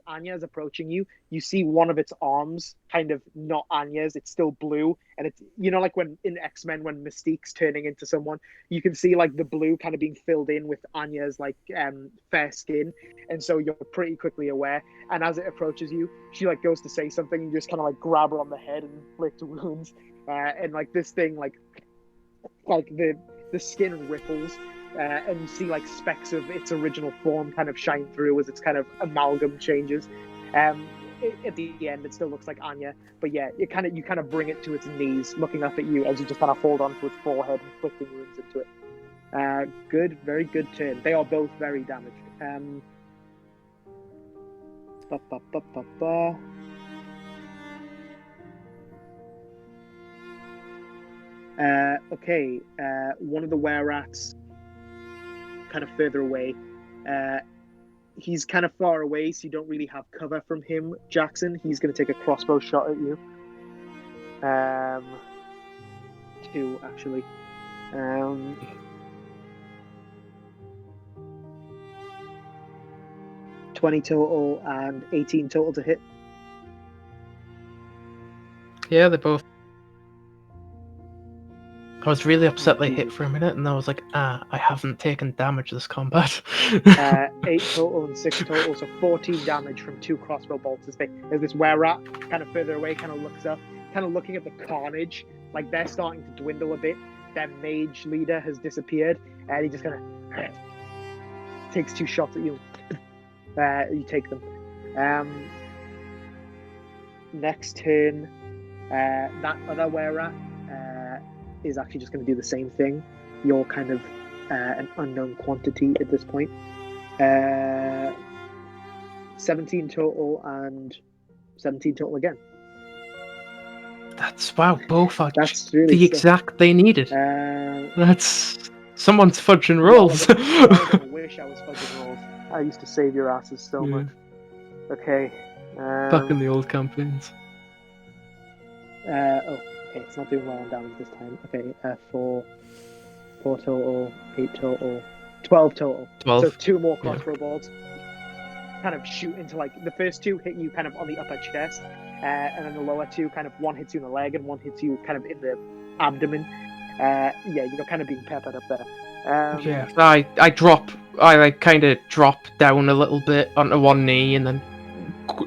Anya is approaching you, you see one of its arms, kind of not Anya's, it's still blue, and it's, you know, like when in X-Men when Mystique's turning into someone, you can see like the blue kind of being filled in with Anya's like fair skin, and so you're pretty quickly aware, and as it approaches you, she like goes to say something, and you just kind of like grab her on the head and inflict wounds, and like this thing like the skin ripples. And you see like specks of its original form kind of shine through as its kind of amalgam changes. At the end, it still looks like Anya, but yeah, you kind of bring it to its knees, looking up at you as you just kind of hold onto its forehead, inflicting wounds into it. Good, very good turn. They are both very damaged. Okay, one of the were-rats kind of further away. He's kind of far away, so you don't really have cover from him, Jackson. He's going to take a crossbow shot at you. 2, actually. 20 total and 18 total to hit. Yeah, they both. I was really upset they hit for a minute, and I was like, I haven't taken damage this combat. 8 total and 6 total, so 14 damage from 2 crossbow bolts. There's this were-rat kind of further away, kind of looks up, kind of looking at the carnage. Like, they're starting to dwindle a bit. Their mage leader has disappeared, and he just kind of takes 2 shots at you. You take them. Next turn, that other were-rat is actually just going to do the same thing. You're kind of an unknown quantity at this point. 17 total and 17 total again. That's both are That's really the exact they needed. That's someone's fudging rolls. I wish I was fudging rolls. I used to save your asses so much. Okay. Back in the old campaigns. Okay, it's not doing well on damage this time. Okay, 4 total, 8 total, 12 total. 12. So 2 more crossbow bolts. Kind of shoot into, like, the first 2 hit you kind of on the upper chest, and then the lower 2 kind of, 1 hits you in the leg and 1 hits you kind of in the abdomen. You're kind of being peppered up there. I kind of drop down a little bit onto one knee and then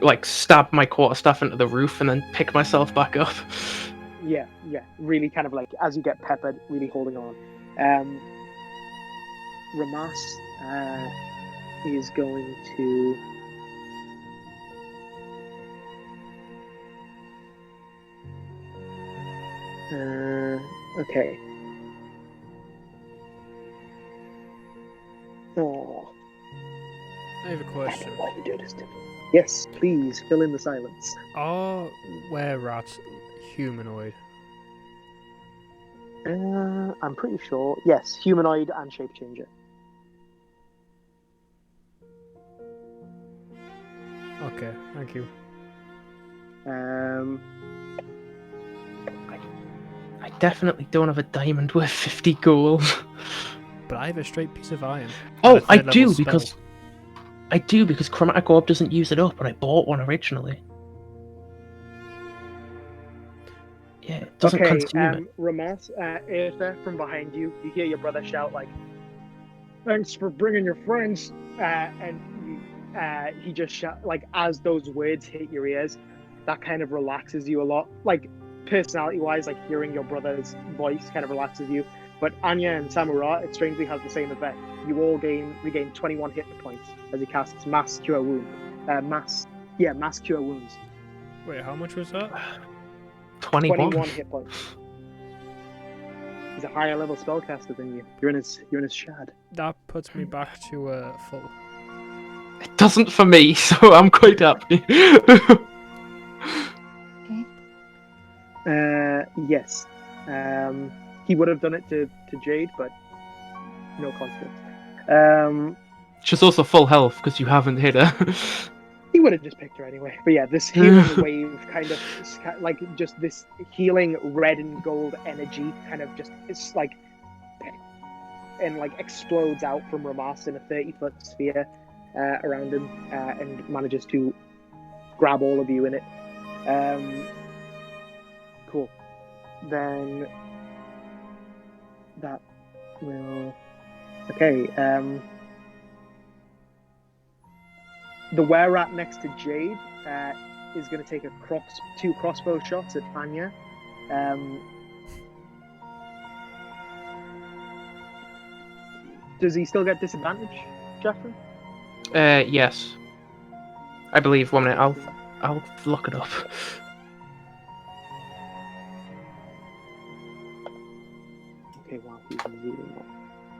like stab my quarterstaff into the roof and then pick myself back up. Yeah, really kind of like as you get peppered, really holding on. Ramas is going to okay. Oh, I have a question. I don't know why you do this to me. Yes, please fill in the silence. Are were-rats humanoid? I'm pretty sure. Yes, humanoid and shape changer. Okay, thank you. I definitely don't have a diamond worth 50 gold. But I have a straight piece of iron. Oh, I do because Chromatic Orb doesn't use it up, and I bought one originally. Yeah, it doesn't consume it. Ramas, Aether, from behind you, you hear your brother shout like, "Thanks for bringing your friends," and he just shout like as those words hit your ears, that kind of relaxes you a lot. Like personality-wise, like hearing your brother's voice kind of relaxes you. But Anya and Samura, it strangely has the same effect. You all regain 21 hit points as he casts Mass Cure Wound. Mass Cure Wounds. Wait, how much was that? 21 hit points. He's a higher level spellcaster than you. You're in his shad. That puts me back to full. It doesn't for me, so I'm quite happy. Yes. He would have done it to Jade, but no consequence. She's also full health because you haven't hit her. He would have just picked her anyway. But yeah, this healing wave kind of like just this healing red and gold energy kind of just it's like and like explodes out from Ramas in a 30-foot sphere around him and manages to grab all of you in it. Cool. Then that will okay. The were-rat next to Jade is going to take 2 crossbow shots at Anya. Does he still get disadvantage, Jeffrey? Yes. I believe. 1 minute. I'll look it up. Okay, wow, he's really not.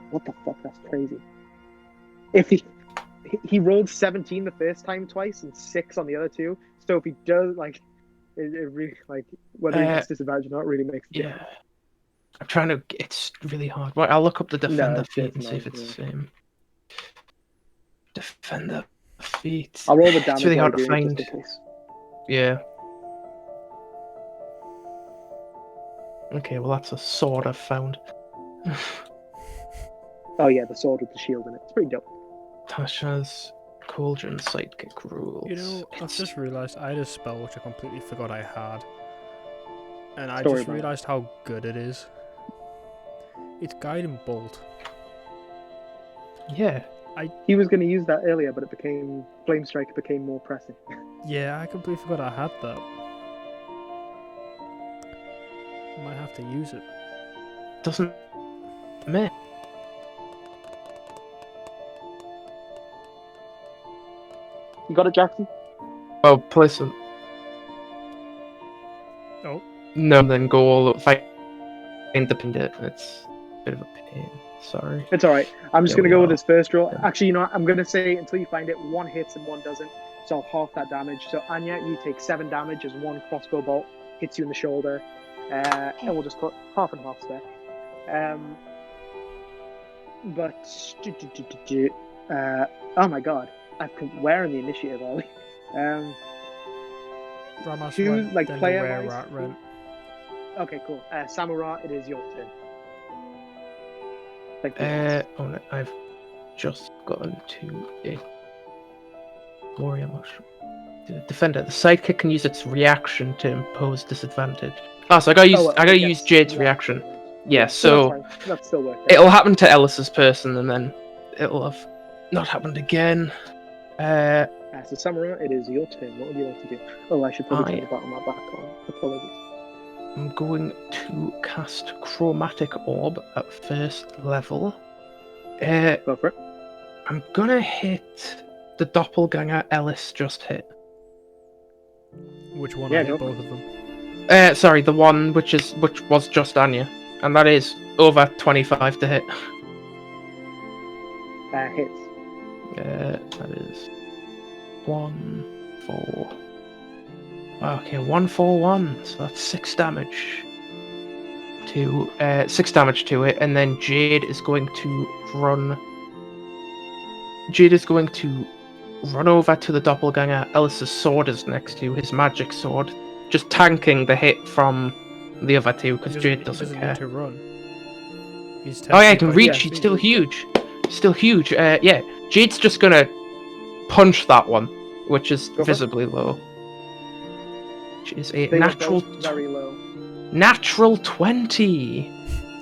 What the fuck? That's crazy. If he rolled 17 the first time twice and 6 on the other 2. So if he does like, it really like whether he gets disadvantage or not really makes a difference. I'm trying to. It's really hard. Right, I'll look up the defender feat and see if it's the same. Defender feat. I'll roll the damage. It's really hard to find. Yeah. Okay, well that's a sword I've found. Oh yeah, the sword with the shield in it. It's pretty dope. Tasha's Cauldron Sidekick rules. You know, I've just realised I had a spell which I completely forgot I had. And I just realised how good it is. It's Guiding Bolt. Yeah. He was going to use that earlier, but Flame Strike became more pressing. Yeah, I completely forgot I had that. Might have to use it. Doesn't me. You got it, Jackson? Well, pleasant. Oh. No, then go all up. Find the pindit. It's a bit of a pain. Sorry. It's alright. I'm just There going to we go with are. his first roll. Yeah. Actually, you know what? I'm going to say until you find it, one hits and one doesn't. So I'll half that damage. So Anya, you take 7 damage as one crossbow bolt hits you in the shoulder. And we'll just put half and half there. Oh my god. Where in the initiative are we? Ramas Who, went, like, then player-wise? the Rat went. Okay, cool. Samurai, it is your turn. Thank you. Oh no, I've just gotten to a warrior mushroom. The defender. The sidekick can use its reaction to impose disadvantage. Ah, so I gotta use Jade's reaction. Yeah, so that's still worth it. it'll happen to Ellis's person, and then it'll have not happened again. So Samurai, it is your turn. What would you like to do? Oh, I should probably turn the bottom of my back on. Apologies. I'm going to cast Chromatic Orb at first level. Go for it. I'm gonna hit the doppelganger Ellis just hit. Which one? Yeah, I hit go both of them. Sorry, the one which was just Anya, and that is over 25 to hit. Hits. That is 1, 4. Okay, 1, 4, 1. So that's 6 damage to 6 damage to it, and then Jade is going to run. Jade is going to run over to the doppelganger. Ellis's sword is next to his magic sword, just tanking the hit from the other two because Jade doesn't care. Need to run. Oh yeah, he can reach. He's still huge. Still huge. Yeah, Jade's just gonna punch that one, which is visibly low. Which is a very low. Natural 20.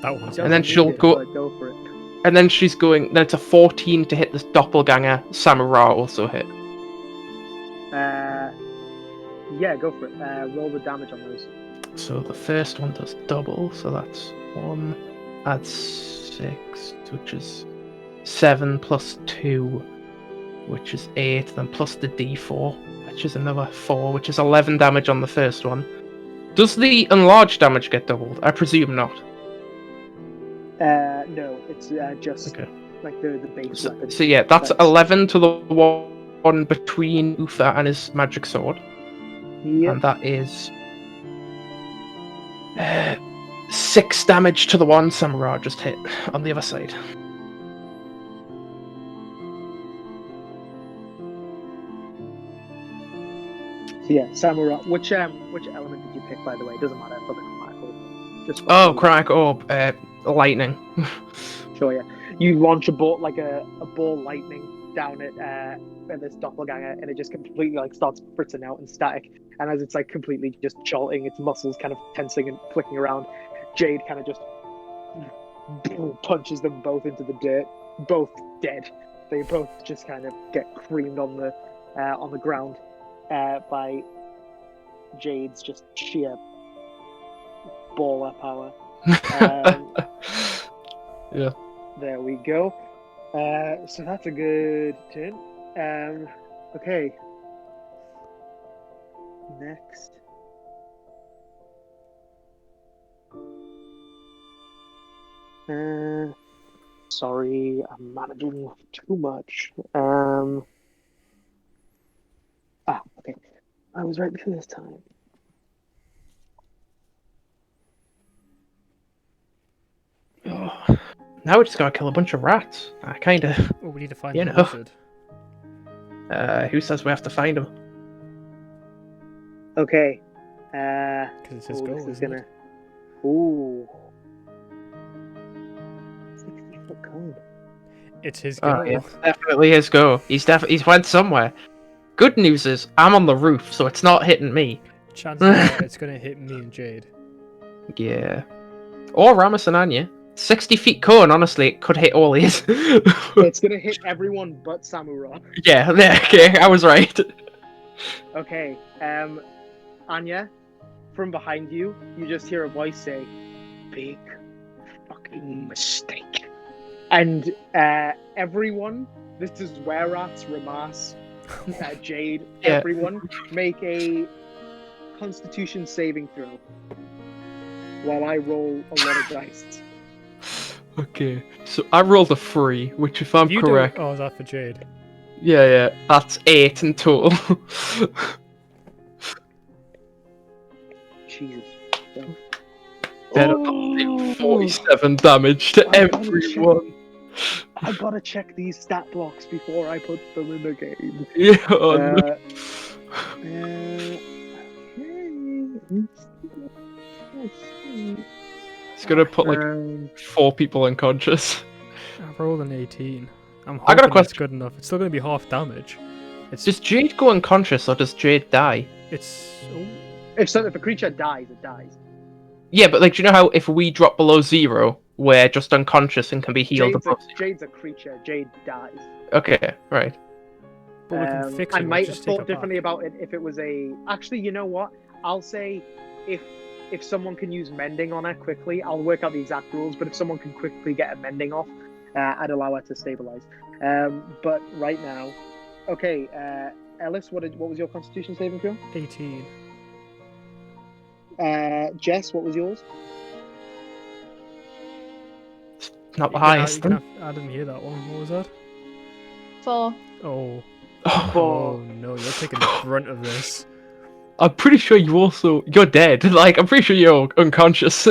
That one's and then she'll go for it. And then she's going. Then it's a 14 to hit this doppelganger. Samurai also hit. Yeah, go for it. Roll the damage on those. So the first one does double. So that's 1. Adds 6, which is 7 plus 2, which is 8. Then plus the D4, which is another 4, which is 11 damage on the first one. Does the enlarged damage get doubled? I presume not. No, it's just like the base weapon. So yeah, that's 11 to the one between Uther and his magic sword. Yep. And that is 6 damage to the one Samurai just hit on the other side. So yeah, Samurai. Which element did you pick, by the way? It doesn't matter for the chromatic orb. Just chromatic orb, lightning. Sure, yeah. You launch a ball lightning down at this doppelganger, and it just completely starts fritzing out and static. And as it's completely just jolting, its muscles kind of tensing and flicking around, Jade kind of just punches them both into the dirt, both dead. They both just kind of get creamed on the ground by Jade's just sheer baller power. Yeah. There we go. So that's a good turn. Okay. Next. Sorry, I'm managing too much. Okay. I was right before this time. Oh, now we just gotta kill a bunch of rats. I kinda. Well, we need to find the wizard. Who says we have to find him? Okay. Because it's his goal, isn't it? Ooh. 60-foot cone. It's his goal. Oh, yeah, definitely his go. He's went somewhere. Good news is I'm on the roof, so it's not hitting me. Chances are it's gonna hit me and Jade. Yeah. Or Ramus and Anya. 60 feet cone, honestly, it could hit all these. It's gonna hit everyone but Samurai. Yeah, okay, I was right. Okay, Anya, from behind you, you just hear a voice say, "Big fucking mistake." And everyone, this is Werats, Ramas, Jade, everyone, make a Constitution saving throw. While I roll a lot of dice. Okay, so I rolled a 3, which if I'm correct... Oh, is that for Jade? Yeah, that's 8 in total. Jesus. Dead 47 damage to everyone. I gotta check these stat blocks before I put them in the game. Yeah. It's gonna put like 4 people unconscious. I rolled an 18. I'm I got a hoping question. it's good enough. It's still gonna be half damage. Does Jade go unconscious or does Jade die? It's... If a creature dies, it dies. Yeah, but like, do you know how if we drop below 0, we're just unconscious and can be healed above 0? Jade's a creature. Jade dies. Okay, right. But we can fix it. I might have thought differently about it if it was a... Actually, you know what? I'll say if someone can use mending on her quickly, I'll work out the exact rules, but if someone can quickly get a mending off, I'd allow her to stabilize. But right now... Okay, Ellis, what was your Constitution saving throw? 18. Jess, what was yours? Not the highest. I didn't hear that one. What was that? 4. Oh. 4. Oh no, you're taking the brunt of this. I'm pretty sure you're dead. Like, I'm pretty sure you're unconscious.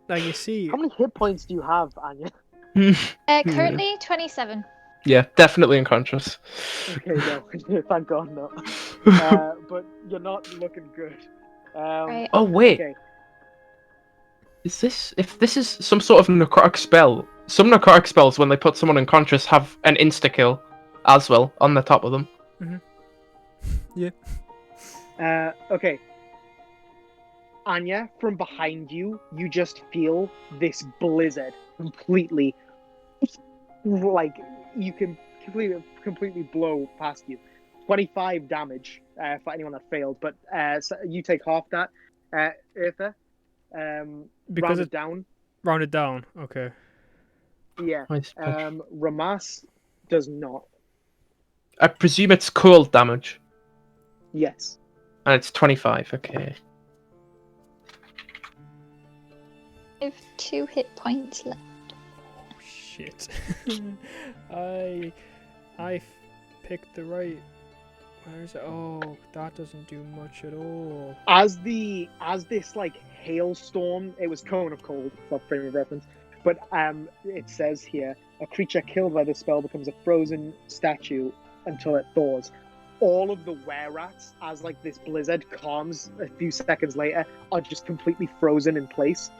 Now you see... How many hit points do you have, Anya? Currently 27. Yeah, definitely unconscious. Okay, no. Thank God, no. But you're not looking good. Right. Oh, wait. Okay. If this is some sort of necrotic spell, some necrotic spells, when they put someone unconscious, have an insta-kill as well on the top of them. Mm-hmm. Yeah. Okay. Anya, from behind you, you just feel this blizzard completely, like, you can completely blow past you. 25 damage for anyone that failed, but so you take half that. Eartha, Because rounded down. Rounded down, okay. Yeah. Ramas does not. I presume it's cold damage. Yes. And it's 25, okay. I have 2 hit points left. Oh, shit. I picked the right... Where is it? Oh, that doesn't do much at all. As this like hailstorm, it was Cone of Cold, for frame of reference. But it says here, a creature killed by the spell becomes a frozen statue until it thaws. All of the were-rats, as like this blizzard calms a few seconds later, are just completely frozen in place.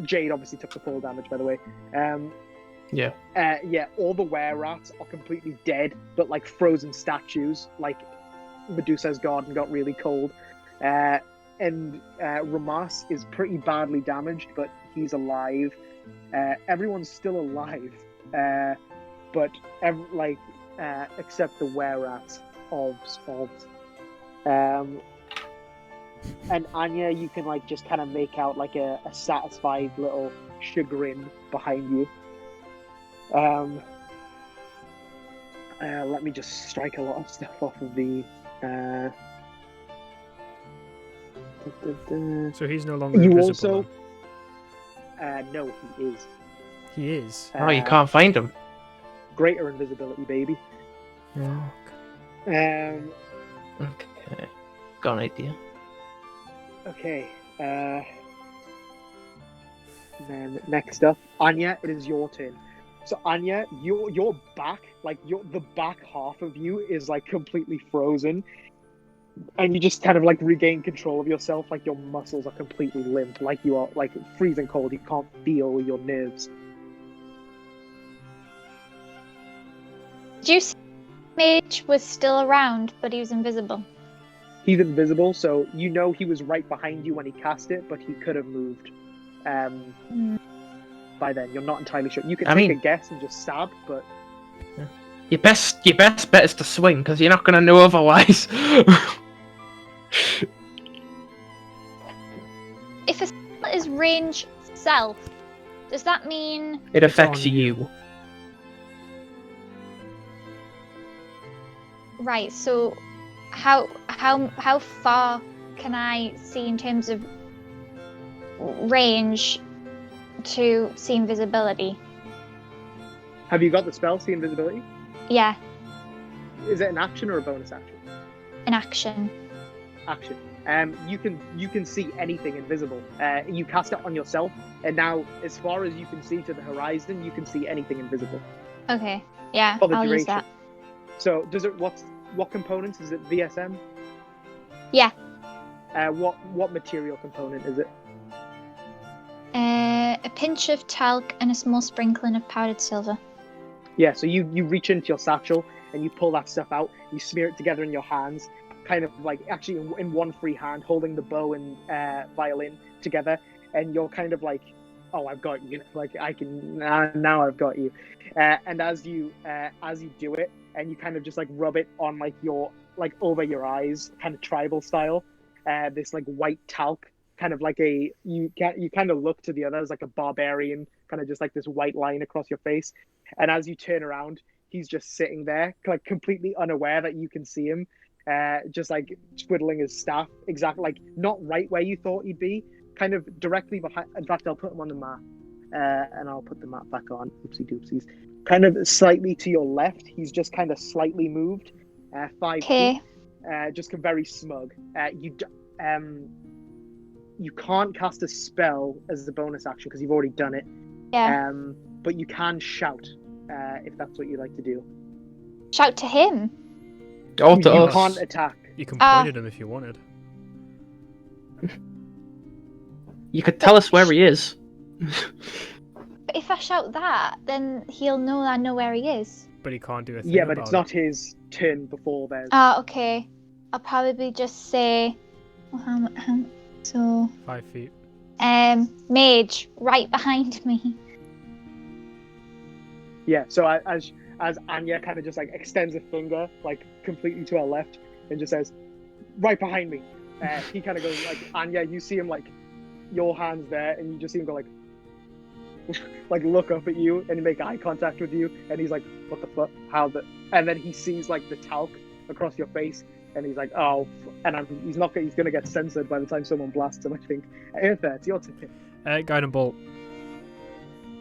Jade obviously took the full damage, by the way. Yeah, all the were-rats are completely dead, but like frozen statues, like Medusa's garden got really cold. And Ramas is pretty badly damaged, but he's alive. Everyone's still alive, but except the were-rats of. And Anya, you can like just kind of make out like a satisfied little chagrin behind you. Let me just strike a lot of stuff off of the. So he's no longer You invisible. also. No, he is. He is. Oh, you can't find him. Greater invisibility, baby. Yeah. Okay. Got an idea. Okay. Then next up, Anya, it is your turn. So Anya, your back, like the back half of you is like completely frozen, and you just kind of like regain control of yourself. Like your muscles are completely limp, like you are like freezing cold. You can't feel your nerves. Did you say Mage was still around, but he was invisible? He's invisible, so you know he was right behind you when he cast it, but he could have moved by then. You're not entirely sure. You can take a guess and just stab, but your best bet is to swing because you're not going to know otherwise. If a spell is range self, does that mean it affects you? Right. So, how far can I see in terms of range to see invisibility? Have you got the spell, see invisibility? Yeah. Is it an action or a bonus action? An action. Action. You can see anything invisible. You cast it on yourself, and now, as far as you can see to the horizon, you can see anything invisible. Okay. Yeah, For the I'll duration. use that. So, does it? What components is it? VSM? Yeah. What material component is it? A pinch of talc and a small sprinkling of powdered silver. Yeah. So you reach into your satchel and you pull that stuff out. You smear it together in your hands, kind of like actually in one free hand, holding the bow and violin together, and you're kind of like, oh, I've got you. Like I can now I've got you. And as you do it, and you kind of just like rub it on like your over your eyes, kind of tribal style. This like white talc, kind of like you kind of look to the others like a barbarian, kind of just like this white line across your face. And as you turn around, he's just sitting there, like completely unaware that you can see him, just like twiddling his staff, exactly like not right where you thought he'd be, kind of directly behind. In fact, I'll put him on the map, and I'll put the map back on. Oopsie doopsies. Kind of slightly to your left. He's just kind of slightly moved, 5 feet. Just very smug. You can't cast a spell as a bonus action because you've already done it. Yeah. But you can shout if that's what you like to do. Shout to him. Oh, to you us. can't attack. You can point at him if you wanted. You could tell us where he is. But if I shout that, then he'll know I know where he is. But he can't do a thing. Yeah, but it's not his turn before theirs. Okay. I'll probably just say, so 5 feet. mage right behind me. Yeah. So as Anya kind of just like extends a finger like completely to her left and just says, "Right behind me." He kind of goes like, Anya, you see him like your hands there, and you just see him go like. Like look up at you and make eye contact with you, and he's like, "What the fuck? How the?" And then he sees like the talc across your face, and he's like, "Oh!" And he's gonna get censored by the time someone blasts him. I think. Eartha, it's your turn. Guiding bolt.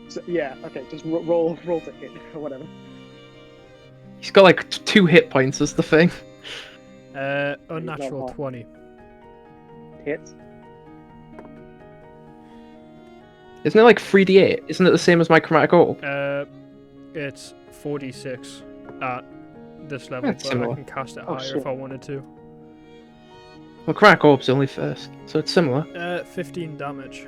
So, yeah. Okay. Just roll to hit or whatever. He's got like 2 hit points. Is the thing. Unnatural 20. Hits. Isn't it like 3d8? Isn't it the same as my chromatic orb? It's 4d6 at this level, That's but similar. I can cast it higher if I wanted to. Well, chromatic orb's only first, so it's similar. 15 damage.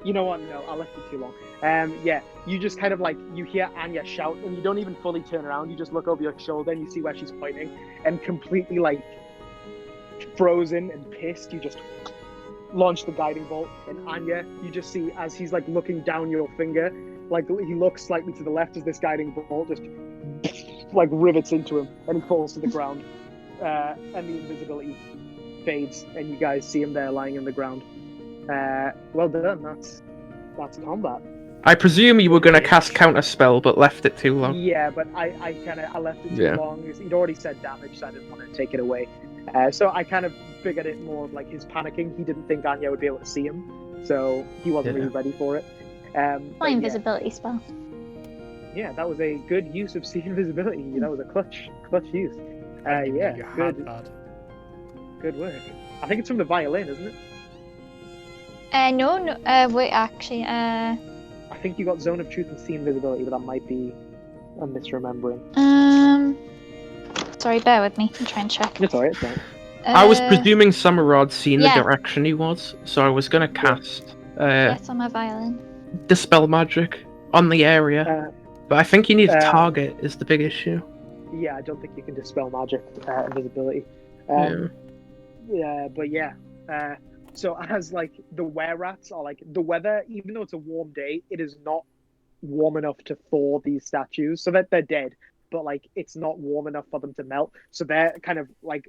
You know what? No, I left it too long. Yeah, you just kind of like you hear Anya shout, and you don't even fully turn around. You just look over your shoulder and you see where she's pointing, and completely like frozen and pissed, you just launch the guiding bolt. And Anya, you just see as he's like looking down your finger, like he looks slightly to the left as this guiding bolt just like rivets into him, and he falls to the ground. And the invisibility fades, and you guys see him there lying in the ground. Well done. That's combat. I presume you were going to cast counter spell, but left it too long. Yeah, but I left it too long. He'd already said damage, so I didn't want to take it away. So I kind of figured it more of like his panicking. He didn't think Anya would be able to see him, so he wasn't really ready for it. My invisibility spell. Yeah, that was a good use of see invisibility. That was a clutch use. Yeah, good work. I think it's from the violin, isn't it? No. Wait, actually, I think you got Zone of Truth and see invisibility, but that might be I'm misremembering. Sorry, bear with me. I'm trying to check. It's alright. I was presuming Summerrod seen the direction he was, so I was gonna cast. Yes, on my violin. Dispel magic on the area, but I think you need a target. Is the big issue. Yeah, I don't think you can dispel magic invisibility. But yeah. So as like the were-rats are like the weather, even though it's a warm day, it is not warm enough to thaw these statues, so that they're dead. But like it's not warm enough for them to melt. So they're kind of like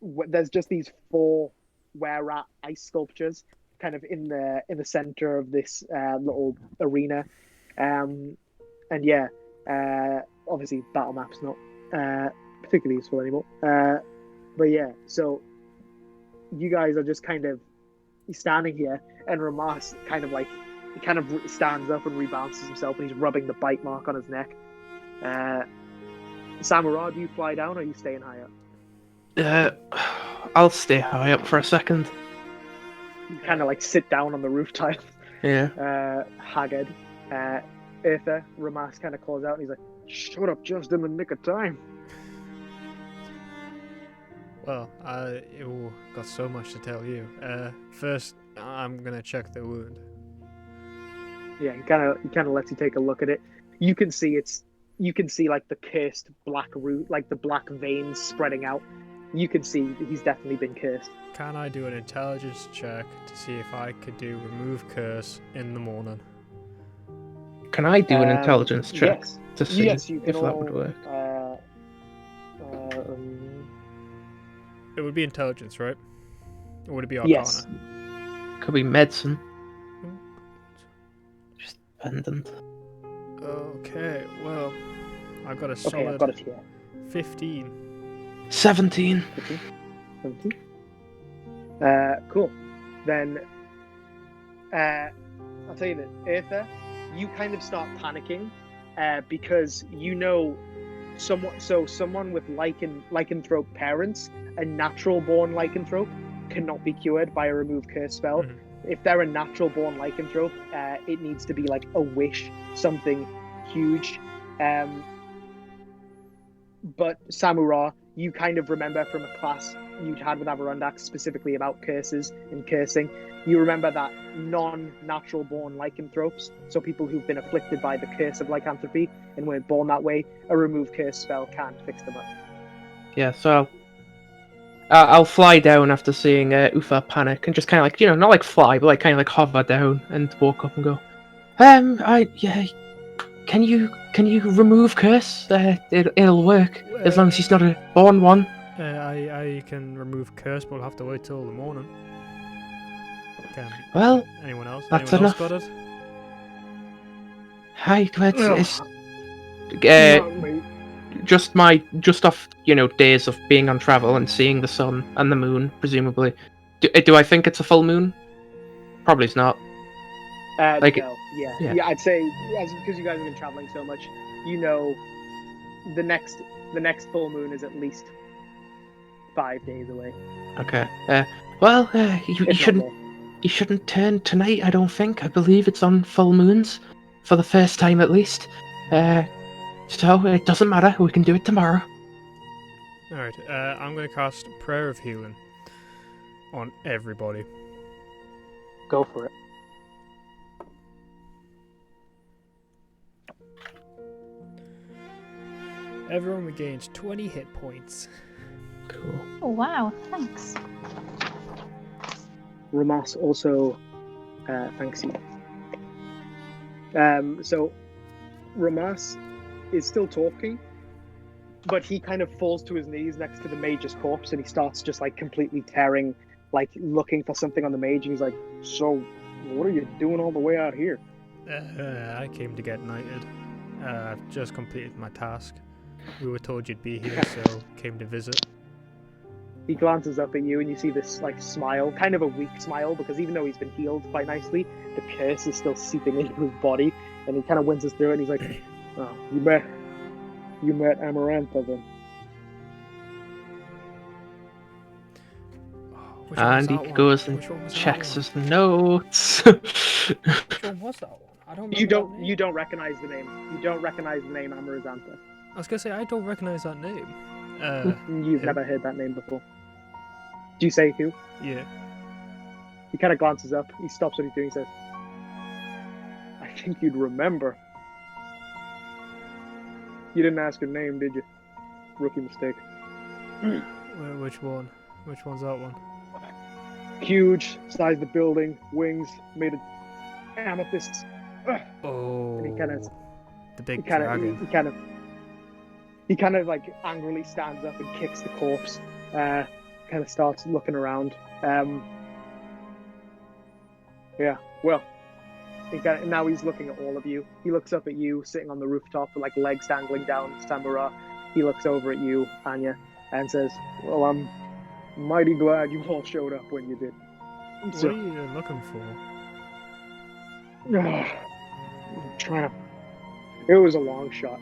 there's just these 4 were-rat ice sculptures kind of in the center of this little arena. And yeah, obviously battle map's not particularly useful anymore. But yeah, so you guys are just kind of standing here, and Ramas kind of stands up and rebounces himself, and he's rubbing the bite mark on his neck. Samurai, do you fly down or are you staying high up? I'll stay high up for a second. You kind of like sit down on the roof tile. Yeah. Haggard. Eartha, Ramas kind of calls out and he's like, "Shut up just in the nick of time." Well, got so much to tell you. First, I'm gonna check the wound. Yeah, he kind of lets you take a look at it. You can see like the cursed black root, like the black veins spreading out. You can see he's definitely been cursed. Can I do an intelligence check to see if I could do remove curse in the morning? Can I do an intelligence check to see if that would work? It would be intelligence, right? Or would it be arcana? Yes. Could be medicine. Just dependent. Okay, well, I've got a solid I've got it here. 15. 17. 17. Cool. Then, I'll tell you that, Eartha, you kind of start panicking, because you know someone with lycanthrope parents, a natural-born lycanthrope, cannot be cured by a remove curse spell. Mm-hmm. If they're a natural-born lycanthrope, it needs to be like a wish, something huge. But Samurai, you kind of remember from a class you'd had with Avarondax specifically about curses and cursing. You remember that non-natural born lycanthropes, so people who've been afflicted by the curse of lycanthropy and weren't born that way, a remove curse spell can't fix them up. Yeah, so I'll fly down after seeing Ufa panic and just kind of like, not like fly, but like kind of like hover down and walk up and go, can you remove curse? It'll work as long as he's not a born one. I can remove curse, but we'll have to wait till the morning. Well, anyone else? That's anyone enough. Else got it? Hi, just off days of being on travel and seeing the sun and the moon, presumably. Do I think it's a full moon? Probably it's not. No, yeah. I'd say because you guys have been traveling so much, the next full moon is at least 5 days away. Okay. You shouldn't turn tonight. I don't think. I believe it's on full moons for the first time at least. So it doesn't matter. We can do it tomorrow. All right. I'm going to cast Prayer of Healing on everybody. Go for it. Everyone regains 20 hit points. Cool. Oh wow! Thanks. Ramas also thanks you. So Ramas is still talking, but he kind of falls to his knees next to the mage's corpse, and he starts just like completely tearing, like looking for something on the mage, and he's like, "So, what are you doing all the way out here?" I came to get knighted. I've just completed my task. We were told you'd be here, so came to visit. He glances up at you, and you see this like smile, kind of a weak smile, because even though he's been healed quite nicely, the curse is still seeping into his body, and he kind of winces through it, and he's like, "Oh, you met Amarantha then." And he goes and checks his notes. Which one was that one? I don't remember. You don't recognize the name. You don't recognize the name Amarantha. I was gonna say I don't recognize that name. You've never heard that name before. Do you say who? Yeah. He kind of glances up. He stops what he's doing. He says, "I think you'd remember. You didn't ask her name, did you? Rookie mistake." Which one? Which one's that one? Huge, size of the building, wings made of amethyst. Oh, and he kind of, the big dragon. He kind of like angrily stands up and kicks the corpse. Kind of starts looking around. Yeah, well, now he's looking at all of you. He looks up at you, sitting on the rooftop with like legs dangling down, Samura. He looks over at you, Anya, and says, "Well, I'm mighty glad you all showed up when you did." What are you looking for? I'm trying to. It was a long shot.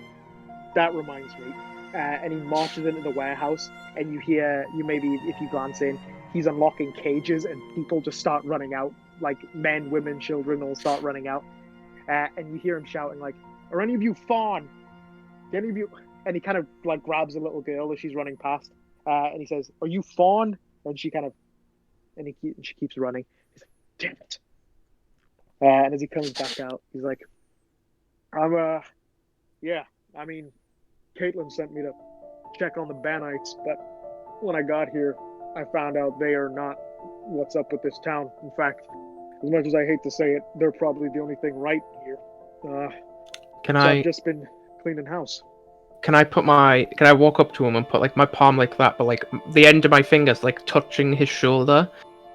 That reminds me. And he marches into the warehouse, and you maybe, if you glance in, he's unlocking cages, and people just start running out. Like men, women, children all start running out. And you hear him shouting, like, "Are any of you fawn? Any of you?" And he kind of like grabs a little girl as she's running past. And he says, "Are you fawn?" And she kind of, she keeps running. He's like, "Damn it." And as he comes back out, he's like, yeah, I mean, Caitlin sent me to check on the Banites, but when I got here, I found out they are not what's up with this town. In fact, as much as I hate to say it, they're probably the only thing right here. I've just been cleaning house. Can I walk up to him and put like my palm like that, but like the end of my fingers like touching his shoulder,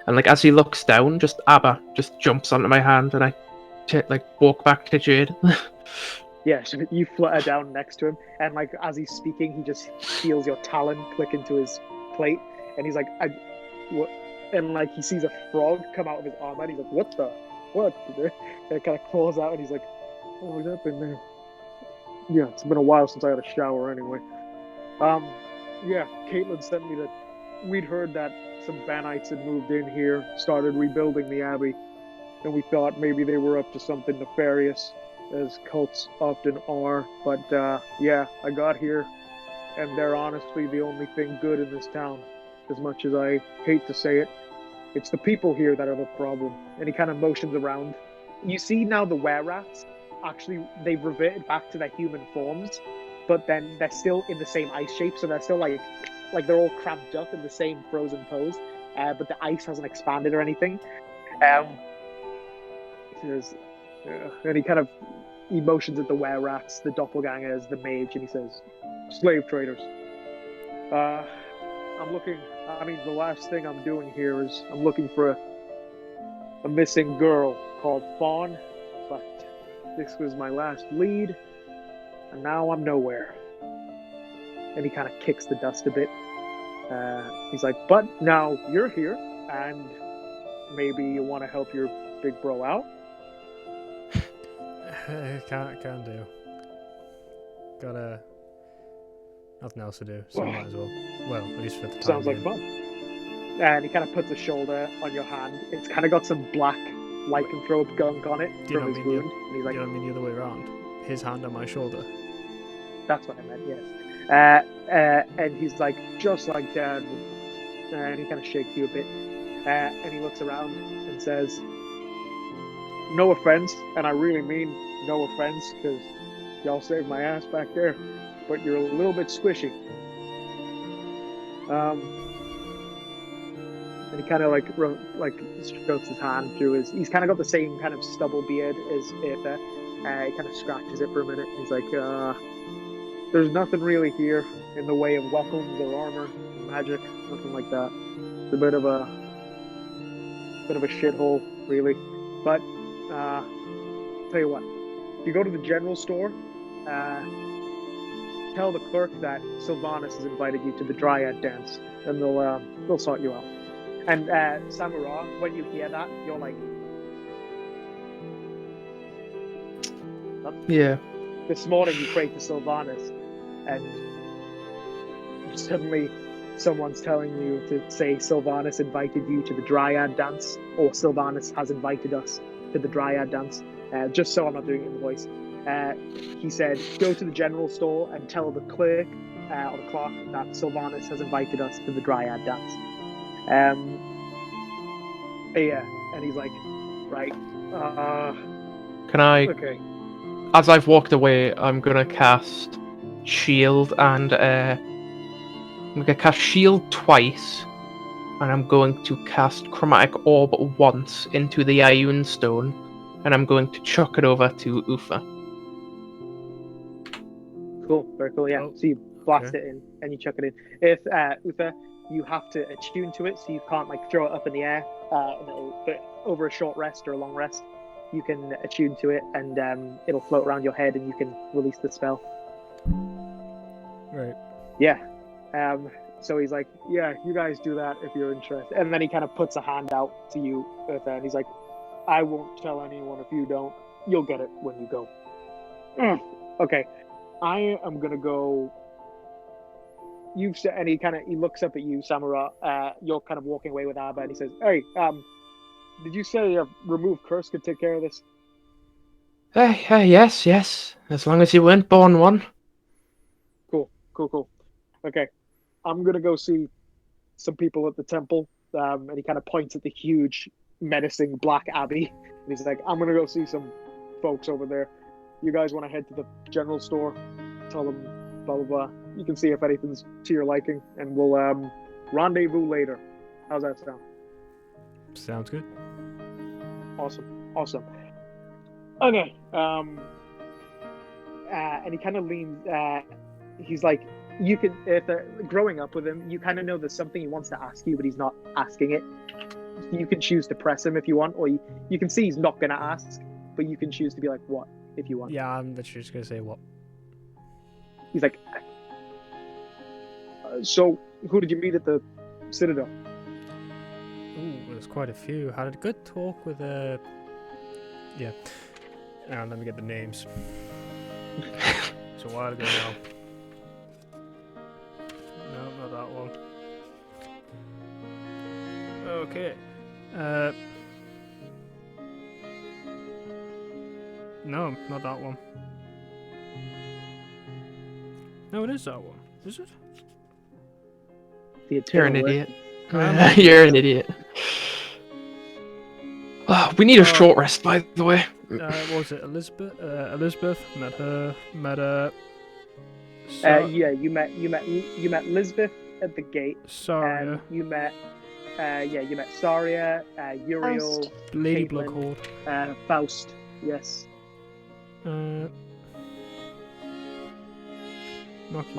and like as he looks down, just Abba just jumps onto my hand, and I like walk back to Jade. Yeah, so you flutter down next to him, and like as he's speaking, he just feels your talon click into his plate, and he's like, "What?" And like he sees a frog come out of his arm, and he's like, "What the? What?" And it kind of crawls out, and he's like, "What was up in there?" Yeah, it's been a while since I had a shower anyway. Yeah, Caitlin sent me that we'd heard that some Banites had moved in here, started rebuilding the abbey, and we thought maybe they were up to something nefarious, as cults often are. But yeah, I got here, and they're honestly the only thing good in this town. As much as I hate to say it, it's the people here that are the problem. And he kind of motions around. You see now the were-rats, actually, they've reverted back to their human forms, but then they're still in the same ice shape, so they're still like they're all cramped up in the same frozen pose, but the ice hasn't expanded or anything. And he kind of motions at the were-rats, the doppelgangers, the mage, and he says, "Slave traders. The last thing I'm doing here is I'm looking for a missing girl called Fawn, but this was my last lead, and now I'm nowhere." And he kind of kicks the dust a bit. He's like, "But now you're here, and maybe you want to help your big bro out?" Can do. Got nothing else to do, so might as well. Well, at least for the time. Sounds like fun. And he kind of puts a shoulder on your hand. It's kind of got some black lycanthrope gunk on it from his wound. And he's like, "You don't mean the other way around? His hand on my shoulder." "That's what I meant, yes." And he's like, "Just like Dad." And he kind of shakes you a bit. And he looks around and says, "No offense, and I really mean no offense, because y'all saved my ass back there, but you're a little bit squishy." And he kind of like strokes his hand through his. He's kind of got the same kind of stubble beard as Aether. He kind of scratches it for a minute. He's like, "There's nothing really here in the way of weapons or armor, or magic, nothing like that. It's a bit of a shithole, really. But tell you what, if you go to the general store, tell the clerk that Sylvanas has invited you to the Dryad dance, and they'll sort you out." And Samura, when you hear that, you're like, "Yeah." This morning you prayed to Sylvanas, and suddenly someone's telling you to say Sylvanas invited you to the Dryad dance, or Sylvanas has invited us to the Dryad dance. Just so I'm not doing it in the voice. He said, "Go to the general store and tell the clerk or the clerk that Sylvanas has invited us to the Dryad dance." Yeah, and he's like, "Right. Can I? Okay." As I've walked away, I'm gonna cast shield and going to cast Shield twice, and I'm going to cast Chromatic Orb once into the Ioun Stone, and I'm going to chuck it over to Ufa. Cool, very cool, yeah. Oh, so you blast it in, and you chuck it in. If, Ufa, you have to attune to it, so you can't, like, throw it up in the air, but over a short rest or a long rest, you can attune to it, and it'll float around your head, and you can release the spell. Right. Yeah. So he's like, yeah, you guys do that if you're interested. And then he kind of puts a hand out to you, and he's like, I won't tell anyone if you don't. You'll get it when you go. Okay. I am going to go... You've said, and he looks up at you, Samura. You're kind of walking away with Abba, and he says, hey, did you say a remove curse could take care of this? Yes. As long as you weren't born one. Cool. Okay. I'm going to go see some people at the temple. And he kind of points at the huge, menacing black abbey. And he's like, I'm going to go see some folks over there. You guys want to head to the general store? Tell them blah, blah, blah. You can see if anything's to your liking. And we'll rendezvous later. How's that sound? Sounds good. Awesome. Okay. And he kind of leans... he's like, you can, growing up with him, you kind of know there's something he wants to ask you, but he's not asking it. You can choose to press him if you want, or you can see he's not going to ask, but you can choose to be like, what, if you want. Yeah, I'm literally just going to say what. He's like, so, who did you meet at the Citadel? Ooh, there's quite a few. Had a good talk with, yeah. Hang on, let me get the names. It's a while ago now. No, not that one. Okay. No, not that one. No, it is that one. Is it? You're an idiot. You're an idiot. Oh, we need a short rest, by the way. What was it? Elizabeth? Met her. Yeah, you met Elizabeth at the gate. Saria. You met Saria, Uriel, Lady Caitlin, Blookhorde. Faust. Yes. Are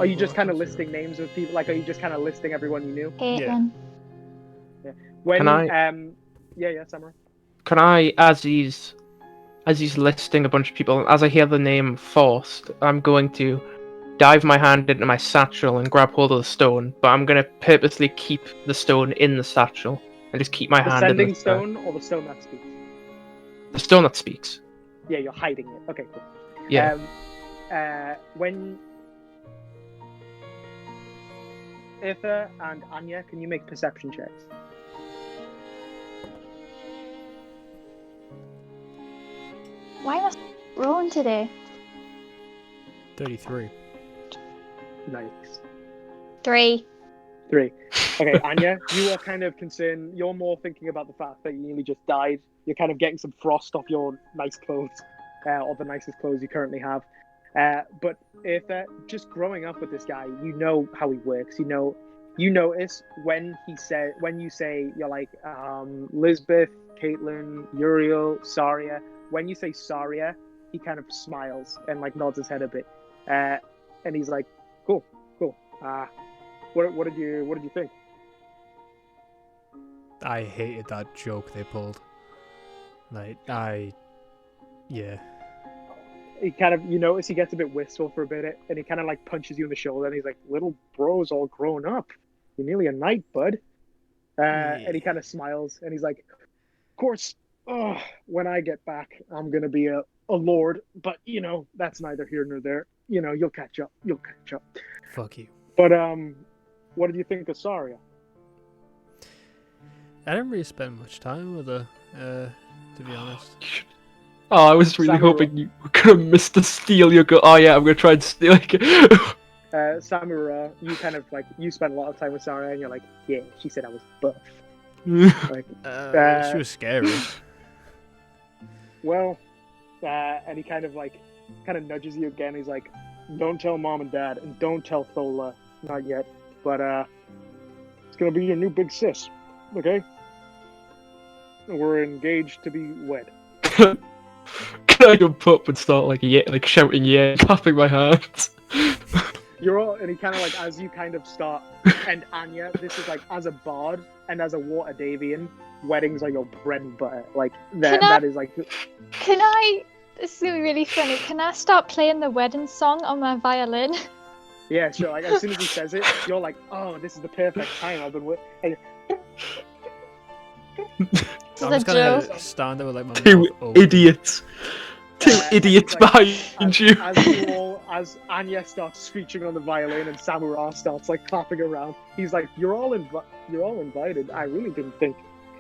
you just kind of listing names of people? Like, are you just kind of listing everyone you knew? Caitlin. Yeah. When Samurai. Can I, as he's listing a bunch of people, as I hear the name Faust, I'm going to dive my hand into my satchel and grab hold of the stone, but I'm going to purposely keep the stone in the satchel and just keep my hand in the sending stone or the stone that speaks? The stone that speaks. Yeah, you're hiding it. Okay, cool. Yeah. When Itha and Anya, can you make perception checks? Why am I rolling today? 33. Nice. 3. Okay, Anya, you are kind of concerned. You're more thinking about the fact that you nearly just died. You're kind of getting some frost off your nice clothes, or the nicest clothes you currently have. But if just growing up with this guy, you know how he works. You notice when you say you're like Lisbeth, Caitlin, Uriel, Saria. When you say Saria, he kind of smiles and like nods his head a bit, and he's like, "Cool. What did you think?" I hated that joke they pulled. Yeah. He kind of, you notice he gets a bit wistful for a bit, and he kind of like punches you in the shoulder, and he's like, "Little bro's all grown up. You're nearly a knight, bud." And he kind of smiles, and he's like, "Of course, when I get back, I'm gonna be a lord, but that's neither here nor there. You'll catch up. Fuck you. But what did you think of Saria? I didn't really spend much time with her, to be honest. Oh, I was really hoping you were gonna miss the steal. You go, oh yeah, I'm gonna try and steal it. Samura, you kind of like, you spent a lot of time with Saria, and you're like, yeah, she said I was buff. Like, she was scary. Well, and he kind of nudges you again. He's like, "Don't tell mom and dad, and don't tell Thola, not yet." but it's gonna be your new big sis, okay? We're engaged to be wed. Can I jump up and start like shouting yeah, clapping my hands? You're all, and he kind of like, as you kind of start, and Anya, this is like, as a bard and as a water Davian, weddings are your bread and butter. Like, that is like... Can I... This is gonna be really funny. Can I start playing the wedding song on my violin? Yeah, sure. Like, as soon as he says it, you're like, oh, this is the perfect time. I've been waiting. I'm just gonna stand there with like my Two mouth open. idiots. Two idiots behind you. As Anya starts screeching on the violin and Samura starts like clapping around, he's like, "You're all invited. I really didn't think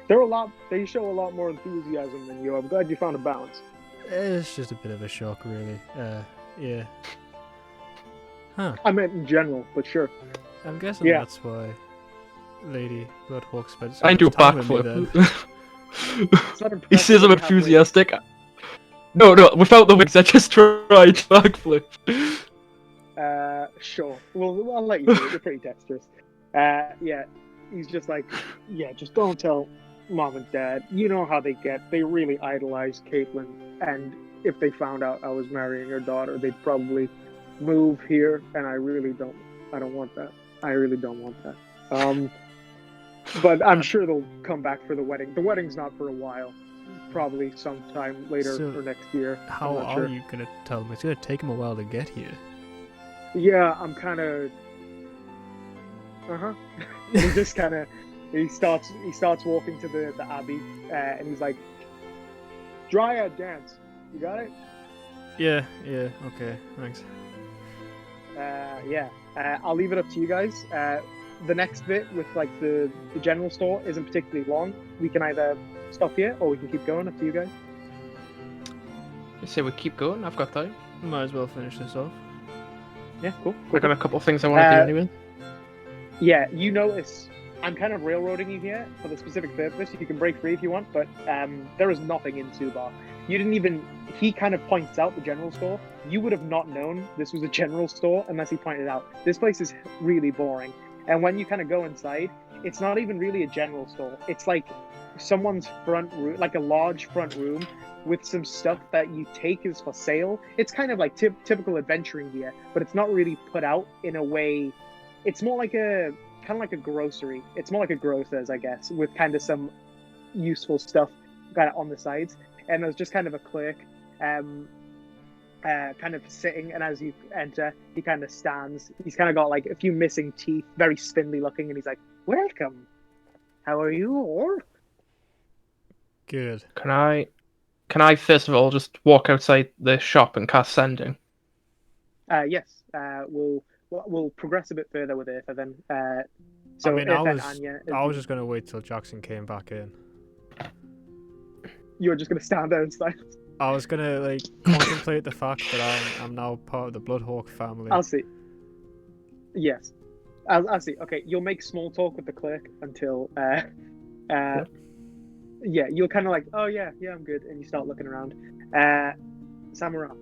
they show a lot more enthusiasm than you. I'm glad you found a balance." It's just a bit of a shock, really. Yeah. Huh. I meant in general, but sure. I'm guessing that's why Lady Bloodhawk spent so I much do a time with me backflip. He says I'm enthusiastic. No, without the wings, I just tried backflip. Sure. Well, I'll let you do it. You're pretty dexterous. Yeah. He's just like, yeah, just don't tell Mom and Dad. You know how they get. They really idolize Caitlin, and if they found out I was marrying her daughter, they'd probably move here, and I don't want that. I really don't want that. But I'm sure they'll come back for the wedding. The wedding's not for a while. Probably sometime later or next year. How are you going to tell them? It's going to take them a while to get here. Yeah, I'm kind of... He just kind of... He starts walking to the abbey, and he's like, Dryad dance. You got it? Yeah, okay, thanks. I'll leave it up to you guys. The next bit with like the general store isn't particularly long. We can either stop here or we can keep going. Up to you guys. I say we keep going. I've got time. Might as well finish this off. Yeah, cool. I got a couple of things I want to do anyway. Yeah, you notice I'm kind of railroading you here for the specific purpose. You can break free if you want, but there is nothing in Subar. You didn't even... He kind of points out the general store. You would have not known this was a general store unless he pointed out. This place is really boring. And when you kind of go inside, it's not even really a general store. It's like someone's front room, like a large front room with some stuff that you take is for sale. It's kind of like typical adventuring gear, but it's not really put out in a way... It's more like a... kind of like a grocery. It's more like a grocer's, I guess, with kind of some useful stuff kind of on the sides. And there's just kind of a clerk kind of sitting, and as you enter, he kind of stands. He's kind of got like a few missing teeth, very spindly looking, and he's like, "Welcome. How are you all?" Good. Can I first of all just walk outside the shop and cast sending? Yes. We'll progress a bit further with Eartha then. So I was just going to wait till Jackson came back in. You were just going to stand there and silence? I was going to like contemplate the fact that I'm now part of the Bloodhawk family. I'll see. Yes. I'll see. Okay, you'll make small talk with the clerk until... yeah, you're kind of like, oh yeah, I'm good. And you start looking around. Samura.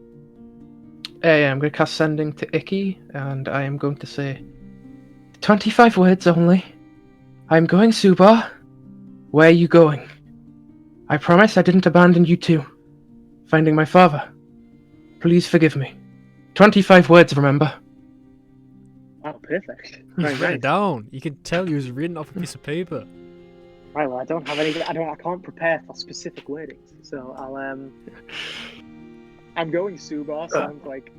Yeah, I'm going to cast sending to Icky, and I am going to say 25 words only. I'm going, Subar. Where are you going? I promise I didn't abandon you too. Finding my father. Please forgive me. 25 words, remember? Oh, perfect. He's written it down. You can tell he was reading off a piece of paper. Right, well, I don't have any. I can't prepare for specific wordings, so I'll I'm going Subar, sounds like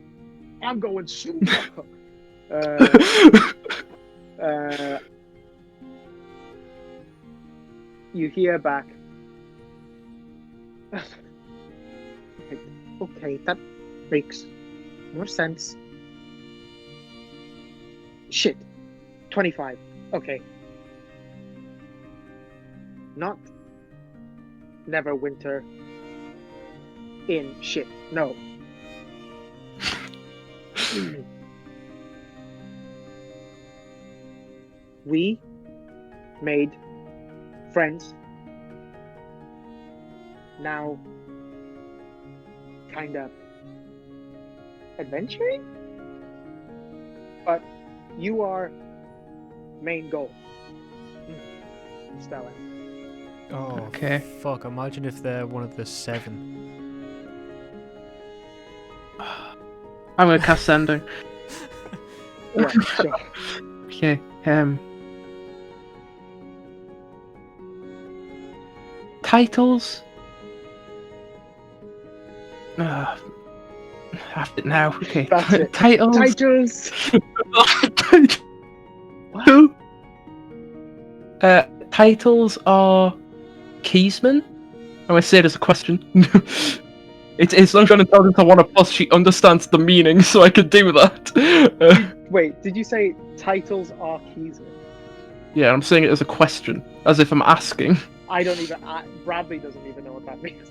I'm going Subar. You hear back. Okay, that makes more sense. Shit. 25. Okay. Not Neverwinter in shit. No. We made friends. Now, kinda adventuring? But you are main goal. Spelling. Oh, Okay. fuck. Imagine if they're one of the 7. I'm gonna cast Sending. Yeah, sure. Okay. Titles. I have it now. Okay. That's it. Titles. Titles! Titles are Keysman. I'm gonna say it as a question. It's not gonna tell I want to. Plus, she understands the meaning, so I could do that. Wait, did you say titles are keys? Yeah, I'm saying it as a question, as if I'm asking. I don't even. Bradley doesn't even know what that means.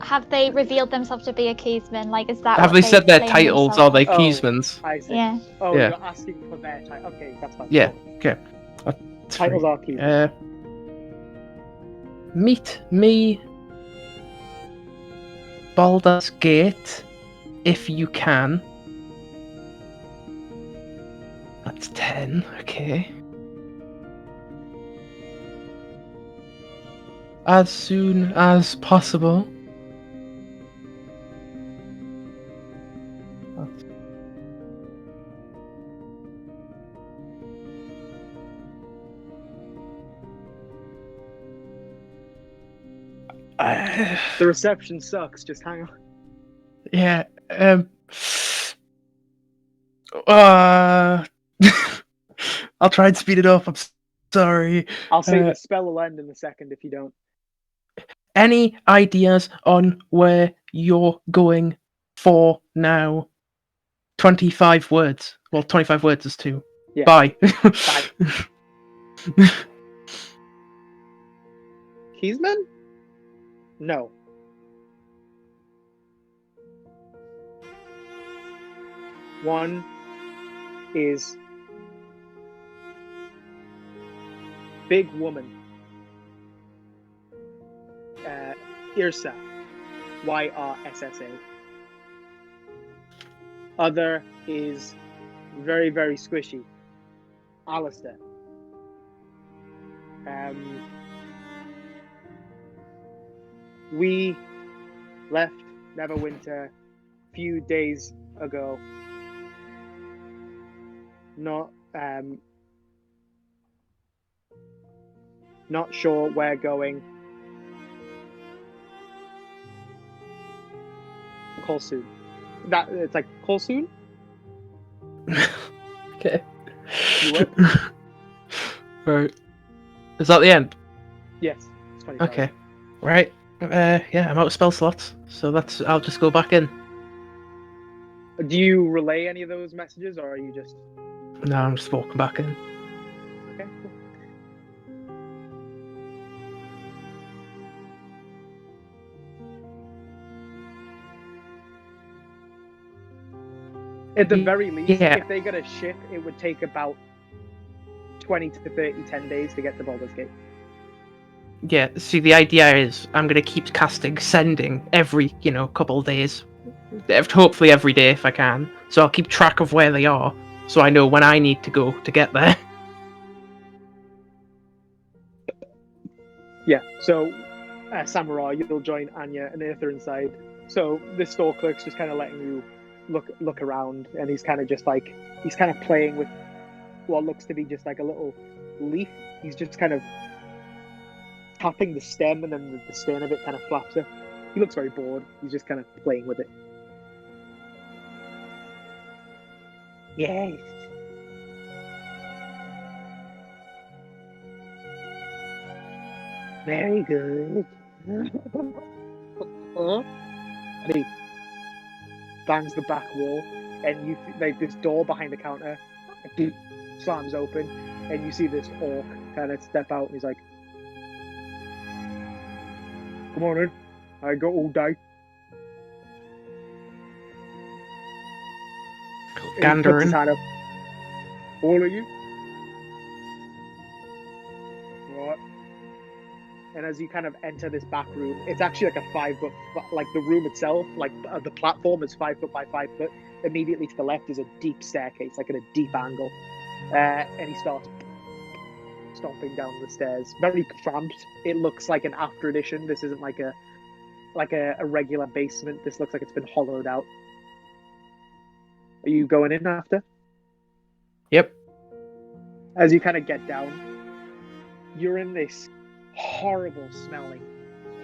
Have they revealed themselves to be a Keysman? Like, is that? Have what they said their claim titles? themselves Are they as? Keysmans? I see. Yeah. Oh, Yeah. you're asking for their title. Okay, that's fine. Yeah. Okay. Titles are keys. Meet me, Baldur's Gate, if you can. That's 10. Okay. As soon as possible. The reception sucks. Just hang on. Yeah. I'll try and speed it up. I'm sorry. I'll say the spell will end in a second if you don't. Any ideas on where you're going for now? 25 words. Well, 25 words is 2. Yeah. Bye. Bye. Keysman? No. One is big woman. Irsa. YRSSA. Other is very, very squishy. Alistair. We left Neverwinter a few days ago. Not sure where going. Call soon. It's like call soon. Okay. You what? Right. Is that the end? Yes. It's 25. Okay. Right. Yeah, I'm out of spell slots, so I'll just go back in. Do you relay any of those messages, or are you just? No, I'm just walking back in. Okay. Cool. At the very least, Yeah. if they got a ship, it would take about 20 to 30, 10 days to get to Baldur's Gate. Yeah, see, the idea is I'm going to keep casting Sending every, couple of days. Hopefully every day if I can. So I'll keep track of where they are, so I know when I need to go to get there. Yeah, so Samurai, you'll join Anya and Aether inside. So this store clerk's just kind of letting you look around, and he's kind of playing with what looks to be just like a little leaf. He's just kind of tapping the stem, and then the stem of it kind of flaps up. He looks very bored. He's just kind of playing with it. Yes. Very good. And he bangs the back wall, and you like this door behind the counter slams open, and you see this orc kind of step out, and he's like, "Come on in, I got all day." And he puts his Gandering. hand up. All of you? Right. And as you kind of enter this back room, it's actually like a 5 foot, like the room itself, like the platform is 5 foot by 5 foot. Immediately to the left is a deep staircase, like at a deep angle. And he starts stomping down the stairs, very cramped. It looks like an after edition. This isn't like a regular basement. This looks like it's been hollowed out. Are you going in after? Yep. As you kind of get down, you're in this horrible smelling,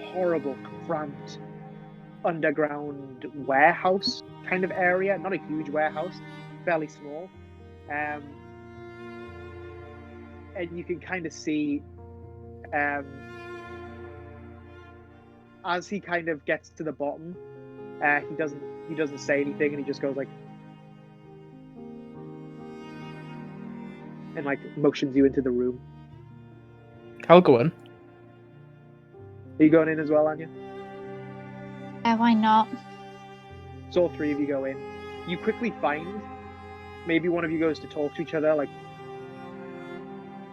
horrible cramped underground warehouse kind of area. Not a huge warehouse, fairly small. And you can kind of see as he kind of gets to the bottom, he doesn't say anything, and he just goes like, and like motions you into the room. I'll go in. Are you going in as well, Anya? Why not? So all three of you go in. You quickly find, maybe one of you goes to talk to each other, like,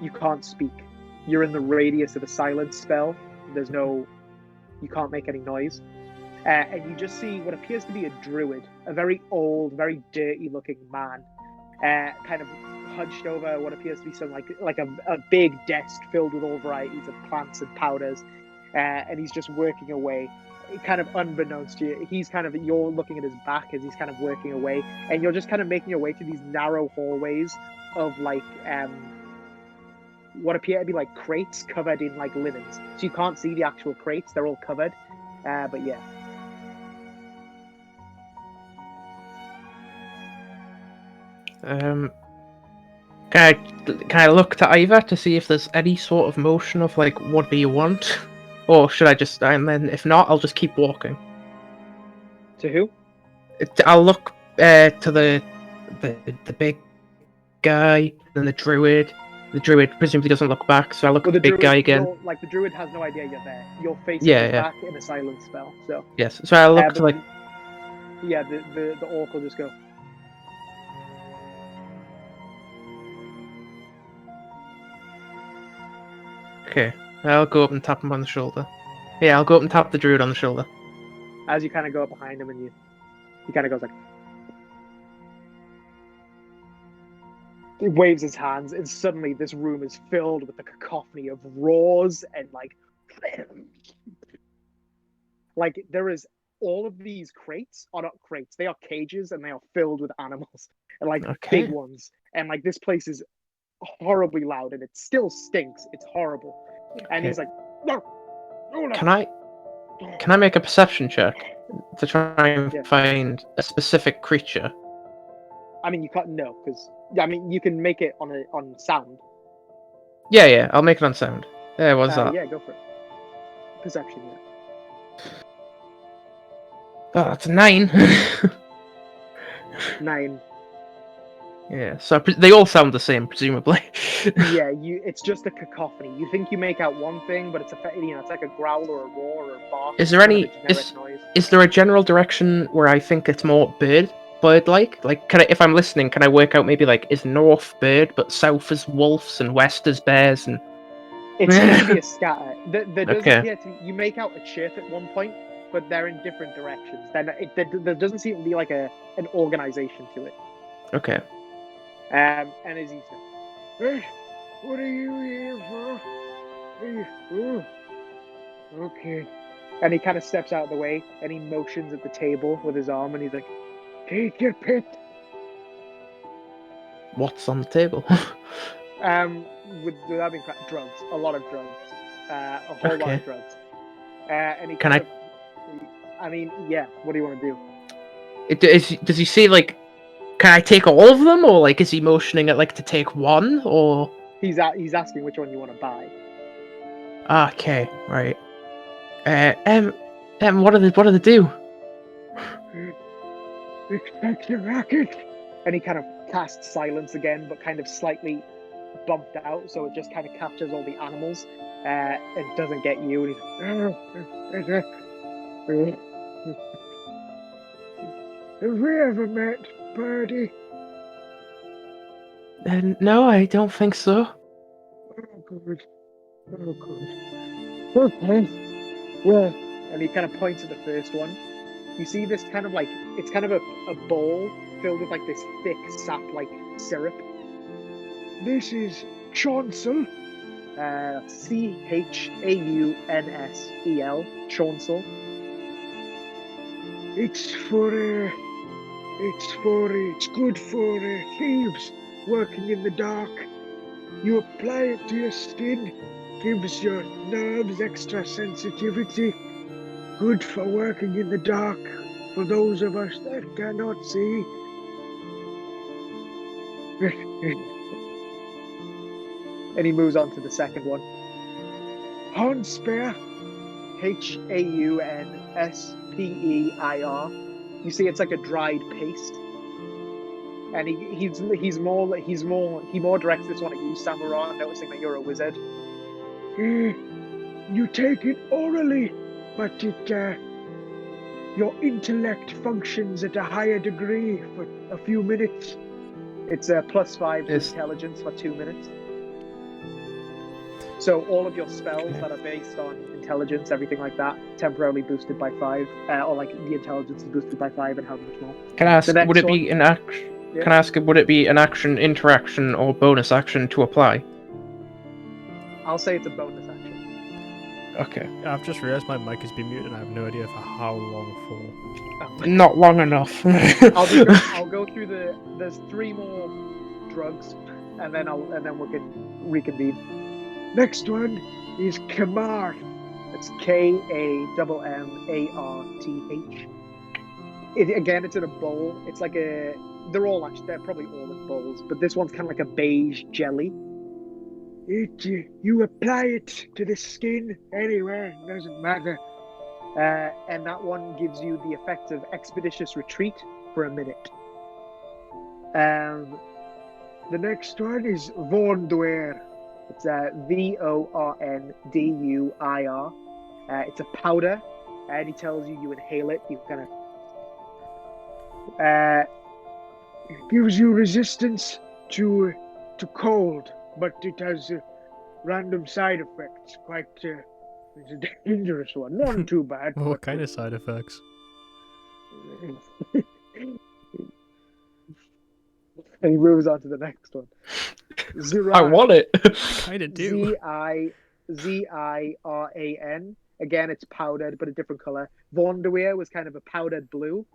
you can't speak. You're in the radius of a silence spell. You can't make any noise. And you just see what appears to be a druid, a very old, very dirty looking man, kind of hunched over what appears to be some like a big desk filled with all varieties of plants and powders. And he's just working away, kind of unbeknownst to you. You're looking at his back as he's kind of working away, and you're just kind of making your way through these narrow hallways of like what appear to be like crates covered in like linens. So you can't see the actual crates; they're all covered. But yeah. Can I look to Ivor to see if there's any sort of motion of like, what do you want? Or should I just, and then if not, I'll just keep walking. To who? I'll look to the big guy, then the druid. The druid presumably doesn't look back, so I look at the big guy again. Like the druid has no idea you're there. You're facing back in a silence spell. So yes, so I look to like. Yeah, the orc will just go. Okay, I'll go up and tap him on the shoulder. Yeah, I'll go up and tap the druid on the shoulder. As you kind of go up behind him, and he kind of goes like, he waves his hands, and suddenly this room is filled with the cacophony of roars and like there is all of these crates are not crates, they are cages, and they are filled with animals and like big ones, and like this place is horribly loud, and it still stinks. It's horrible. And he's like, no. Can I make a perception check to try and find a specific creature? I mean, you can't know, because you can make it on sound. Yeah, I'll make it on sound. Yeah, what's that? Yeah, go for it. Perception, yeah. Oh, that's a 9. 9. Yeah, so they all sound the same, presumably. Yeah, it's just a cacophony. You think you make out one thing, but it's like a growl or a roar or a bark. Is there is there a general direction where I think it's more bird-like? Like, if I'm listening, can I work out maybe like is north bird, but south is wolves and west is bears and? It seems to be a scatter. There does appear to you make out a chirp at one point, but they're in different directions. There doesn't seem to be like an organization to it. Okay. And as he said, "Hey, what are you here for? Hey, okay." And he kind of steps out of the way, and he motions at the table with his arm, and he's like, "Take your pick." What's on the table? With that being drugs, a lot of drugs, a whole lot of drugs. And he what do you want to do? Does he say like? Can I take all of them, or like is he motioning at like to take one, or? He's asking which one you want to buy. Okay, right. What do they do? Expect your racket. And he kind of casts silence again, but kind of slightly bumped out, so it just kind of captures all the animals. It doesn't get you. And he's have we ever met, Birdie? No, I don't think so. Oh, good. Okay. Well, and he kind of points at the first one. You see this kind of like, it's kind of a bowl filled with like this thick sap-like syrup. This is Chancel. Chaunsel. Chancel. It's good for thieves working in the dark. You apply it to your skin, gives your nerves extra sensitivity. Good for working in the dark for those of us that cannot see. And he moves on to the second one. Hornspear. Haunspeier. You see, it's like a dried paste, and he more directs this one at you, Samurai, noticing that you're a wizard. You take it orally, but your intellect functions at a higher degree for a few minutes. It's a +5 to intelligence for 2 minutes. So all of your spells that are based on intelligence, everything like that, temporarily boosted by 5, or like the intelligence is boosted by 5, and how much more? Can I ask, would it be an action? Yeah. Can I ask, would it be an action, interaction, or bonus action to apply? I'll say it's a bonus action. Okay. I've just realised my mic has been muted, and I have no idea for how long for. Not long enough. I'll go through there's 3 more drugs, and then we can reconvene. Next one is Kamarth. It's Kammarth. Again, it's in a bowl. It's like they're probably all in bowls, but this one's kind of like a beige jelly. You apply it to the skin anywhere, doesn't matter. And that one gives you the effect of expeditious retreat for a minute. The next one is Vornduir. It's Vornduir. It's a powder, and he tells you inhale it. You kind of it gives you resistance to cold, but it has random side effects. Quite it's a dangerous one. Not too bad. What kind of side effects? And he moves on to the next one. Ziran. I want it. Kind of do. Ziran. Again, it's powdered, but a different color. Vornduir was kind of a powdered blue,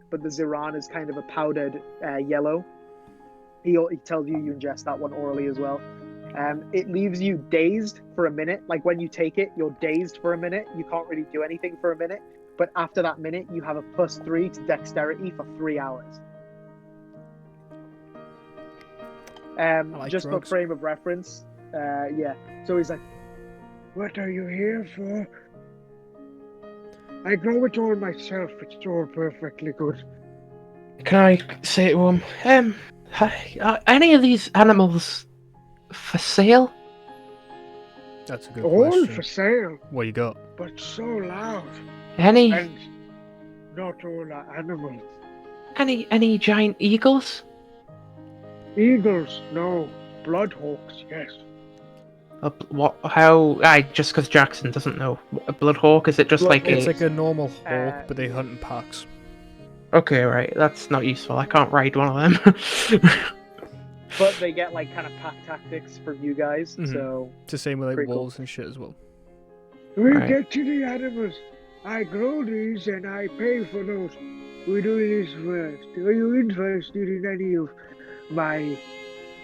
but the Ziran is kind of a powdered yellow. He tells you ingest that one orally as well. It leaves you dazed for a minute. Like when you take it, you're dazed for a minute. You can't really do anything for a minute. But after that minute, you have a +3 to dexterity for 3 hours. Just drugs. for frame of reference, yeah. So he's like, "What are you here for?" I grow it all myself. It's all perfectly good. Can I say to him, are any of these animals for sale? That's a good question. All for sale. What you got? But so loud. Any? And not all are animals. Any giant eagles? Eagles, no. Bloodhawks, yes. What? How? Just because Jackson doesn't know. A bloodhawk? Is it just It's like a normal hawk, but they hunt in packs. Okay, right. That's not useful. I can't ride one of them. But they get like kind of pack tactics from you guys, so it's the same with like wolves and shit as well. We get to the animals. I grow these and I pay for those. We're doing this first. Are you interested in any of my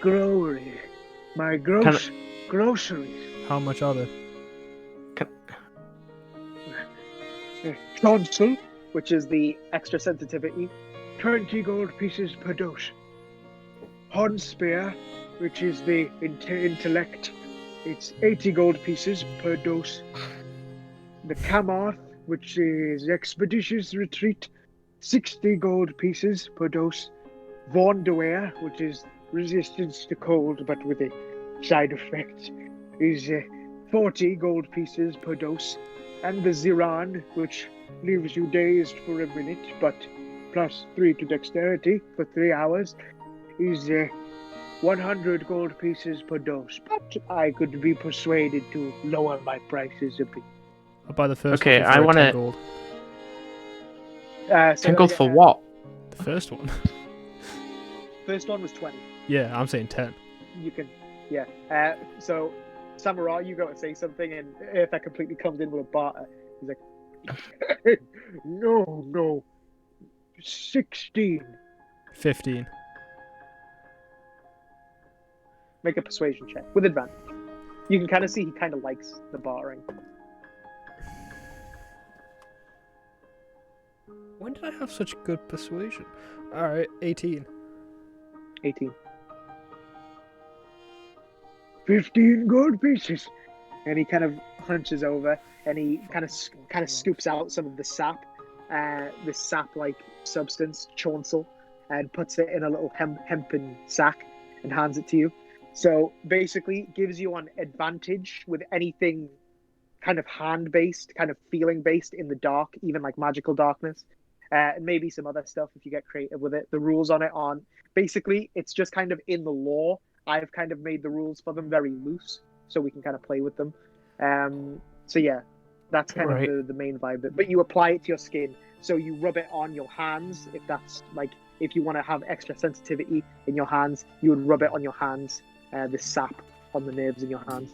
groceries? How much are they? Chancel, which is the extra sensitivity, 20 gold pieces per dose. Hornspear, which is the intellect, it's 80 gold pieces per dose. The Kamarth, which is expeditious retreat, 60 gold pieces per dose. Vornduir, which is resistance to cold but with a side effect, is 40 gold pieces per dose. And the Ziran, which leaves you dazed for a minute but +3 to dexterity for 3 hours, is 100 gold pieces per dose. But I could be persuaded to lower my prices a bit. I'll buy the first one. Okay, I want 10 gold. 10 gold for what? The first one. First one was 20. Yeah, I'm saying 10. You can, yeah. So, Samurai, you go to say something, and Eartha completely comes in with a barter. He's like, no, 16. 15. Make a persuasion check with advantage. You can kind of see he kind of likes the bartering. When did I have such good persuasion? Alright, 18. 18. 15 gold pieces. And he kind of hunches over and he kind of scoops out some of the sap, this sap-like substance, chauncel, and puts it in a little hempen sack and hands it to you. So basically, gives you an advantage with anything kind of hand-based, kind of feeling-based in the dark, even like magical darkness, and maybe some other stuff if you get creative with it. The rules on it aren't basically. It's just kind of in the lore. I've kind of made the rules for them very loose, so we can kind of play with them. So yeah, that's kind of the main vibe. But you apply it to your skin, so you rub it on your hands. If that's like, if you want to have extra sensitivity in your hands, you would rub it on your hands. The sap on the nerves in your hands.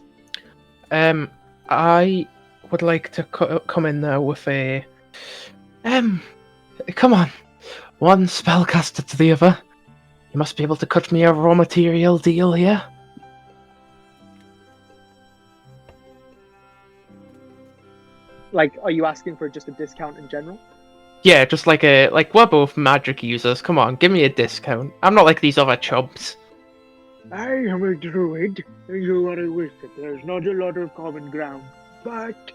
I would like to come in there with a come on, one spellcaster to the other. You must be able to cut me a raw material deal here. Like, are you asking for just a discount in general? Yeah, just like we're both magic users. Come on, give me a discount. I'm not like these other chubs. I am a druid, and you are a wizard. There's not a lot of common ground, but...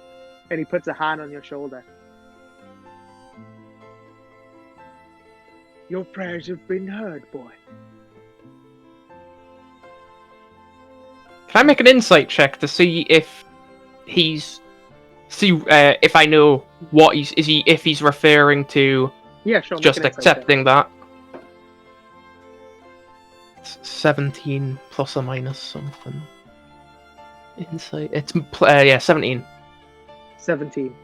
And he puts a hand on your shoulder. Your prayers have been heard, boy. Can I make an insight check to see if he's... if I know what if he's referring to... Yeah, sure. Just accepting that. 17 plus or minus something. Insight. It's 17. 17.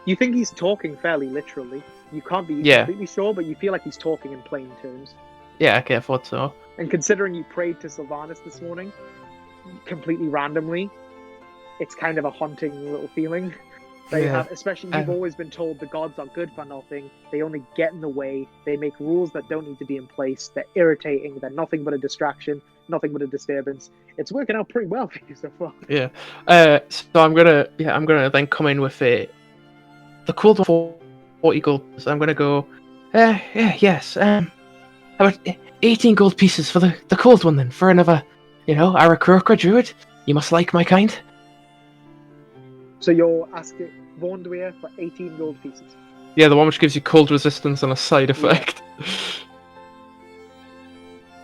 You think he's talking fairly literally. You can't be completely sure, but you feel like he's talking in plain terms. Yeah, okay, I thought so. And considering you prayed to Sylvanas this morning, completely randomly, it's kind of a haunting little feeling. They have, especially, you've always been told the gods are good for nothing. They only get in the way. They make rules that don't need to be in place. They're irritating. They're nothing but a distraction, nothing but a disturbance. It's working out pretty well for you so far. Yeah. So I'm gonna then come in with the cold 40 gold. So I'm gonna go. Yes. How about 18 gold pieces for the cold one then? For another, Arakroka druid. You must like my kind. So you're asking Vornduir for 18 gold pieces? Yeah, the one which gives you cold resistance and a side effect. Yeah.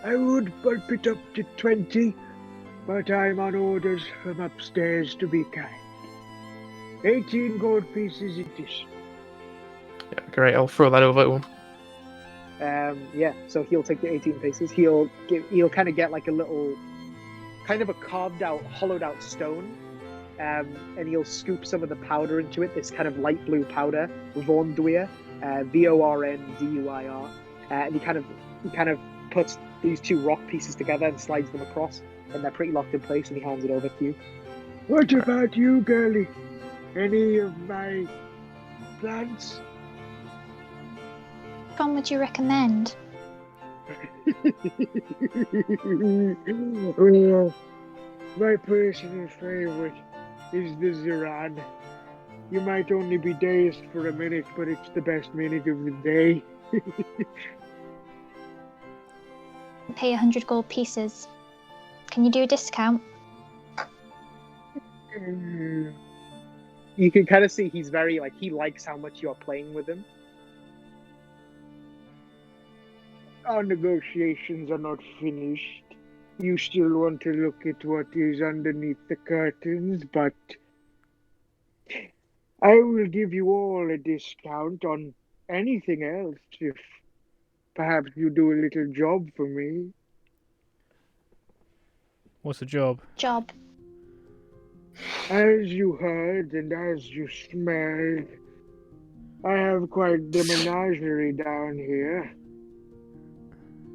I would bump it up to 20, but I'm on orders from upstairs to be kind. 18 gold pieces it is. Yeah, great, I'll throw that over to him. So he'll take the 18 pieces. He'll kind of get like a little, kind of a carved out, hollowed out stone. And he'll scoop some of the powder into it, this kind of light blue powder, Vornduir, Vornduir, and he kind of puts these two rock pieces together and slides them across, and they're pretty locked in place, and he hands it over to you. What about you, girlie? Any of my plants? Which one would you recommend? Well, my personal favorite is the Ziran. You might only be dazed for a minute, but it's the best minute of the day. Pay 100 gold pieces. Can you do a discount? You can kind of see he's very, he likes how much you're playing with him. Our negotiations are not finished. You still want to look at what is underneath the curtains, but I will give you all a discount on anything else if perhaps you do a little job for me. What's the job? As you heard and as you smelled, I have quite the menagerie down here.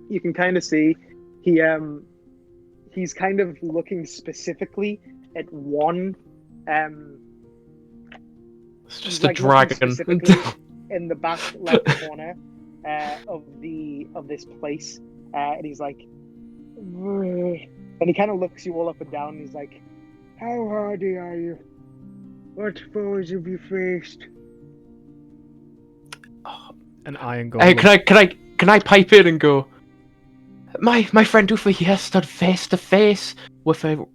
you can kind of see he's kind of looking specifically at one. It's just a dragon in the back left corner of this place, and he's like, and he kind of looks you all up and down. And he's like, "How hardy are you? What foes have you faced?" An iron golem. Hey, can I pipe in and go? My friend over here stood face to face with an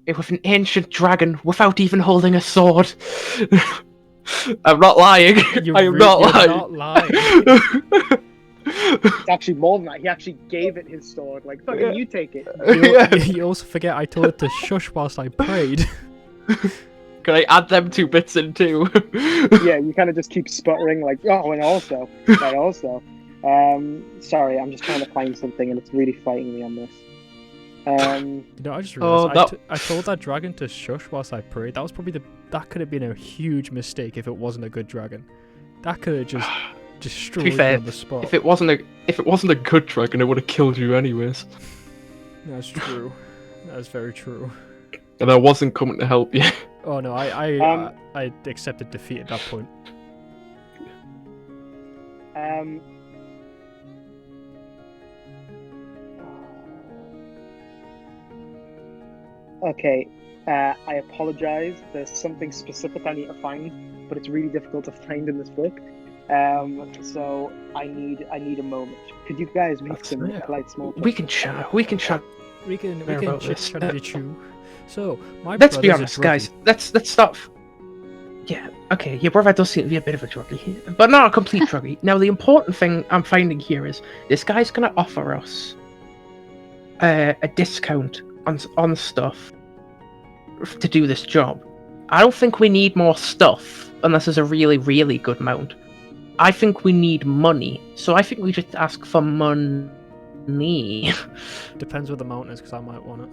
ancient dragon without even holding a sword. I'm not lying. I am not lying. You're not lying. It's actually more than that. He actually gave it his sword. Like, fucking, you take it. You also forget I told it to shush whilst I prayed. Can I add them 2 bits in too? Yeah, you kind of just keep sputtering like, oh, and also. Sorry, I'm just trying to find something and it's really fighting me on this. I just realized I told that dragon to shush whilst I prayed. That was probably that could have been a huge mistake if it wasn't a good dragon. That could have just destroyed you on the spot. If it wasn't a good dragon, it would have killed you anyways. That's true. That's very true. And I wasn't coming to help you. Oh no, I accepted defeat at that point. Okay, I apologize. There's something specific I need to find, but it's really difficult to find in this book. So I need a moment. Could you guys make some polite small talk? We can chat. We can chat. We can chat with you. So let's be honest, guys. Let's stop. Yeah, okay. Your brother does seem to be a bit of a druggie, but not a complete druggie. Now, the important thing I'm finding here is this guy's gonna offer us a discount on stuff to do this job. I don't think we need more stuff unless there's a really, really good mount. I think we need money, so I think we just ask for money. Depends what the mount is, because I might want it.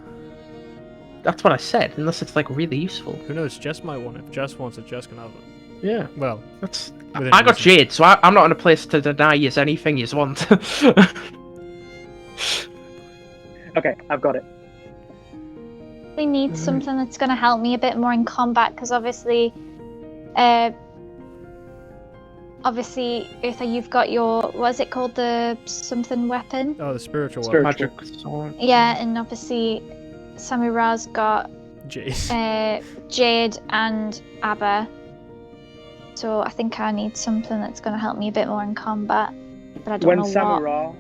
That's what I said, unless it's like really useful. Who knows? Jess might want it. If Jess wants it, Jess can have it. Yeah. Well, I got Jade, so I'm not in a place to deny you anything you want. Okay, I've got it. We need something that's going to help me a bit more in combat, because obviously, Uther, you've got your, what is it called, the something weapon? Oh, the spiritual weapon. Magic sword. Yeah, and obviously Samura's got Jade and Abba. So I think I need something that's going to help me a bit more in combat, but I don't know what.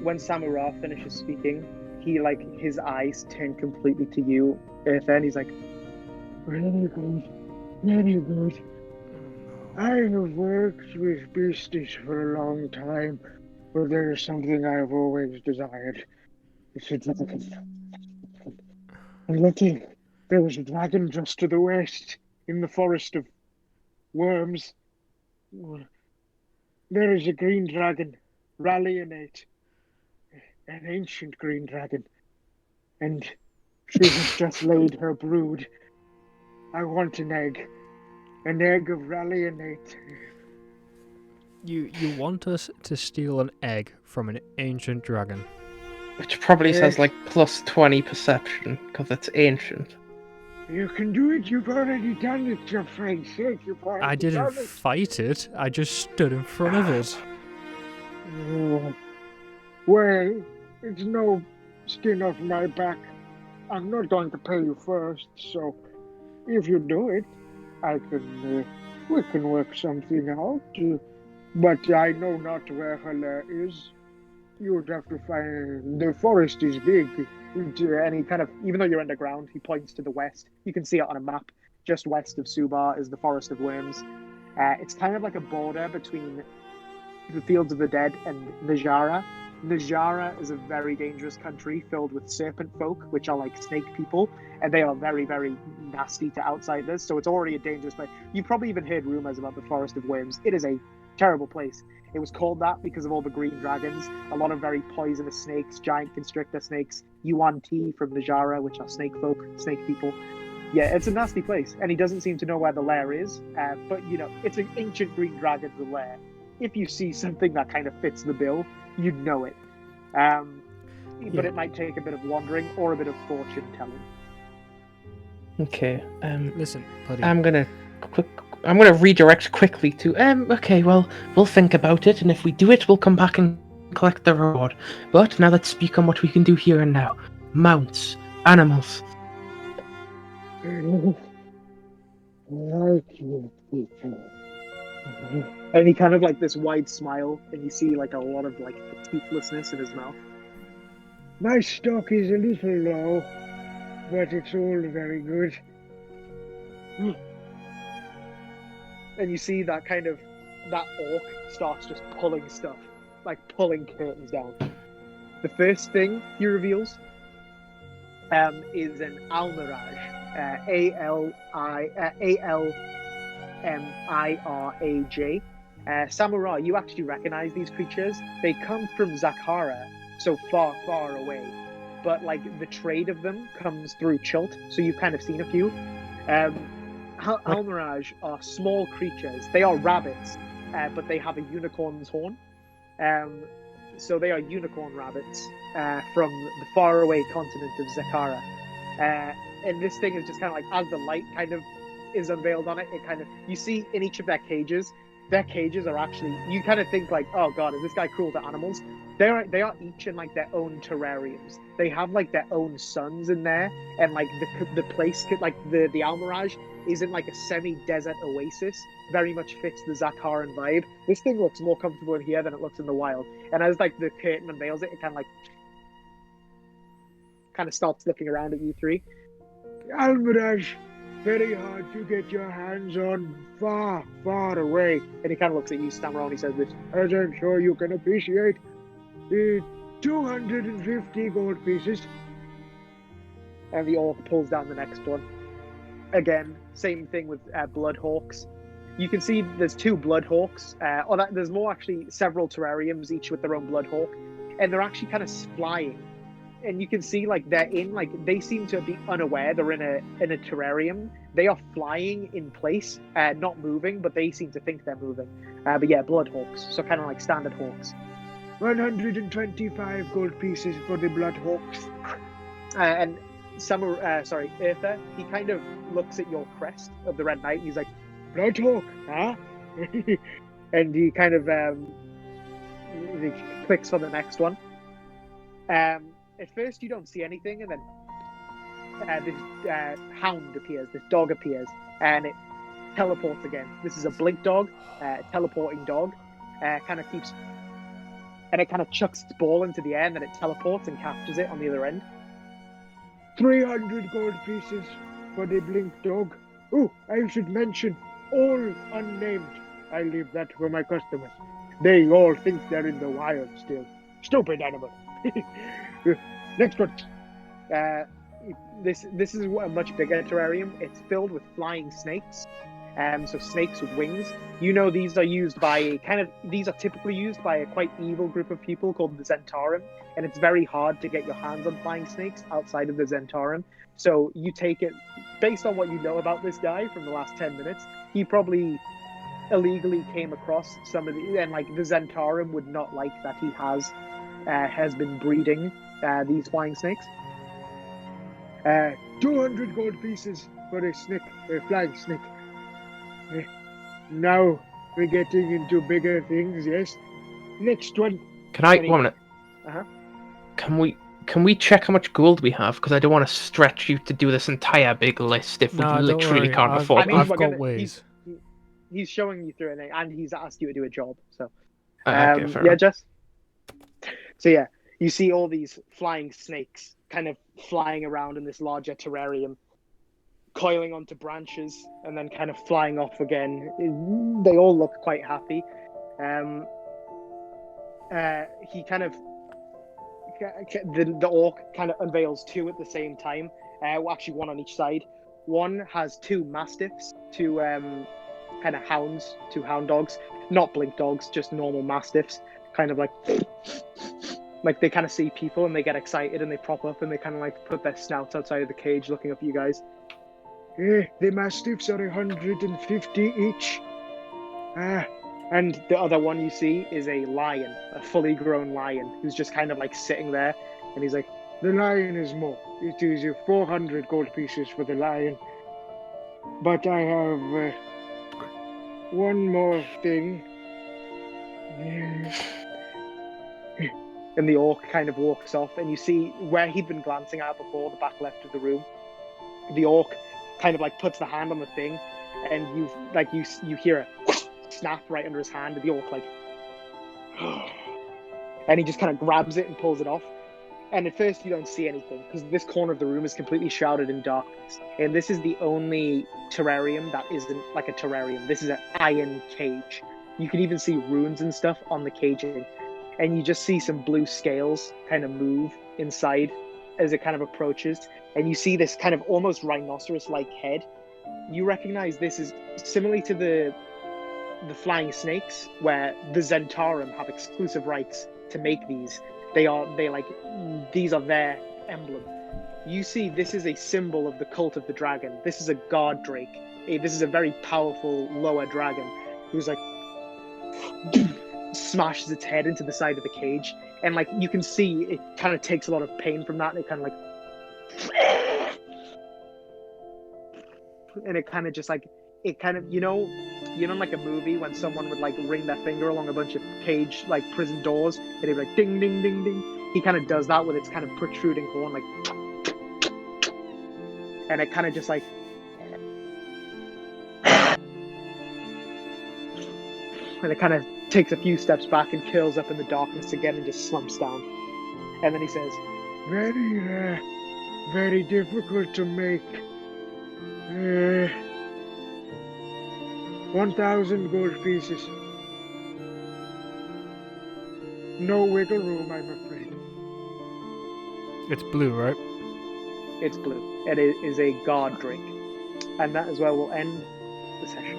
When Samura finishes speaking, he his eyes turn completely to you, Uther, and he's like, "Really good, really good. I have worked with beasties for a long time, but there is something I have always desired. It's a dragon. And looking, there is a dragon just to the west, in the forest of worms. There is a green dragon, Rallyinate, an ancient green dragon, and she has just laid her brood. I want an egg of Rallyinate." You want us to steal an egg from an ancient dragon? Which probably says like plus 20 perception, because it's ancient. You can do it, you've already done it, for Frank's sake. I didn't fight it, I just stood in front of it. Well, it's no skin off my back. I'm not going to pay you first, so if you do it, we can work something out. But I know not where her lair is. You would have to find. The forest is big. And he kind of, even though you're underground, he points to the west. You can see it on a map. Just west of Subar is the Forest of Worms. It's kind of like a border between the Fields of the Dead and Najara. Najara is a very dangerous country filled with serpent folk, which are like snake people, and they are very, very nasty to outsiders, so it's already a dangerous place. You've probably even heard rumors about the Forest of Worms. It is a terrible place. It was called that because of all the green dragons, a lot of very poisonous snakes, giant constrictor snakes, Yuan-Ti from Najara, which are snake folk, snake people. Yeah, it's a nasty place, and he doesn't seem to know where the lair is, but, it's an ancient green dragon's lair. If you see something that kind of fits the bill, you'd know it. but it might take a bit of wandering or a bit of fortune telling. Okay. Listen, buddy. I'm gonna redirect quickly to. Okay. Well, we'll think about it, and if we do it, we'll come back and collect the reward. But now let's speak on what we can do here and now. Mounts, animals. Like you people. And he kind of like this wide smile, and you see like a lot of like toothlessness in his mouth. My stock is a little low, but it's all very good. And you see that orc starts just pulling stuff, like pulling curtains down. The first thing he reveals is an almiraj, Almiraj. Samurai, you actually recognize these creatures. They come from Zakhara, so far, far away. But like the trade of them comes through Chilt, so you've kind of seen a few. Almiraj are small creatures. They are rabbits, but they have a unicorn's horn. So they are unicorn rabbits from the faraway continent of Zakhara. And this thing is just kind of like, as the light kind of is unveiled on it, you see in each of their cages are actually, you kind of think like, oh god, is this guy cruel to animals? They are each in like their own terrariums. They have like their own suns in there, and like the place, like the Almiraj is in like a semi-desert oasis. Very much fits the Zakharan vibe. This thing looks more comfortable in here than it looks in the wild. And as like the curtain unveils it, it kind of starts looking around at you three. Almiraj, very hard to get your hands on, far, far away. And he kind of looks at you, Stammer, and he says this, as I'm sure you can appreciate. 250 gold pieces. And the orc pulls down the next one. Again, same thing with Bloodhawks. You can see there's 2 Bloodhawks. There's more actually, several terrariums, each with their own Bloodhawk. And they're actually kind of flying. And you can see like they're in, like they seem to be unaware they're in a terrarium. They are flying in place, not moving, but they seem to think they're moving. But yeah, Bloodhawks, so kind of like standard hawks. 125 gold pieces for the Bloodhawks. And Eartha, he kind of looks at your crest of the Red Knight, and he's like, Bloodhawk, huh? And he kind of he clicks for the next one. At first you don't see anything, and then this hound appears, this dog appears, and it teleports again. This is a blink dog, teleporting dog, kind of keeps, and it kind of chucks its ball into the air, and then it teleports and captures it on the other end. 300 gold pieces for the blink dog. Oh, I should mention, all unnamed. I leave that for my customers. They all think they're in the wild still. Stupid animal. Next one. This is a much bigger terrarium. It's filled with flying snakes. So snakes with wings. You know, these are typically used by a quite evil group of people called the Zentarum, and it's very hard to get your hands on flying snakes outside of the Zentarum. So you take it, based on what you know about this guy from the last 10 minutes, he probably illegally came across some of the, and like the Zentarum would not like that he has been breeding these flying snakes. 200 gold pieces for a flying snake. Now we're getting into bigger things, yes? Next one. Can I, 1 minute. Uh-huh. Can we check how much gold we have? Because I don't want to stretch you to do this entire big list if we literally can't afford it. I've got ways. He's showing you through it, and he's asked you to do a job. So, okay, fair enough. Jess? So yeah, you see all these flying snakes kind of flying around in this larger terrarium, coiling onto branches and then kind of flying off again. They all look quite happy. He kind of, the orc kind of unveils 2 at the same time. Actually, 1 on each side. One has 2 mastiffs, 2 kind of hounds, 2 hound dogs, not blink dogs, just normal mastiffs. Kind of like they kind of see people and they get excited and they prop up and they kind of like put their snouts outside of the cage looking up at you guys. The mastiffs are 150 each. And the other one you see is a lion, a fully grown lion, who's just kind of like sitting there, And he's like, The lion is more. It is 400 gold pieces for the lion. But I have one more thing. and the orc kind of walks off, and you see where he'd been glancing at before, the back left of the room. The orc kind of like puts the hand on the thing, and you hear a snap right under his hand, and the orc like, and he just kind of grabs it and pulls it off. And at first you don't see anything because this corner of the room is completely shrouded in darkness. And this is the only terrarium that isn't like a terrarium. This is an iron cage. You can even see runes and stuff on the caging. And you just see some blue scales kind of move inside as it kind of approaches. And you see this kind of almost rhinoceros-like head. You recognize this is similarly to the flying snakes, where the Zentarum have exclusive rights to make these. These are their emblem. You see, this is a symbol of the cult of the dragon. This is a god drake. This is a very powerful lower dragon who's like smashes its head into the side of the cage, and like you can see it kind of takes a lot of pain from that, and it kind of like, and it kind of just like, it kind of, you know like a movie when someone would like ring their finger along a bunch of cage like prison doors, and it'd be like ding ding ding ding. He kind of does that with its kind of protruding horn, like, and it kind of just like, and it kind of takes a few steps back and curls up in the darkness again and just slumps down. And then he says, Very, very difficult to make. 1,000 gold pieces. No wiggle room, I'm afraid. It's blue, right? It's blue. It is a god drink. And that is where we'll end the session.